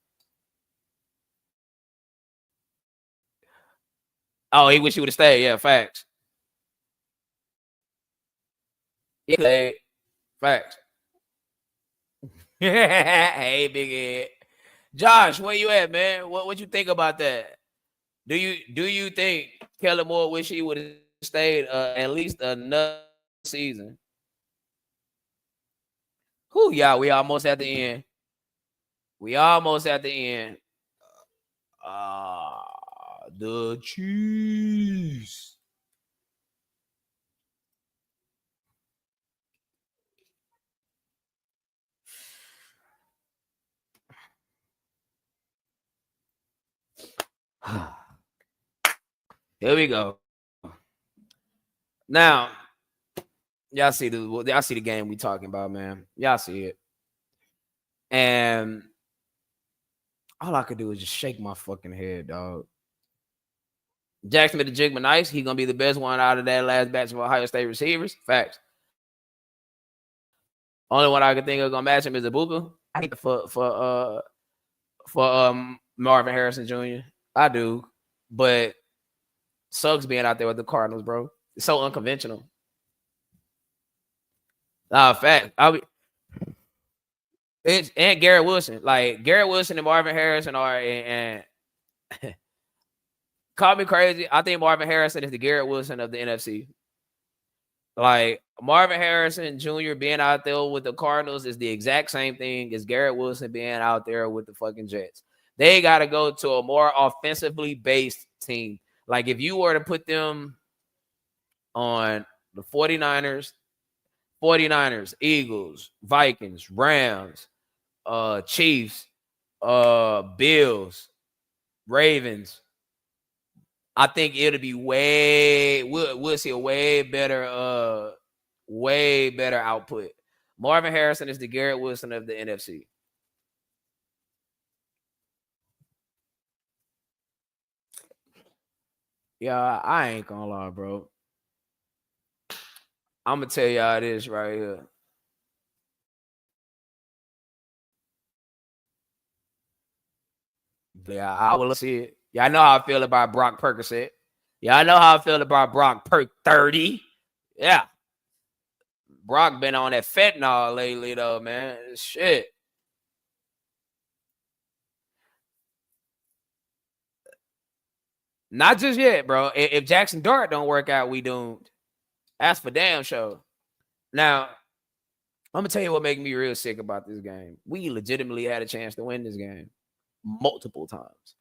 Oh, he wish he would have stayed. Yeah, facts. Yeah, facts. Hey, big head. Josh, where you at, man? What you think about that? Do you think Kellen Moore wish he would have stayed at least another season? Who, y'all? We almost at the end. We almost at the end. The Chiefs. Here we go. Now, y'all see the game we talking about, man. Y'all see it. And all I could do is just shake my fucking head, dog. Jackson with the Jigma Nice. He gonna be the best one out of that last batch of Ohio State receivers. Facts. Only one I can think of gonna match him is Ibuka. I hate for Marvin Harrison Jr. I do, but sucks being out there with the Cardinals, bro. It's so unconventional. Fact. It's and Garrett Wilson. Like Garrett Wilson and Marvin Harrison are and call me crazy. I think Marvin Harrison is the Garrett Wilson of the NFC. Like Marvin Harrison Jr. being out there with the Cardinals is the exact same thing as Garrett Wilson being out there with the fucking Jets. They got to go to a more offensively based team. Like if you were to put them on the 49ers, Eagles, Vikings, Rams, Chiefs, Bills, Ravens, I think it'll be we'll see a way better output. Marvin Harrison is the Garrett Wilson of the NFC. Yeah, I ain't gonna lie, bro. I'm gonna tell y'all this right here. Yeah, I will see it. Y'all know how I feel about Brock Percocet. Y'all know how I feel about Brock Perk 30. Yeah. Brock been on that fentanyl lately, though, man. Shit. Not just yet, bro. If Jackson Dart don't work out, we doomed. That's for damn sure. Now, I'm gonna tell you what made me real sick about this game. We legitimately had a chance to win this game multiple times.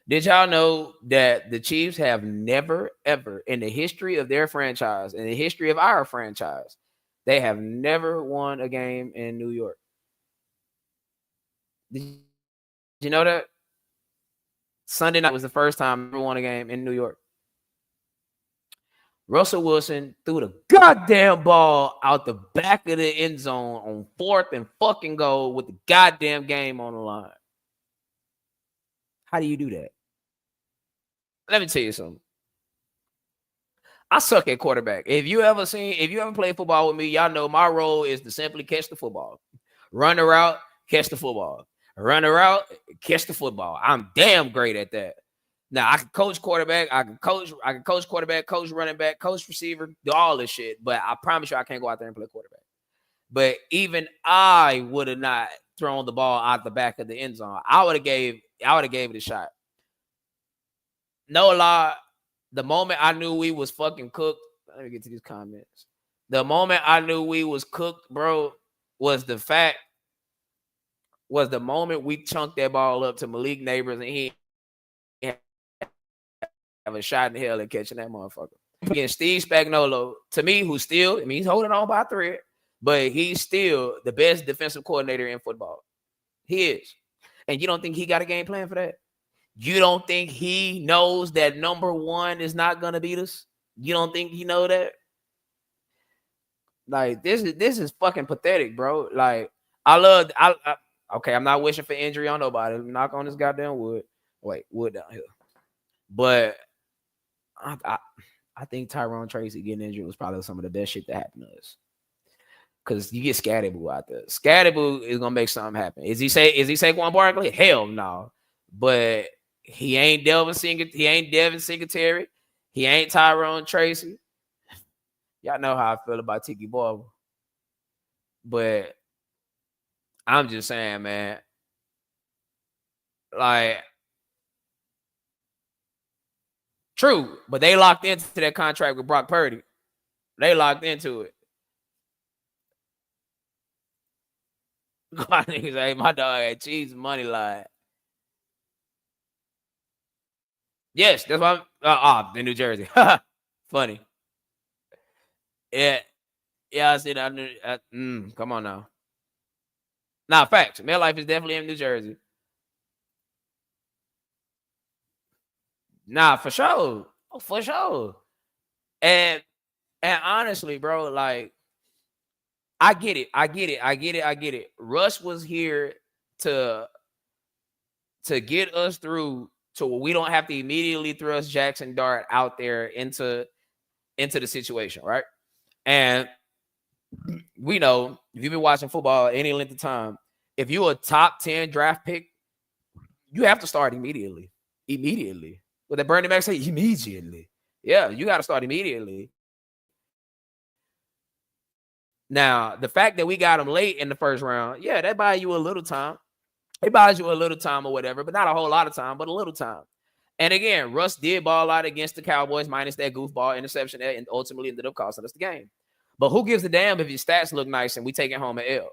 Did y'all know that the Chiefs have never, ever in the history of their franchise, in the history of our franchise, they have never won a game in New York? Did you know that? Sunday night was the first time we won a game in New York. Russell Wilson threw the goddamn ball out the back of the end zone on 4th and fucking goal with the goddamn game on the line. How do you do that? Let me tell you something. I suck at quarterback. If you ever played football with me, y'all know my role is to simply catch the football. Run the route, catch the football. Run the route, catch the football. I'm damn great at that. Now I can coach quarterback, I can coach quarterback, coach running back, coach receiver, do all this shit. But I promise you I can't go out there and play quarterback. But even I would have not thrown the ball out the back of the end zone. I would have gave it a shot. No lie, the moment I knew we was fucking cooked, let me get to these comments. The moment I knew we was cooked, bro, was the moment we chunked that ball up to Malik Neighbors and he have a shot in hell at catching that motherfucker. Again, Steve Spagnuolo, to me, who's still, I mean, he's holding on by a thread, but he's still the best defensive coordinator in football. He is. And you don't think he got a game plan for that? You don't think he knows that number one is not gonna beat us? You don't think he know that? Like this is fucking pathetic, bro. Like okay, I'm not wishing for injury on nobody. Knock on this goddamn wood. Wait, wood down here. But I think Tyrone Tracy getting injured was probably some of the best shit that happened to us. Cause you get Scatterboo out there. Scatterboo is gonna make something happen. Is he Saquon Barkley? Hell no. But he ain't Devin Singletary. He ain't Tyrone Tracy. Y'all know how I feel about Tiki Barber. But I'm just saying, man, like, true, but they locked into that contract with Brock Purdy. They locked into it. God, niggas, hey, my dog had cheese money line. Yes, that's why I'm in New Jersey. Funny. Yeah. Yeah, I see that. Come on now. Nah, facts. MetLife is definitely in New Jersey. Nah, for sure. Oh, for sure. And honestly, bro, like, I get it. Russ was here to get us through to where we don't have to immediately thrust Jackson Dart out there into the situation, right? And we know if you've been watching football any length of time, if you're a top 10 draft pick, you have to start immediately. Immediately. What that Bernie Mac say? Immediately. Yeah, you got to start immediately. Now, the fact that we got him late in the first round, yeah, that buys you a little time. It buys you a little time or whatever, but not a whole lot of time, but a little time. And again, Russ did ball out against the Cowboys minus that goofball interception that and ultimately ended up costing us the game. But who gives a damn if your stats look nice and we take it home an L?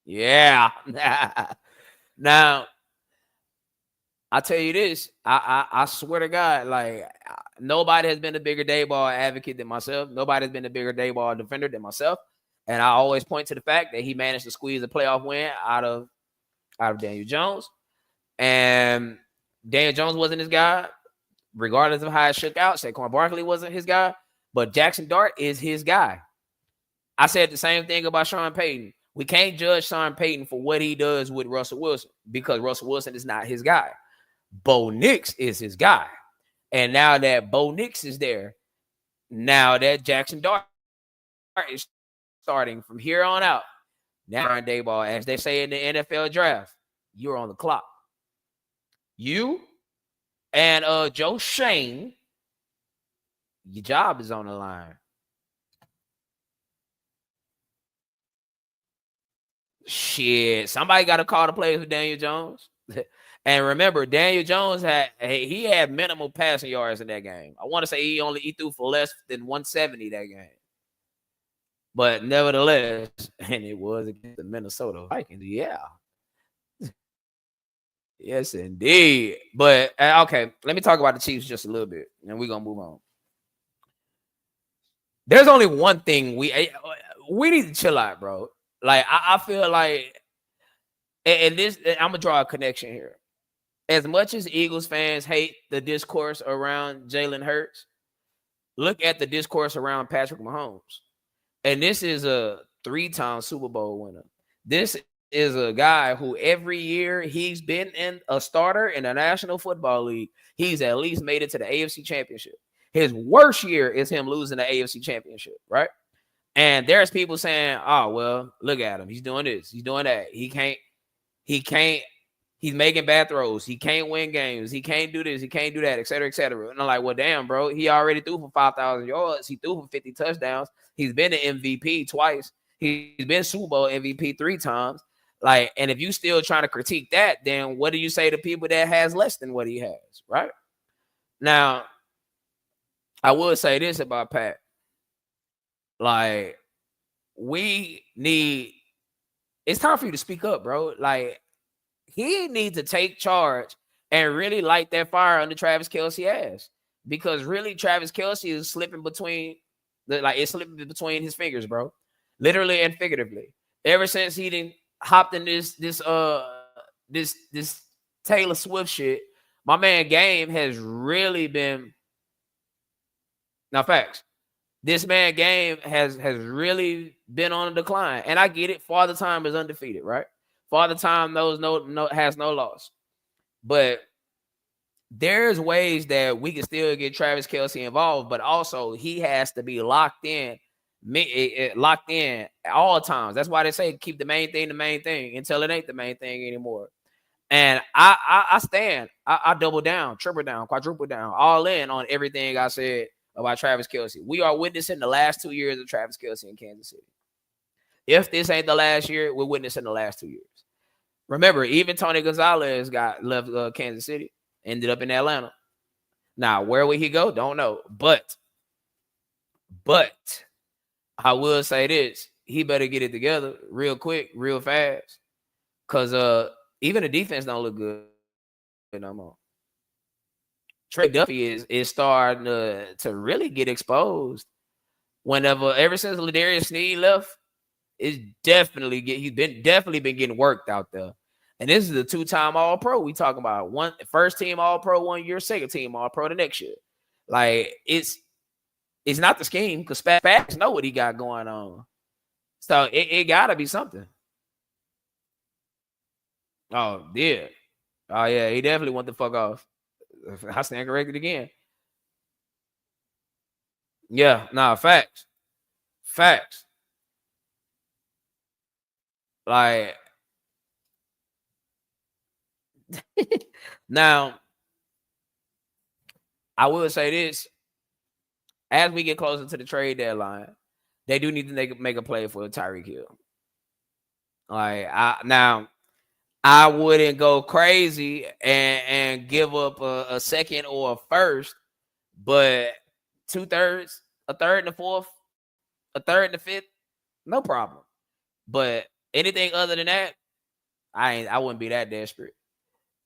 Yeah. Now, I tell you this, I swear to God, like, nobody has been a bigger day ball advocate than myself. Nobody has been a bigger day ball defender than myself. And I always point to the fact that he managed to squeeze a playoff win out of Daniel Jones. And Daniel Jones wasn't his guy, regardless of how it shook out. Saquon Barkley wasn't his guy, but Jackson Dart is his guy. I said the same thing about Sean Payton. We can't judge Sean Payton for what he does with Russell Wilson because Russell Wilson is not his guy. Bo Nix is his guy. And now that Bo Nix is there, now that Jackson Dart is starting from here on out, now Brian Daboll, as they say in the NFL draft, you're on the clock. You and Joe Shane, your job is on the line. Shit, somebody got to call the plays for Daniel Jones. And remember, Daniel Jones had minimal passing yards in that game. I want to say he threw for less than 170 that game. But nevertheless, and it was against the Minnesota Vikings. Yeah. Yes, indeed. But okay, let me talk about the Chiefs just a little bit, and we're gonna move on. There's only one thing we need to chill out, bro. Like I feel like, and this I'm gonna draw a connection here. As much as Eagles fans hate the discourse around Jalen Hurts, look at the discourse around Patrick Mahomes. And this is a 3-time Super Bowl winner. This is a guy who every year he's been in a starter in the National Football League. He's at least made it to the AFC Championship. His worst year is him losing the AFC Championship, right? And there's people saying, oh, well, look at him. He's doing this. He's doing that. He can't. He's making bad throws. He can't win games. He can't do this. He can't do that, et cetera, et cetera. And I'm like, well, damn, bro. He already threw for 5,000 yards. He threw for 50 touchdowns. He's been an MVP twice. He's been Super Bowl MVP 3 times. Like, and if you still trying to critique that, then what do you say to people that has less than what he has, right? Now, I would say this about Pat. Like, it's time for you to speak up, bro. Like, he needs to take charge and really light that fire under Travis Kelce ass. Because really, Travis Kelce is slipping between his fingers, bro. Literally and figuratively. Ever since he didn't hopped in this Taylor Swift shit, my man Game has really been. Now, facts. This man Game has really been on a decline. And I get it. Father Time is undefeated, right? Father Time has no loss. But there's ways that we can still get Travis Kelce involved, but also he has to be locked in at all times. That's why they say keep the main thing until it ain't the main thing anymore. And I stand. I double down, triple down, quadruple down, all in on everything I said about Travis Kelce. We are witnessing the last 2 years of Travis Kelce in Kansas City. If this ain't the last year, we're witnessing the last 2 years. Remember, even Tony Gonzalez got left Kansas City, ended up in Atlanta. Now, where will he go? Don't know. But I will say this: he better get it together real quick, real fast, because even the defense don't look good no more. Trey Duffy is starting to really get exposed. Ever since Ladarius Sneed left, he's definitely been getting worked out there. And this is a 2-time All-Pro. We talking about first team All-Pro 1 year, second team All-Pro the next year. Like it's not the scheme because Spags know what he got going on. So it gotta be something. Oh yeah. Oh yeah, he definitely went the fuck off. I stand corrected again. Yeah, nah, facts. Facts. Like now, I will say this: as we get closer to the trade deadline, they do need to make a play for Tyreek Hill. Like I wouldn't go crazy and give up a second or a first, but 2/3, a third and a fourth, a third and a fifth, no problem. But anything other than that, I wouldn't be that desperate.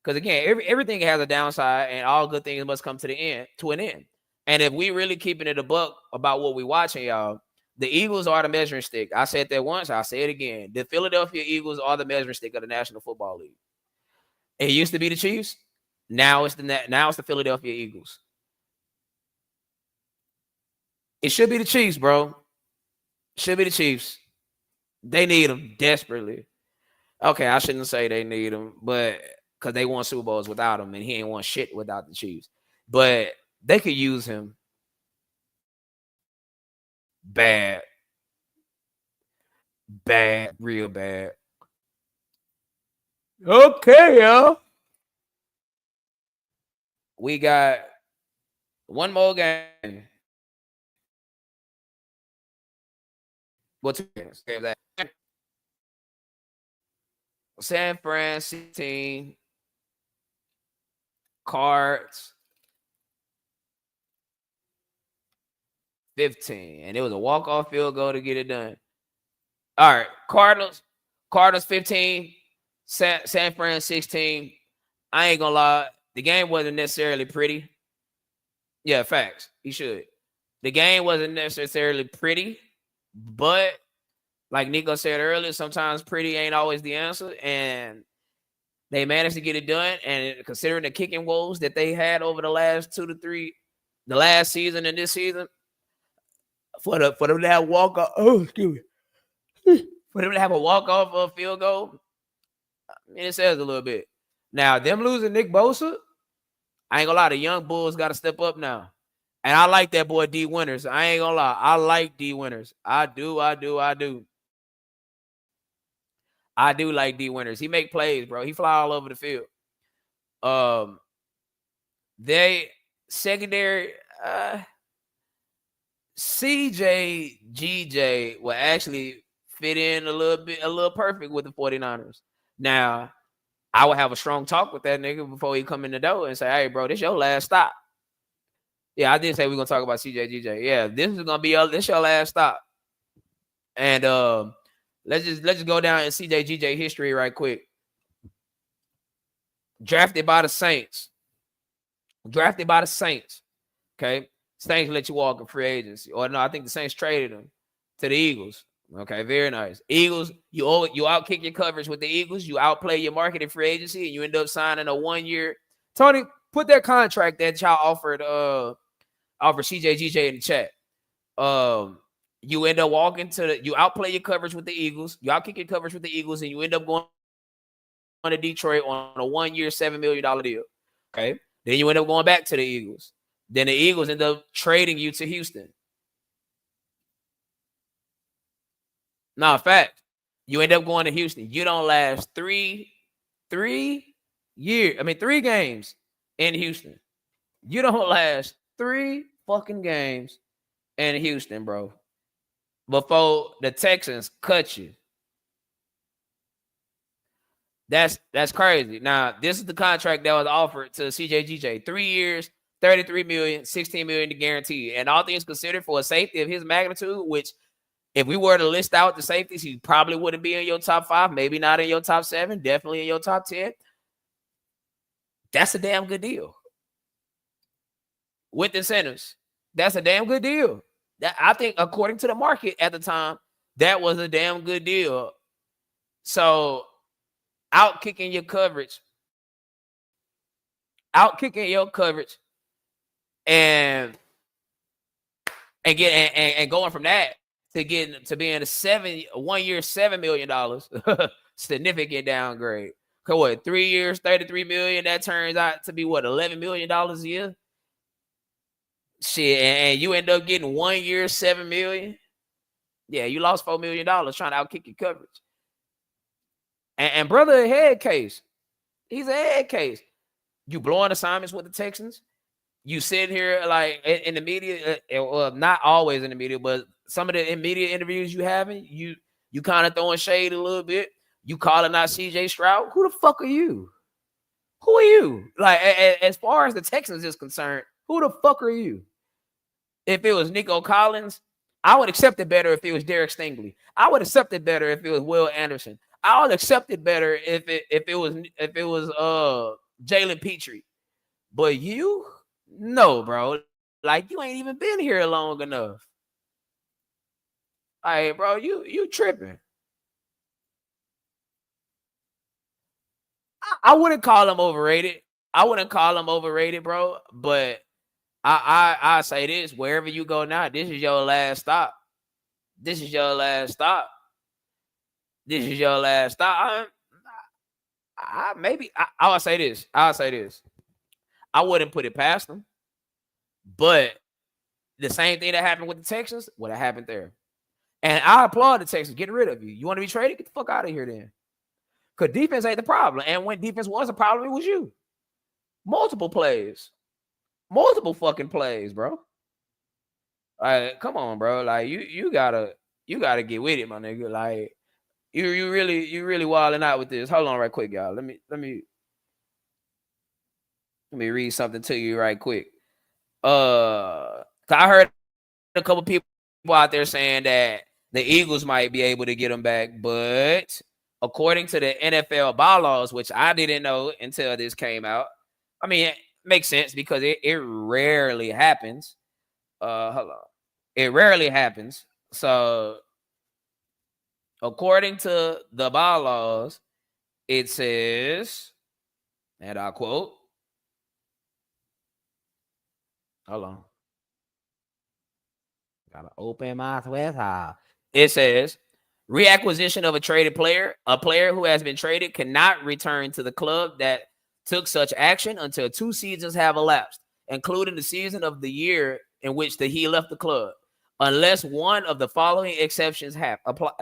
Because again, everything has a downside, and all good things must come to an end. And if we really keeping it a buck about what we watching, y'all, the Eagles are the measuring stick. I said that once, I'll say it again. The Philadelphia Eagles are the measuring stick of the National Football League. It used to be the Chiefs. Now it's the Philadelphia Eagles. It should be the Chiefs, bro. Should be the Chiefs. They need them desperately. Okay, I shouldn't say they need him, but because they won Super Bowls without him, and he ain't won shit without the Chiefs. But they could use him bad, real bad. Okay, y'all. We got one more game. Well, 2 games. San Fran 16, Cards 15, and it was a walk-off field goal to get it done. All right, Cardinals 15, San Fran 16. I ain't gonna lie, the game wasn't necessarily pretty. Yeah, facts. He should. The game wasn't necessarily pretty, but like Nico said earlier, sometimes pretty ain't always the answer, and they managed to get it done. And considering the kicking woes that they had over the last 2 to 3, the last season and this season, for them to have walk off, excuse me, for them to have a walk off field goal, I mean, it says a little bit. Now them losing Nick Bosa, I ain't gonna lie, the young Bulls got to step up now. And I like that boy D Winters. I ain't gonna lie, I like D Winters. I do. I do like D Winters. He make plays, bro. He fly all over the field. They secondary CJ GJ will actually fit in a little perfect with the 49ers. Now, I would have a strong talk with that nigga before he come in the door and say, "Hey, bro, this your last stop." Yeah, I did say we're gonna talk about CJ GJ. Yeah, this is gonna be this your last stop. And let's just go down in CJ GJ history right quick. Drafted by the Saints. Okay. Saints let you walk in free agency. Or no, I think the Saints traded him to the Eagles. Okay, very nice. Eagles, you outkick your coverage with the Eagles. You outplay your market in free agency, and you end up signing a 1 year. Tony, put that contract that y'all offered CJ GJ in the chat. You end up you outplay your coverage with the Eagles. You outkick your coverage with the Eagles, and you end up going to Detroit on a 1 year, $7 million deal. Okay. Then you end up going back to the Eagles. Then the Eagles end up trading you to Houston. Now, fact, you end up going to Houston. You don't last three 3 games in Houston. You don't last 3 fucking games in Houston, bro, before the Texans cut you. That's crazy. Now, this is the contract that was offered to CJGJ. 3 years, 33 million, 16 million to guarantee. And all things considered, for a safety of his magnitude, which if we were to list out the safeties, he probably wouldn't be in your top 5, maybe not in your top 7, definitely in your top 10. That's a damn good deal. With incentives. That's a damn good deal. That, I think, according to the market at the time, that was a damn good deal. So, out kicking your coverage, and going from that to getting to being a 1 year, $7 million, significant downgrade. Okay, what, 3 years, 33 million? That turns out to be what, $11 million a year? Shit, and you end up getting 1 year, $7 million. Yeah, you lost $4 million trying to outkick your coverage. And brother, a head case. He's a head case. You blowing assignments with the Texans. You sit here like in the media, well, not always in the media, but some of the media interviews you having, you kind of throwing shade a little bit. You calling out CJ Stroud. Who the fuck are you? Who are you? Like, as far as the Texans is concerned, who the fuck are you? If it was Nico Collins, I would accept it better if it was Derek Stingley. I would accept it better if it was Will Anderson. I would accept it better if it was Jalen Petrie. But you, no, bro. Like, you ain't even been here long enough. Hey, bro, you tripping. I wouldn't call him overrated. Bro. But I say this: wherever you go now, this is your last stop. I'll say this. I wouldn't put it past him. But the same thing that happened with the Texans would have happened there. And I applaud the Texans getting rid of you. You want to be traded? Get the fuck out of here then. Because defense ain't the problem. And when defense was a problem, it was you. Multiple fucking plays, bro. Come on, bro. Like, you gotta get with it, my nigga. Like, you really wilding out with this. Hold on right quick, y'all. Let me read something to you right quick. I heard a couple people out there saying that the Eagles might be able to get him back, but according to the NFL bylaws, which I didn't know until this came out, I mean, it makes sense because it rarely happens. Hold on. It rarely happens. So, according to the bylaws, it says, and I quote, hold on. Gotta open my Twitter. It says, reacquisition of a traded player. A player who has been traded cannot return to the club that took such action until 2 seasons have elapsed, including the season of the year in which he left the club, unless one of the following exceptions applies.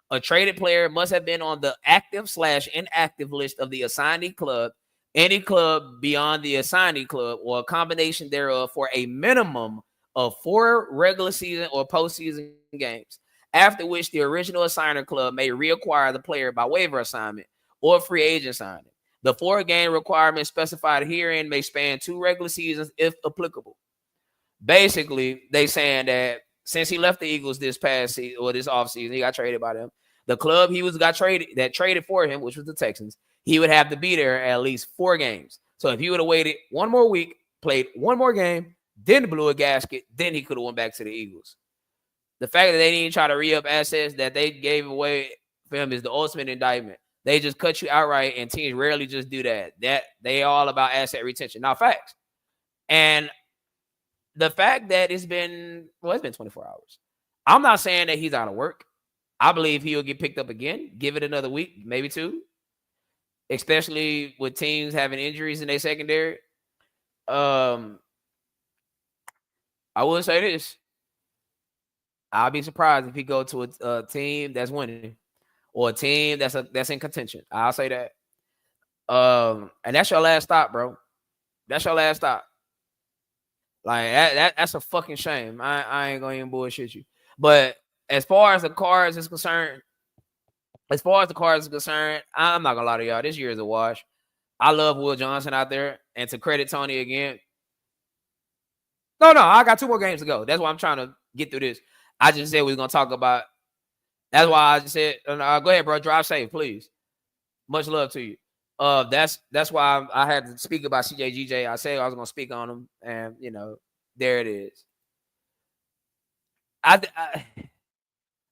A traded player must have been on the active/inactive list of the assignee club, any club beyond the assignee club, or a combination thereof for a minimum of 4 regular season or postseason games, after which the original assigner club may reacquire the player by waiver assignment or free agent signing. The 4-game requirement specified herein may span 2 regular seasons if applicable. Basically, they saying that since he left the Eagles this past season or this offseason, he got traded by them. The club traded for him, which was the Texans, he would have to be there at least 4 games. So if he would have waited 1 more week, played 1 more game, then blew a gasket, then he could have went back to the Eagles. The fact that they didn't try to re-up assets that they gave away for him is the ultimate indictment. They just cut you outright, and teams rarely just do that. That they all about asset retention. Now, facts. And the fact that it's been 24 hours. I'm not saying that he's out of work. I believe he'll get picked up again. Give it another week, maybe 2. Especially with teams having injuries in their secondary. I will say this. I'll be surprised if he go to a team that's winning or a team that's in contention. I'll say that. And that's your last stop, bro. That's your last stop. Like that's a fucking shame. I ain't gonna even bullshit you. But as far as the Cards is concerned, I'm not gonna lie to y'all. This year is a wash. I love Will Johnson out there, and to credit Tony again. No, I got 2 more games to go. That's why I'm trying to get through this. I just said we are gonna talk about. That's why I just said, go ahead, bro. Drive safe, please. Much love to you. That's why I had to speak about CJGJ. I said I was gonna speak on him, and there it is. I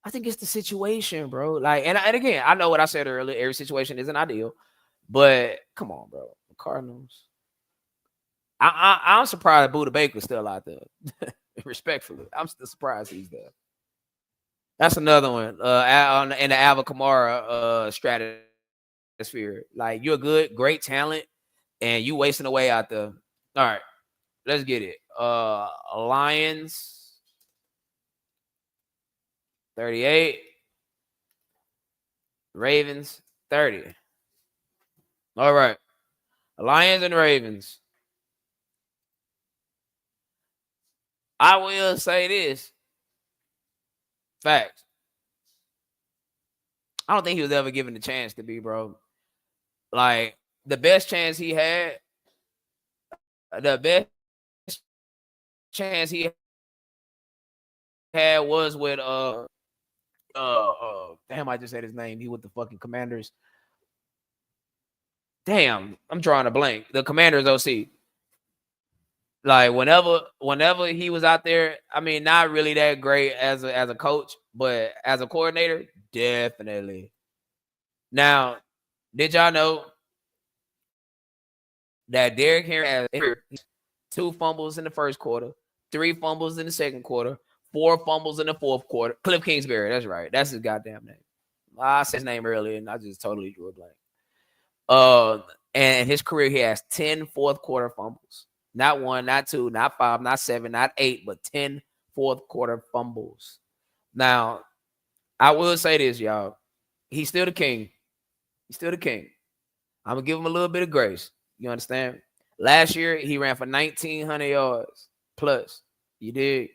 think it's the situation, bro. Like, and again, I know what I said earlier. Every situation isn't ideal, but come on, bro. The Cardinals. I'm surprised Buda Baker's still out there. Respectfully, I'm still surprised he's there. That's another one. In the Alvin Kamara stratosphere. Like, you're good, great talent, and you wasting away out there. All right, let's get it. Lions 38, Ravens 30. All right, Lions and Ravens. I will say this. Facts. I don't think he was ever given the chance to be, bro. Like, the best chance he had was with damn, I just said his name. He with the fucking Commanders. Damn, I'm drawing a blank. The Commanders OC. Like, whenever he was out there, I mean, not really that great as a coach, but as a coordinator, definitely. Now, did y'all know that Derrick Henry has 2 fumbles in the first quarter, 3 fumbles in the second quarter, 4 fumbles in the fourth quarter? Cliff Kingsbury, that's right. That's his goddamn name. I said his name earlier, and I just totally drew a blank. And his career, he has 10 fourth quarter fumbles. Not 1, not 2, not 5, not 7, not 8, but 10 fourth quarter fumbles. Now, I will say this, y'all. He's still the king. He's still the king. I'm going to give him a little bit of grace. You understand? Last year, he ran for 1,900 yards plus. You did.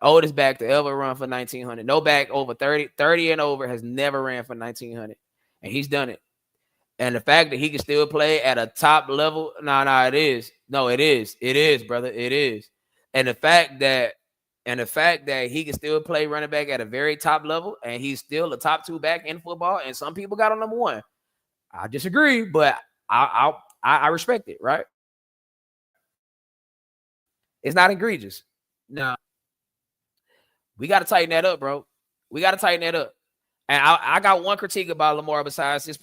Oldest back to ever run for 1,900. No back over 30 and over has never ran for 1,900. And he's done it. And the fact that he can still play at a top level, it is. No, it is. It is, brother. It is. And the fact that he can still play running back at a very top level, and he's still a top 2 back in football, and some people got on number 1. I disagree, but I respect it, right? It's not egregious. No. We got to tighten that up, bro. We got to tighten that up. And I got one critique about Lamar besides his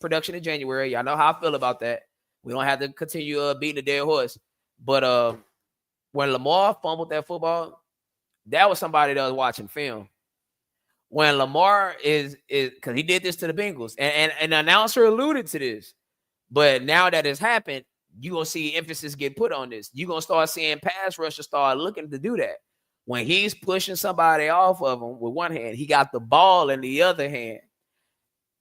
production in January. Y'all know how I feel about that. We don't have to continue beating a dead horse. But when Lamar fumbled that football, that was somebody that was watching film. When Lamar is because he did this to the Bengals, and an announcer alluded to this. But now that it's happened, you're going to see emphasis get put on this. You're going to start seeing pass rushers start looking to do that. When he's pushing somebody off of him with one hand, he got the ball in the other hand.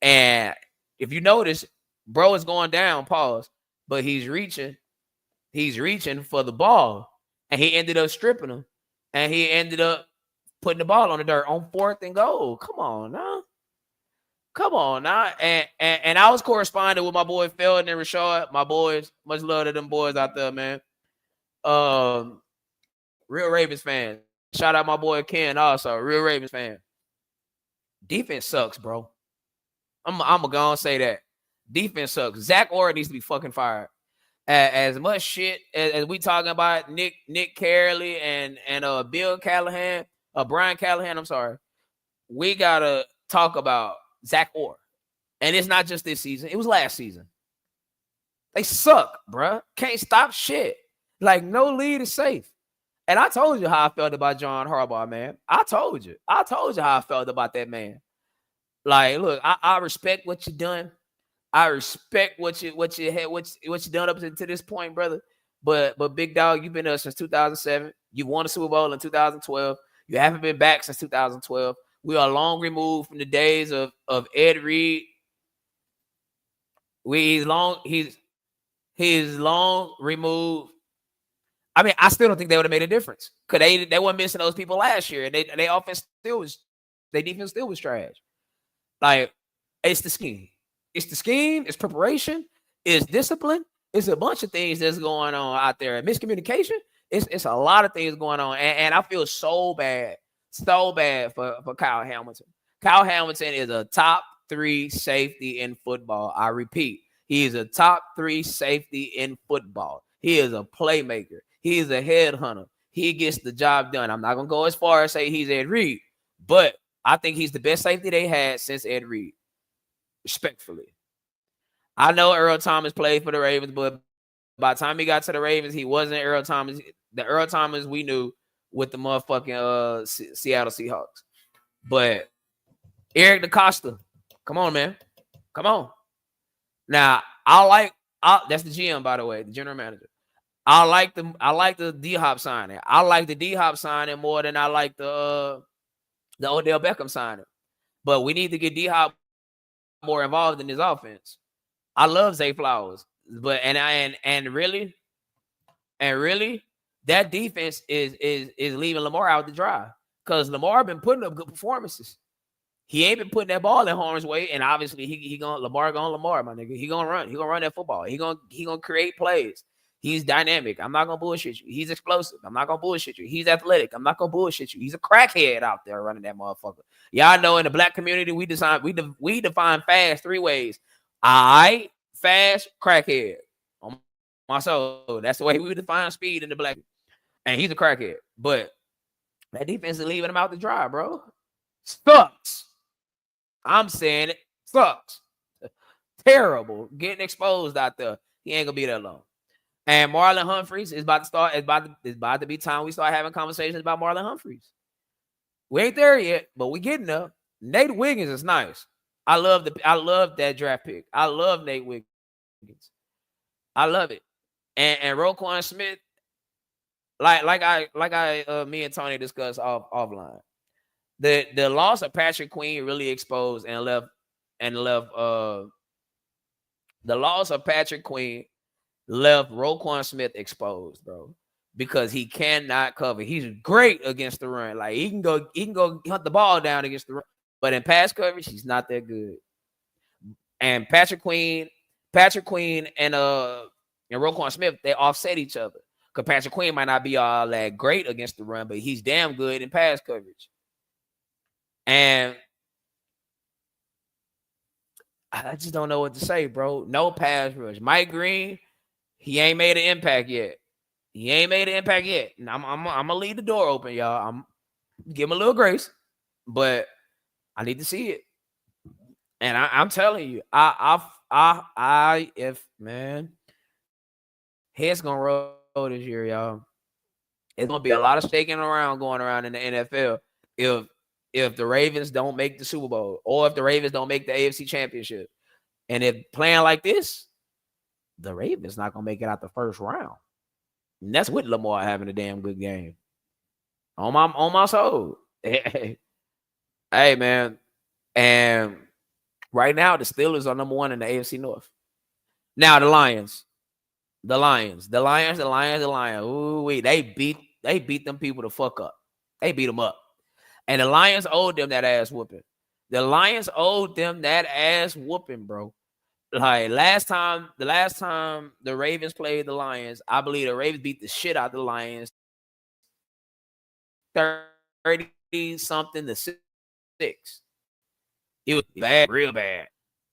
And if you notice, bro is going down, pause, but he's reaching for the ball. And he ended up stripping him. And he ended up putting the ball on the dirt on 4th and goal. Come on now. And I was corresponding with my boy Felton and Rashad, my boys. Much love to them boys out there, man. Real Ravens fans. Shout out my boy Ken also, real Ravens fan. Defense sucks, bro. I'm gonna go and say that. Defense sucks. Zach Orr needs to be fucking fired. As much shit as we talking about Nick Carley and Bill Callahan, Brian Callahan, I'm sorry. We gotta talk about Zach Orr. And it's not just this season. It was last season. They suck, bro. Can't stop shit. Like, no lead is safe. And I told you how I felt about John Harbaugh, man. I told you how I felt about that man. Like, look, I respect what you done. I respect what you done up to this point, brother. But big dog, you've been there since 2007. You won a Super Bowl in 2012. You haven't been back since 2012. We are long removed from the days of Ed Reed. He's long removed. I mean, I still don't think they would have made a difference because they weren't missing those people last year, and they offense still was, their defense still was trash. Like, it's the scheme. It's the scheme. It's preparation. It's discipline. It's a bunch of things that's going on out there. Miscommunication. It's a lot of things going on, and I feel so bad for Kyle Hamilton. Kyle Hamilton is a top 3 safety in football. I repeat, he is a top 3 safety in football. He is a playmaker. He is a headhunter. He gets the job done. I'm not gonna go as far as say he's Ed Reed, but I think he's the best safety they had since Ed Reed. Respectfully, I know Earl Thomas played for the Ravens, but by the time he got to the Ravens, he wasn't Earl Thomas. The Earl Thomas we knew with the motherfucking Seattle Seahawks. But Eric DeCosta, come on, man, come on. Now that's the GM, by the way, the general manager. I like the D-Hop signing. I like the D-Hop signing more than I like the Odell Beckham signing. But we need to get D-Hop more involved in this offense. I love Zay Flowers, but and really, that defense is leaving Lamar out to dry because Lamar been putting up good performances. He ain't been putting that ball in harm's way, and obviously he gonna Lamar, my nigga. He gonna run that football. He gonna create plays. He's dynamic. I'm not gonna bullshit you. He's explosive. I'm not gonna bullshit you. He's athletic. I'm not gonna bullshit you. He's a crackhead out there running that motherfucker. Y'all know in the black community we define fast 3 ways. I fast crackhead. On my soul. That's the way we define speed in the black. And he's a crackhead. But that defense is leaving him out to dry, bro. Sucks. I'm saying it sucks. Terrible. Getting exposed out there. He ain't gonna be that long. And Marlon Humphreys is about to start. It's about to be time we start having conversations about Marlon Humphreys. We ain't there yet, but we getting there. Nate Wiggins is nice. I love that draft pick. I love Nate Wiggins. I love it. And Roquan Smith, me and Tony discussed offline. The loss of Patrick Queen really exposed and left the loss of Patrick Queen left Roquan Smith exposed, bro, because he cannot cover. He's great against the run. Like he can go hunt the ball down against the run, but in pass coverage, he's not that good. And Patrick Queen and Roquan Smith, they offset each other. Because Patrick Queen might not be all that great against the run, but he's damn good in pass coverage. And I just don't know what to say, bro. No pass rush. Mike Green, he ain't made an impact yet. And I'm gonna leave the door open, y'all. I'm give him a little grace, but I need to see it. And I'm telling you, if man, heads gonna roll this year, y'all. It's gonna be a lot of shaking around going around in the NFL if the Ravens don't make the Super Bowl or if the Ravens don't make the AFC Championship. And if playing like this, the Ravens not gonna make it out the first round. And that's with Lamar having a damn good game. On my soul. Hey, man. And right now, the Steelers are number 1 in the AFC North. Now the Lions. Ooh, wait, they beat them people the fuck up. They beat them up. And the Lions owed them that ass whooping. Bro. Like the last time the Ravens played the Lions, I believe the Ravens beat the shit out of the Lions 30-something to 6. It was bad, real bad.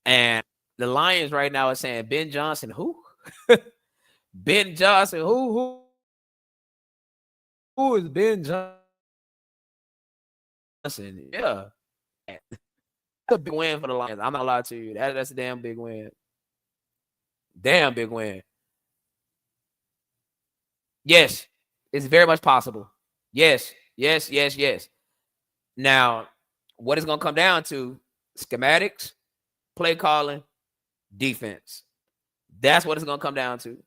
And the Lions right now are saying Ben Johnson, who? Ben Johnson, who is Ben Johnson? Yeah. That's a big win for the Lions. I'm not gonna lie to you. That's a damn big win. Damn big win. Yes, it's very much possible. Yes. Now, what it's gonna come down to, schematics, play calling, defense. That's what it's gonna come down to.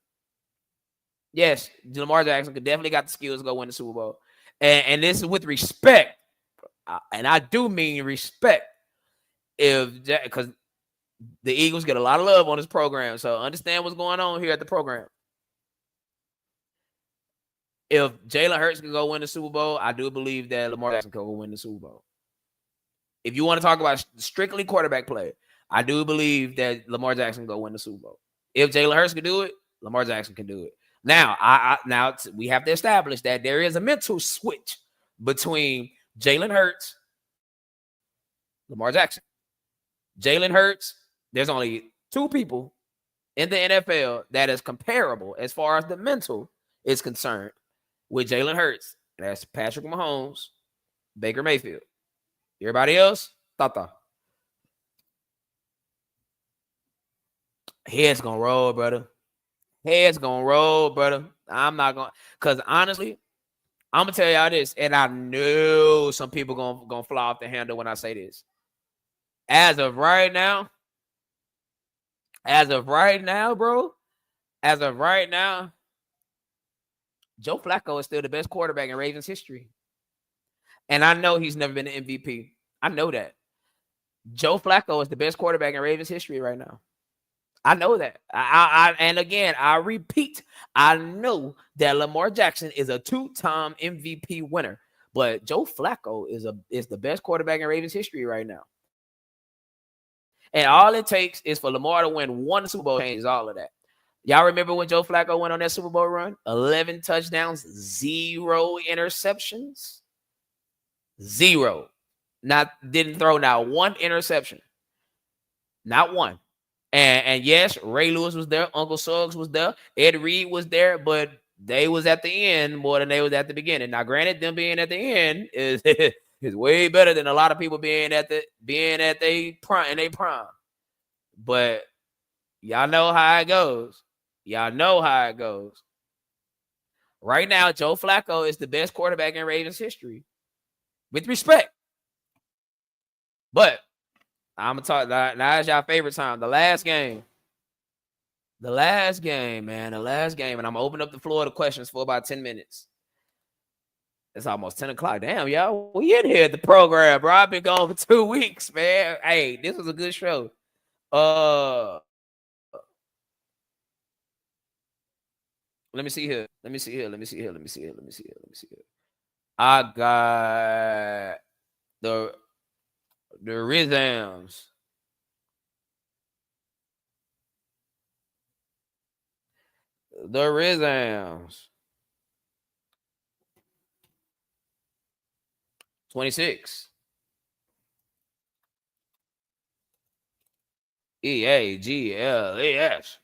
Yes, Lamar Jackson could definitely got the skills to go win the Super Bowl. And this is with respect. and I do mean respect, because the Eagles get a lot of love on this program, so understand what's going on here at the program. If Jalen Hurts can go win the Super Bowl, I do believe that Lamar Jackson can go win the Super Bowl. If you want to talk about strictly quarterback play, I do believe that Lamar Jackson can go win the Super Bowl. If Jalen Hurts can do it, Lamar Jackson can do it. Now, we have to establish that there is a mental switch between Jalen Hurts, Lamar Jackson. Jalen Hurts, there's only two people in the NFL that is comparable as far as the mental is concerned with Jalen Hurts. That's Patrick Mahomes, Baker Mayfield. Everybody else, Tata. Head's gonna roll, brother. Head's gonna roll, brother. I'm not gonna, because honestly, I'm gonna tell y'all this, and I know some people gonna fly off the handle when I say this. As of right now, bro, Joe Flacco is still the best quarterback in Ravens history. And I know he's never been an MVP. I know that. Joe Flacco is the best quarterback in Ravens history right now. I know that. And again, I repeat, I know that Lamar Jackson is a two-time MVP winner, but Joe Flacco is the best quarterback in Ravens history right now. And all it takes is for Lamar to win one Super Bowl, changes all of that. Y'all remember when Joe Flacco went on that Super Bowl run? 11 touchdowns, 0 interceptions. 0. Didn't throw not one interception. Not one. And yes, Ray Lewis was there. Uncle Suggs was there. Ed Reed was there. But they was at the end more than they was at the beginning. Now, granted, them being at the end is is way better than a lot of people being at their prime. But y'all know how it goes. Right now, Joe Flacco is the best quarterback in Ravens history. With respect. But I'm going to talk. Now is y'all favorite time. The last game, man. And I'm going to open up the floor to questions for about 10 minutes. It's almost 10 o'clock. Damn, y'all. We in here at the program, bro. I've been gone for 2 weeks, man. Hey, this was a good show. Let me see here. I got the Rizams. The Rizams. 26. EAGLES.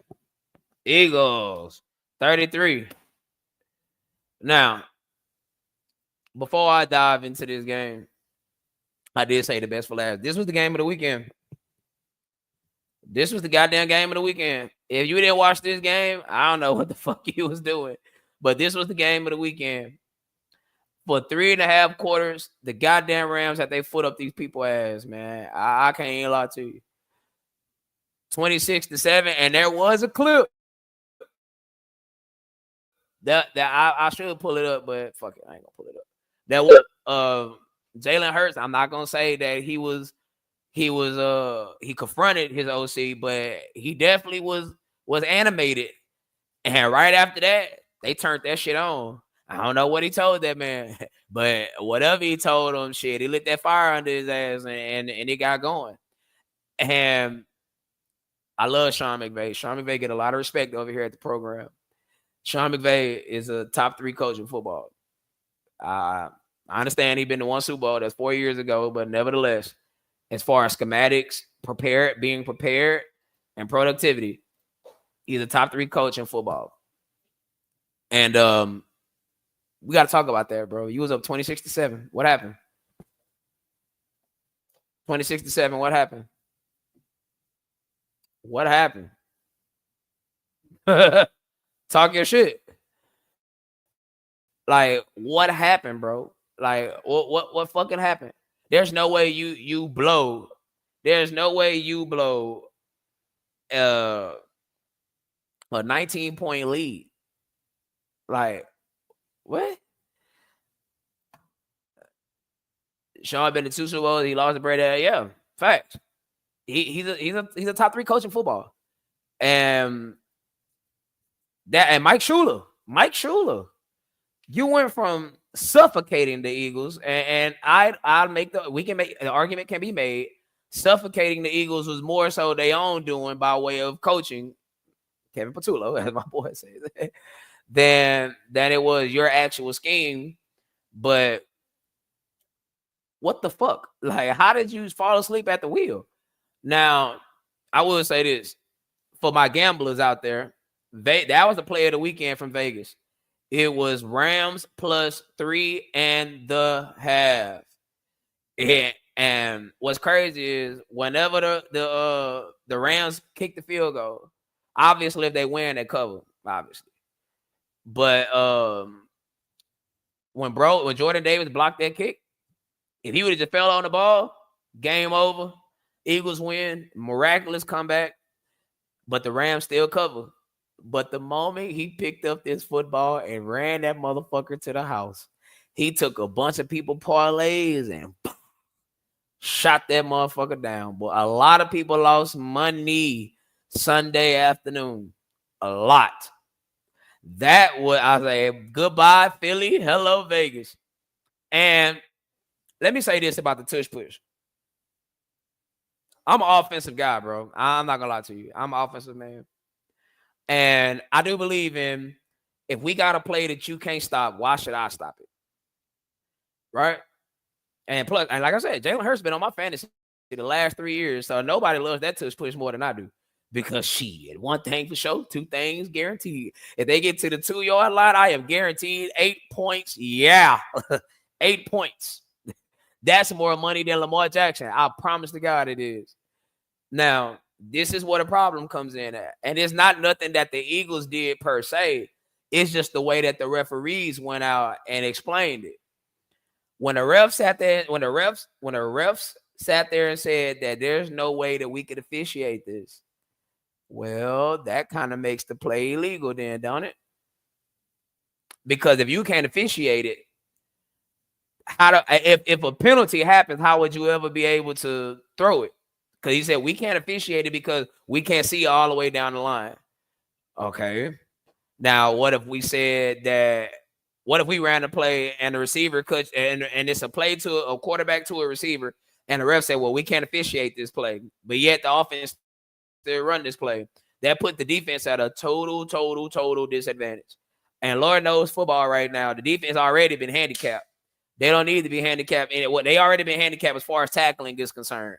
Eagles. 33. Now, before I dive into this game, I did say the best for last. This was the game of the weekend. This was the goddamn game of the weekend. If you didn't watch this game, I don't know what the fuck you was doing. But this was the game of the weekend. For 3.5 quarters, the goddamn Rams had their foot up these people's ass, man. I can't even lie to you. 26-7, and there was a clip. That I should pull it up, but fuck it, I ain't gonna pull it up. That was Jalen Hurts. I'm not gonna say that he confronted his OC, but he definitely was animated. And right after that, they turned that shit on. I don't know what he told that man, but whatever he told him, shit, he lit that fire under his ass and it got going. And I love Sean McVay. Sean McVay get a lot of respect over here at the program. Sean McVay is a top 3 coach in football. I understand he's been to one Super Bowl. That's 4 years ago, but nevertheless, as far as schematics, being prepared, and productivity, he's a top 3 coach in football. And we got to talk about that, bro. You was up 26-7. What happened? 26-7. What happened? What happened? Talk your shit. Like, what happened, bro? Like, what fucking happened? There's no way you blow. There's no way you blow a 19-point lead. Like, what? Sean been to 2 Super Bowls. He lost to Brady. Yeah, facts. He's a top 3 coach in football. And Mike Shula. You went from suffocating the Eagles, and I'll make the argument can be made. Suffocating the Eagles was more so their own doing by way of coaching, Kevin Patullo, as my boy says, than it was your actual scheme. But what the fuck? Like, how did you fall asleep at the wheel? Now, I will say this for my gamblers out there. That was the play of the weekend from Vegas. It was Rams plus 3.5. And what's crazy is whenever the Rams kick the field goal, obviously if they win, they cover, obviously. But when Jordan Davis blocked that kick, if he would have just fell on the ball, game over. Eagles win, miraculous comeback, but the Rams still cover. But the moment he picked up this football and ran that motherfucker to the house, he took a bunch of people parlays and shot that motherfucker down. But a lot of people lost money Sunday afternoon. A lot. That was, I say, goodbye, Philly. Hello, Vegas. And let me say this about the tush push. I'm an offensive guy, bro. I'm not going to lie to you. I'm an offensive man. And I do believe in, if we got a play that you can't stop, why should I stop it? Right? And plus, and like I said, Jalen Hurts been on my fantasy the last 3 years, so nobody loves that tush push more than I do. Because shit, one thing for sure, 2 things guaranteed. If they get to the 2-yard line, I am guaranteed 8 points. Yeah, 8 points. That's more money than Lamar Jackson. I promise to God it is. Now, this is where the problem comes in at. And it's not nothing that the Eagles did per se. It's just the way that the referees went out and explained it. When the refs sat there, when the refs sat there and said that there's no way that we could officiate this, well, that kind of makes the play illegal then, don't it? Because if you can't officiate it, if a penalty happens, how would you ever be able to throw it? Because he said we can't officiate it because we can't see all the way down the line. Okay. Now, what if we said that? What if we ran a play and the receiver could, and it's a play to a quarterback to a receiver, and the ref said, well, we can't officiate this play, but yet the offense still run this play. That put the defense at a total disadvantage. And Lord knows football right now, the defense already been handicapped. They don't need to be handicapped. They already been handicapped as far as tackling is concerned.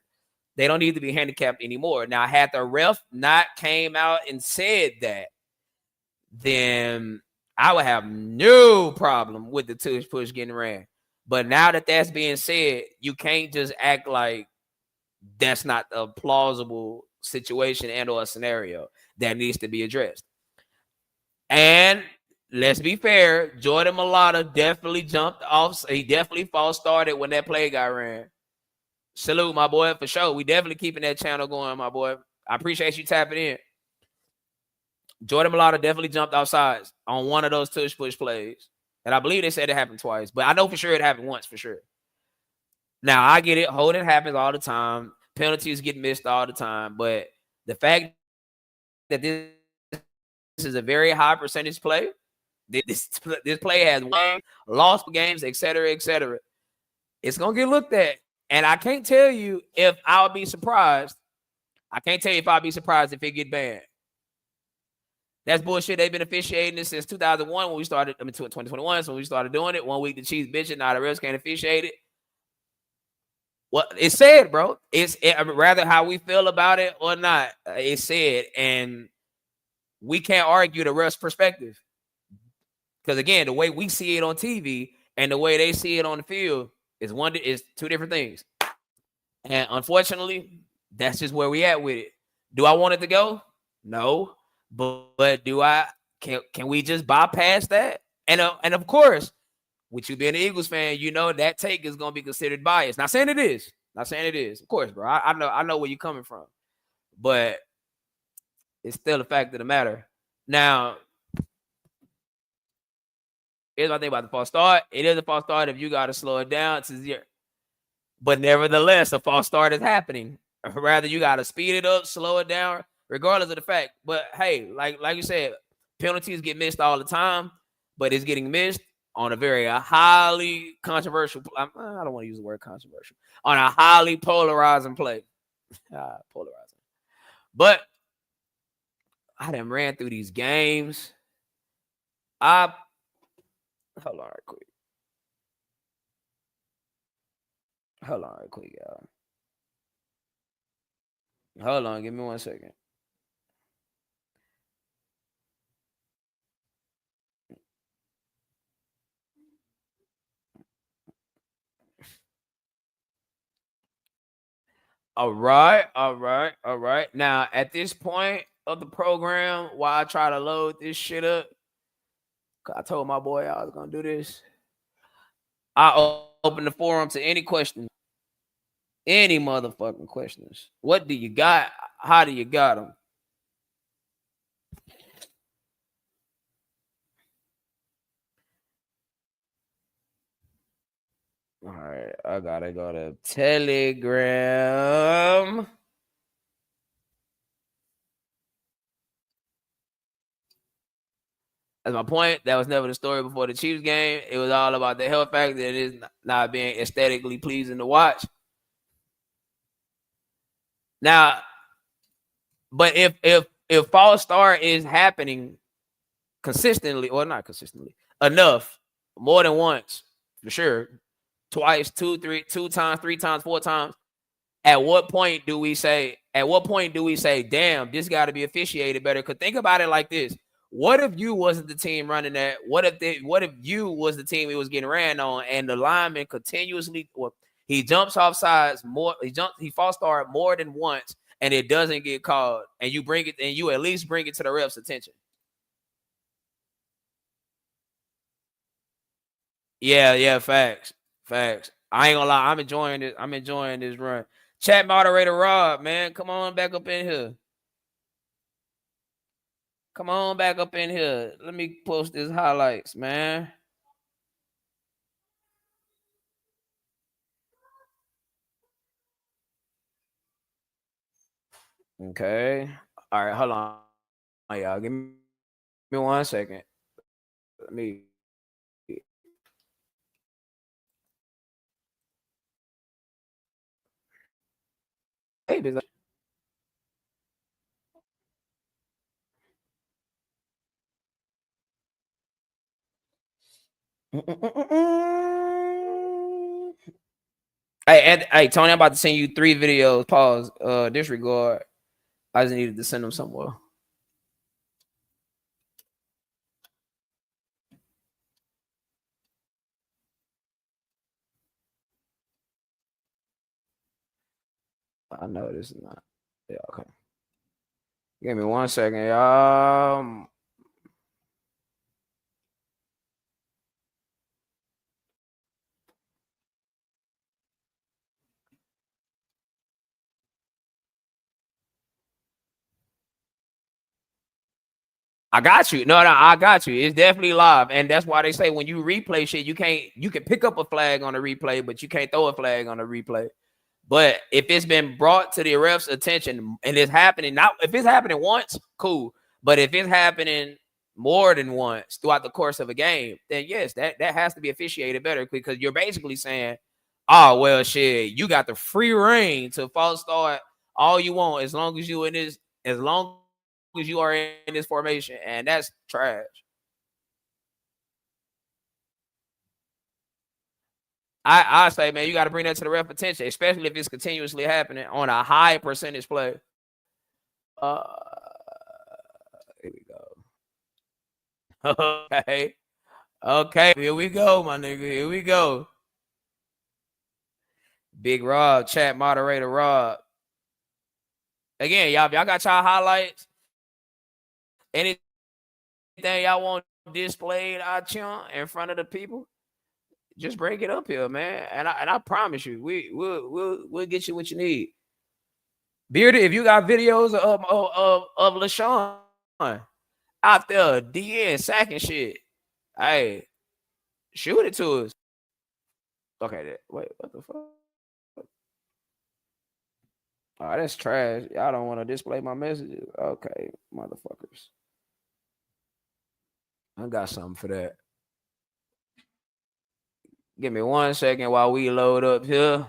They don't need to be handicapped anymore. Now, had the ref not came out and said that, then I would have no problem with the tush push getting ran. But now that that's being said, you can't just act like that's not a plausible situation and or a scenario that needs to be addressed. And let's be fair, Jordan Mailata definitely jumped off. He definitely false started when that play got ran. Salute, my boy, for sure. We definitely keeping that channel going, my boy. I appreciate you tapping in. Jordan Mailata definitely jumped off sides on one of those tush push plays. And I believe they said it happened twice, but I know for sure it happened once for sure. Now, I get it. Holding happens all the time. Penalties get missed all the time. But the fact that this is a very high percentage play, this play has won, lost games, et cetera, it's going to get looked at. And I can't tell you if I'll be surprised. I can't tell you if I'll be surprised if it get banned. That's bullshit. They've been officiating this since 2001 when we started. 2021, so when we started doing it. 1 week the Chiefs bitching, now the refs can't officiate it. Well, it's said, bro. It's rather how we feel about it or not. It's said, and we can't argue the refs' perspective because again, the way we see it on TV and the way they see it on the field is 2 different things. And unfortunately, that's just where we at with it. Do I want it to go? No. But do I? Can we just bypass that? And of course, with you being an Eagles fan, you know that take is going to be considered biased. Not saying it is. Of course, bro. I know where you're coming from. But it's still a fact of the matter. Now, here's my thing about the false start. It is a false start if you got to slow it down to 0. But nevertheless, a false start is happening. Rather, you got to speed it up, slow it down, regardless of the fact. But hey, like you said, penalties get missed all the time, but it's getting missed on a very highly controversial. I don't want to use the word controversial, on a highly polarizing play. Polarizing. But I done ran through these games. Hold on right quick. Hold on right quick, y'all. Hold on, give me 1 second. All right. Now, at this point of the program, while I try to load this shit up, 'cause I told my boy I was gonna do this. I open the forum to any questions, any motherfucking questions. What do you got? How do you got them? All right, I gotta go to Telegram. That's my point. That was never the story before the Chiefs game. It was all about the health factor. It is not being aesthetically pleasing to watch. Now, but if false start is happening consistently, or not consistently, enough, more than once, for sure, twice, two times, 3 times, 4 times, at what point do we say, damn, this got to be officiated better? Because think about it like this. What if you wasn't the team running that? What if you was the team it was getting ran on, and the lineman continuously, he jumps off sides more, he false start more than once, and it doesn't get called, and you at least bring it to the ref's attention. Yeah, facts. I ain't gonna lie, I'm enjoying this run. Chat moderator Rob, man, come on back up in here. Let me post this highlights, man. Okay. All right, hold on, y'all. Give me 1 second. Let me. Hey, Hey, Tony, I'm about to send you 3 videos. Pause. Disregard. I just needed to send them somewhere. I know this is not. Yeah, okay. Give me 1 second, y'all. I got you. No, I got you. It's definitely live. And that's why they say when you replay shit, you can pick up a flag on a replay, but you can't throw a flag on a replay. But if it's been brought to the ref's attention and it's happening, not if it's happening once, cool. But if it's happening more than once throughout the course of a game, then yes, that has to be officiated better, because you're basically saying, oh well, shit, you got the free reign to false start all you want as long as you are in this formation, and that's trash. I say, man, you got to bring that to the ref attention, especially if it's continuously happening on a high percentage play. Uh, Here we go. Okay, here we go, my nigga. Here we go. Big Rob, chat moderator Rob. Again, y'all got y'all highlights. Anything y'all want displayed out here in front of the people, just bring it up here, man. And I promise you, we'll get you what you need. Bearded, if you got videos of LaShawn out there DN sacking shit, hey, shoot it to us. Okay, wait, what the fuck? Oh, that's trash. Y'all don't want to display my messages. Okay, motherfuckers. I got something for that. Give me 1 second while we load up here.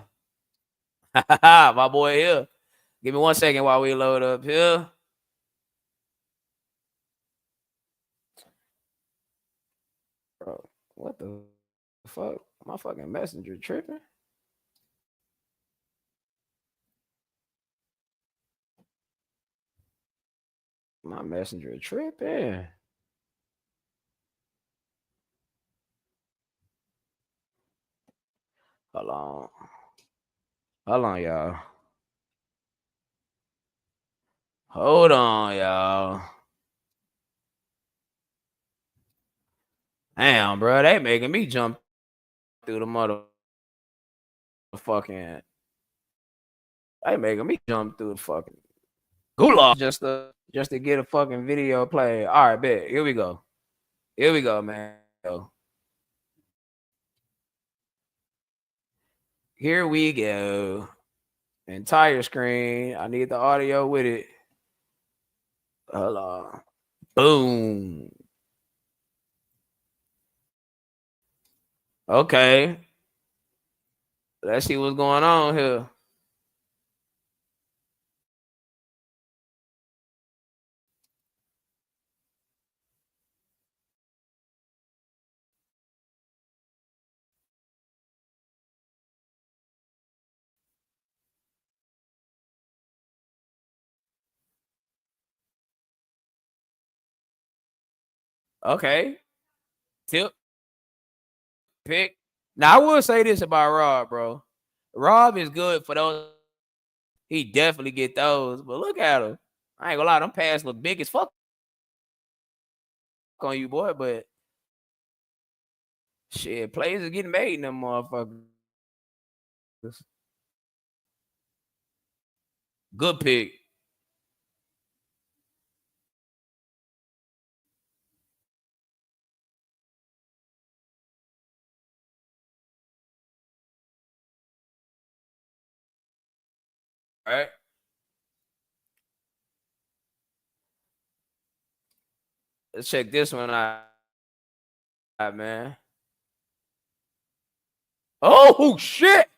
My boy here. Give me 1 second while we load up here. Bro, what the fuck? My fucking messenger tripping? My messenger tripping. Hold on. Hold on, y'all. Hold on, y'all. Damn, bro, they making me jump through the motherfucking. They making me jump through the fucking gulag just to get a fucking video play. All right, bet. Here we go. Here we go, man. Here we go. Entire screen. I need the audio with it. Hold on. Boom. Okay. Let's see what's going on here. Okay. Tip. Pick. Now I will say this about Rob, bro. Rob is good for those. He definitely get those. But look at him. I ain't gonna lie, them pass look big as fuck on you, boy. But shit, plays are getting made in them motherfuckers. Good pick. All right. Let's check this one out, man. Oh shit!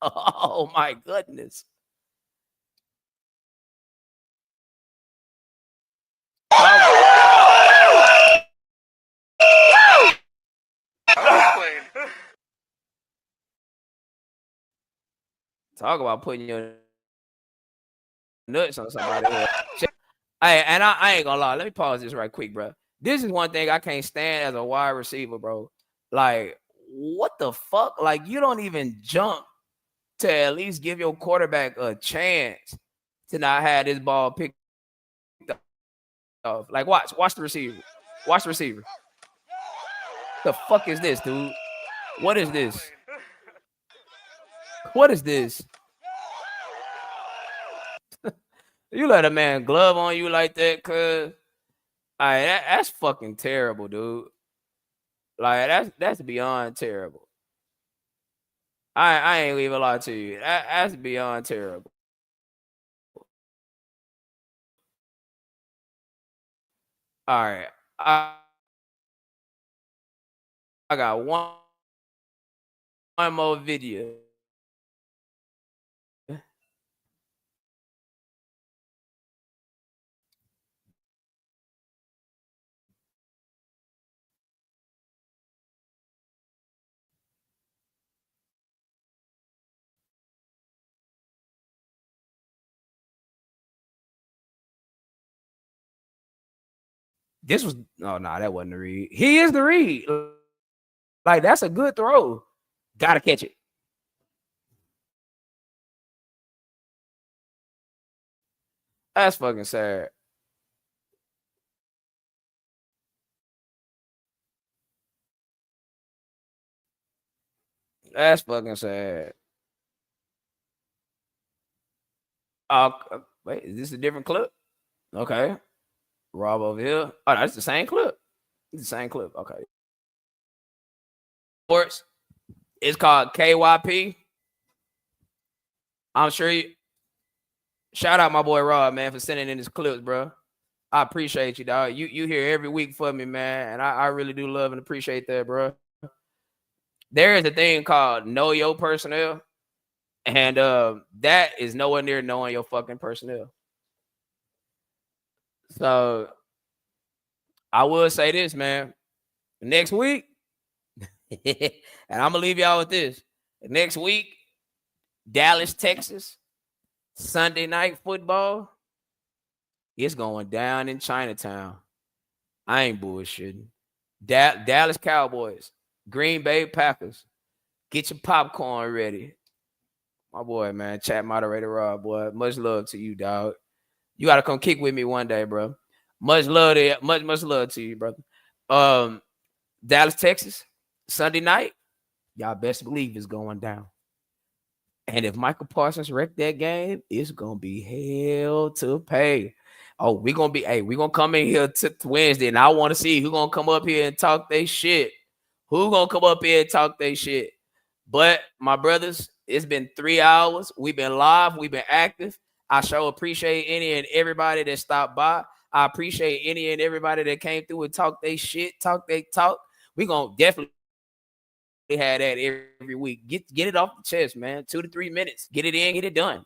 Oh my goodness! Talk about putting your nuts on somebody else. Hey, and I ain't gonna lie. Let me pause this right quick, bro. This is one thing I can't stand as a wide receiver, bro. Like, what the fuck? Like, you don't even jump to at least give your quarterback a chance to not have this ball picked off. Like, watch the receiver. Watch the receiver. The fuck is this, dude? What is this? What is this? You let a man glove on you like that, cuz. That's fucking terrible, dude. Like that's beyond terrible. I ain't even lie to you. That's beyond terrible. All right, I got one more video. This was that wasn't the read. He is the read. Like that's a good throw. Gotta catch it. That's fucking sad. That's fucking sad. Wait, is this a different clip? Okay. Rob over here. Oh, that's the same clip. It's the same clip. Okay. Sports. It's called KYP. I'm sure you shout out my boy Rob, man, for sending in his clips, bro. I appreciate you, dog. You here every week for me, man. And I really do love and appreciate that, bro. There is a thing called know your personnel. And that is nowhere near knowing your fucking personnel. So I will say this, man. Next week, and I'm gonna leave y'all with this. Next week, Dallas, Texas, Sunday night football. It's going down in Chinatown. I ain't bullshitting. Dallas Cowboys, Green Bay Packers. Get your popcorn ready. My boy, man, chat moderator Rob, boy. Much love to you, dog. You gotta come kick with me one day, bro. Much love to much love to you, brother. Dallas, Texas, Sunday night. Y'all best believe it's going down. And if Michael Parsons wrecked that game, it's gonna be hell to pay. Oh, we gonna come in here to Wednesday, and I want to see who gonna come up here and talk they shit. Who gonna come up here and talk they shit? But my brothers, it's been 3 hours. We've been live. We've been active. I sure appreciate any and everybody that stopped by. I appreciate any and everybody that came through and talk they shit, talk they talk. We gonna definitely have that every week. Get it off the chest, man. 2 to 3 minutes. Get it in, get it done.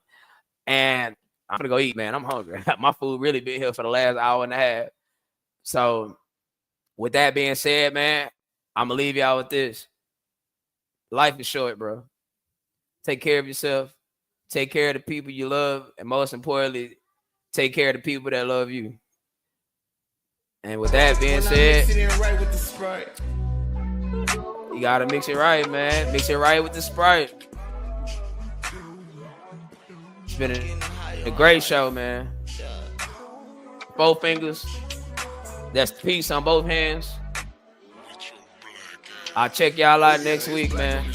And I'm gonna go eat, man. I'm hungry. My food really been here for the last hour and a half. So with that being said, man, I'm gonna leave y'all with this. Life is short, bro. Take care of yourself. Take care of the people you love. And most importantly, take care of the people that love you. And with that being said, you gotta mix it right, man. Mix it right with the Sprite. It's been a great show, man. 4 fingers. That's peace on both hands. I'll check y'all out next week, man.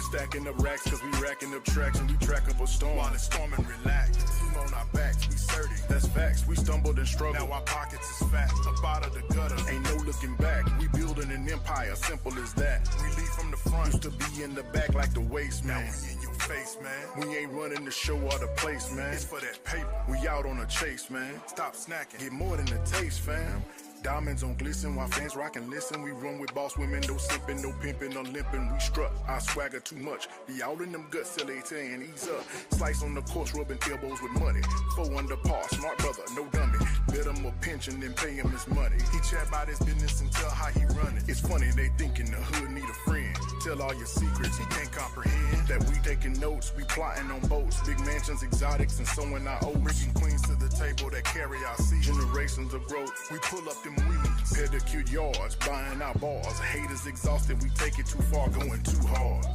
Stacking up racks cause we racking up tracks and we track up a storm. While it's storming, relax. Team on our backs, we sturdy. That's facts. We stumbled and struggled. Now our pockets is fat. Up out of the gutter. Ain't no looking back. We building an empire. Simple as that. We lead from the front. Used to be in the back like the waist, man. Now we in your face, man. We ain't running the show or the place, man. It's for that paper. We out on a chase, man. Stop snacking. Get more than a taste, fam. Diamonds on glisten while fans rock and listen. We run with boss women, no sipping, no pimping, no limping. We strut, I swagger too much. Be all in them guts till they saying ease up. Slice on the course, rubbing elbows with money. 4 under par, smart brother, no dummy. Bet him a pension, then pay him his money. He chat about his business and tell how he run it. It's funny, they thinking the hood need a friend. Tell all your secrets, he can't comprehend. That we taking notes, we plotting on boats. Big mansions, exotics, and sowing our oats. Bringing queens to the table that carry our seeds. Generations of growth, we pull up them weeds. Pedicure yards, buying our bars. Haters exhausted, we take it too far, going too hard.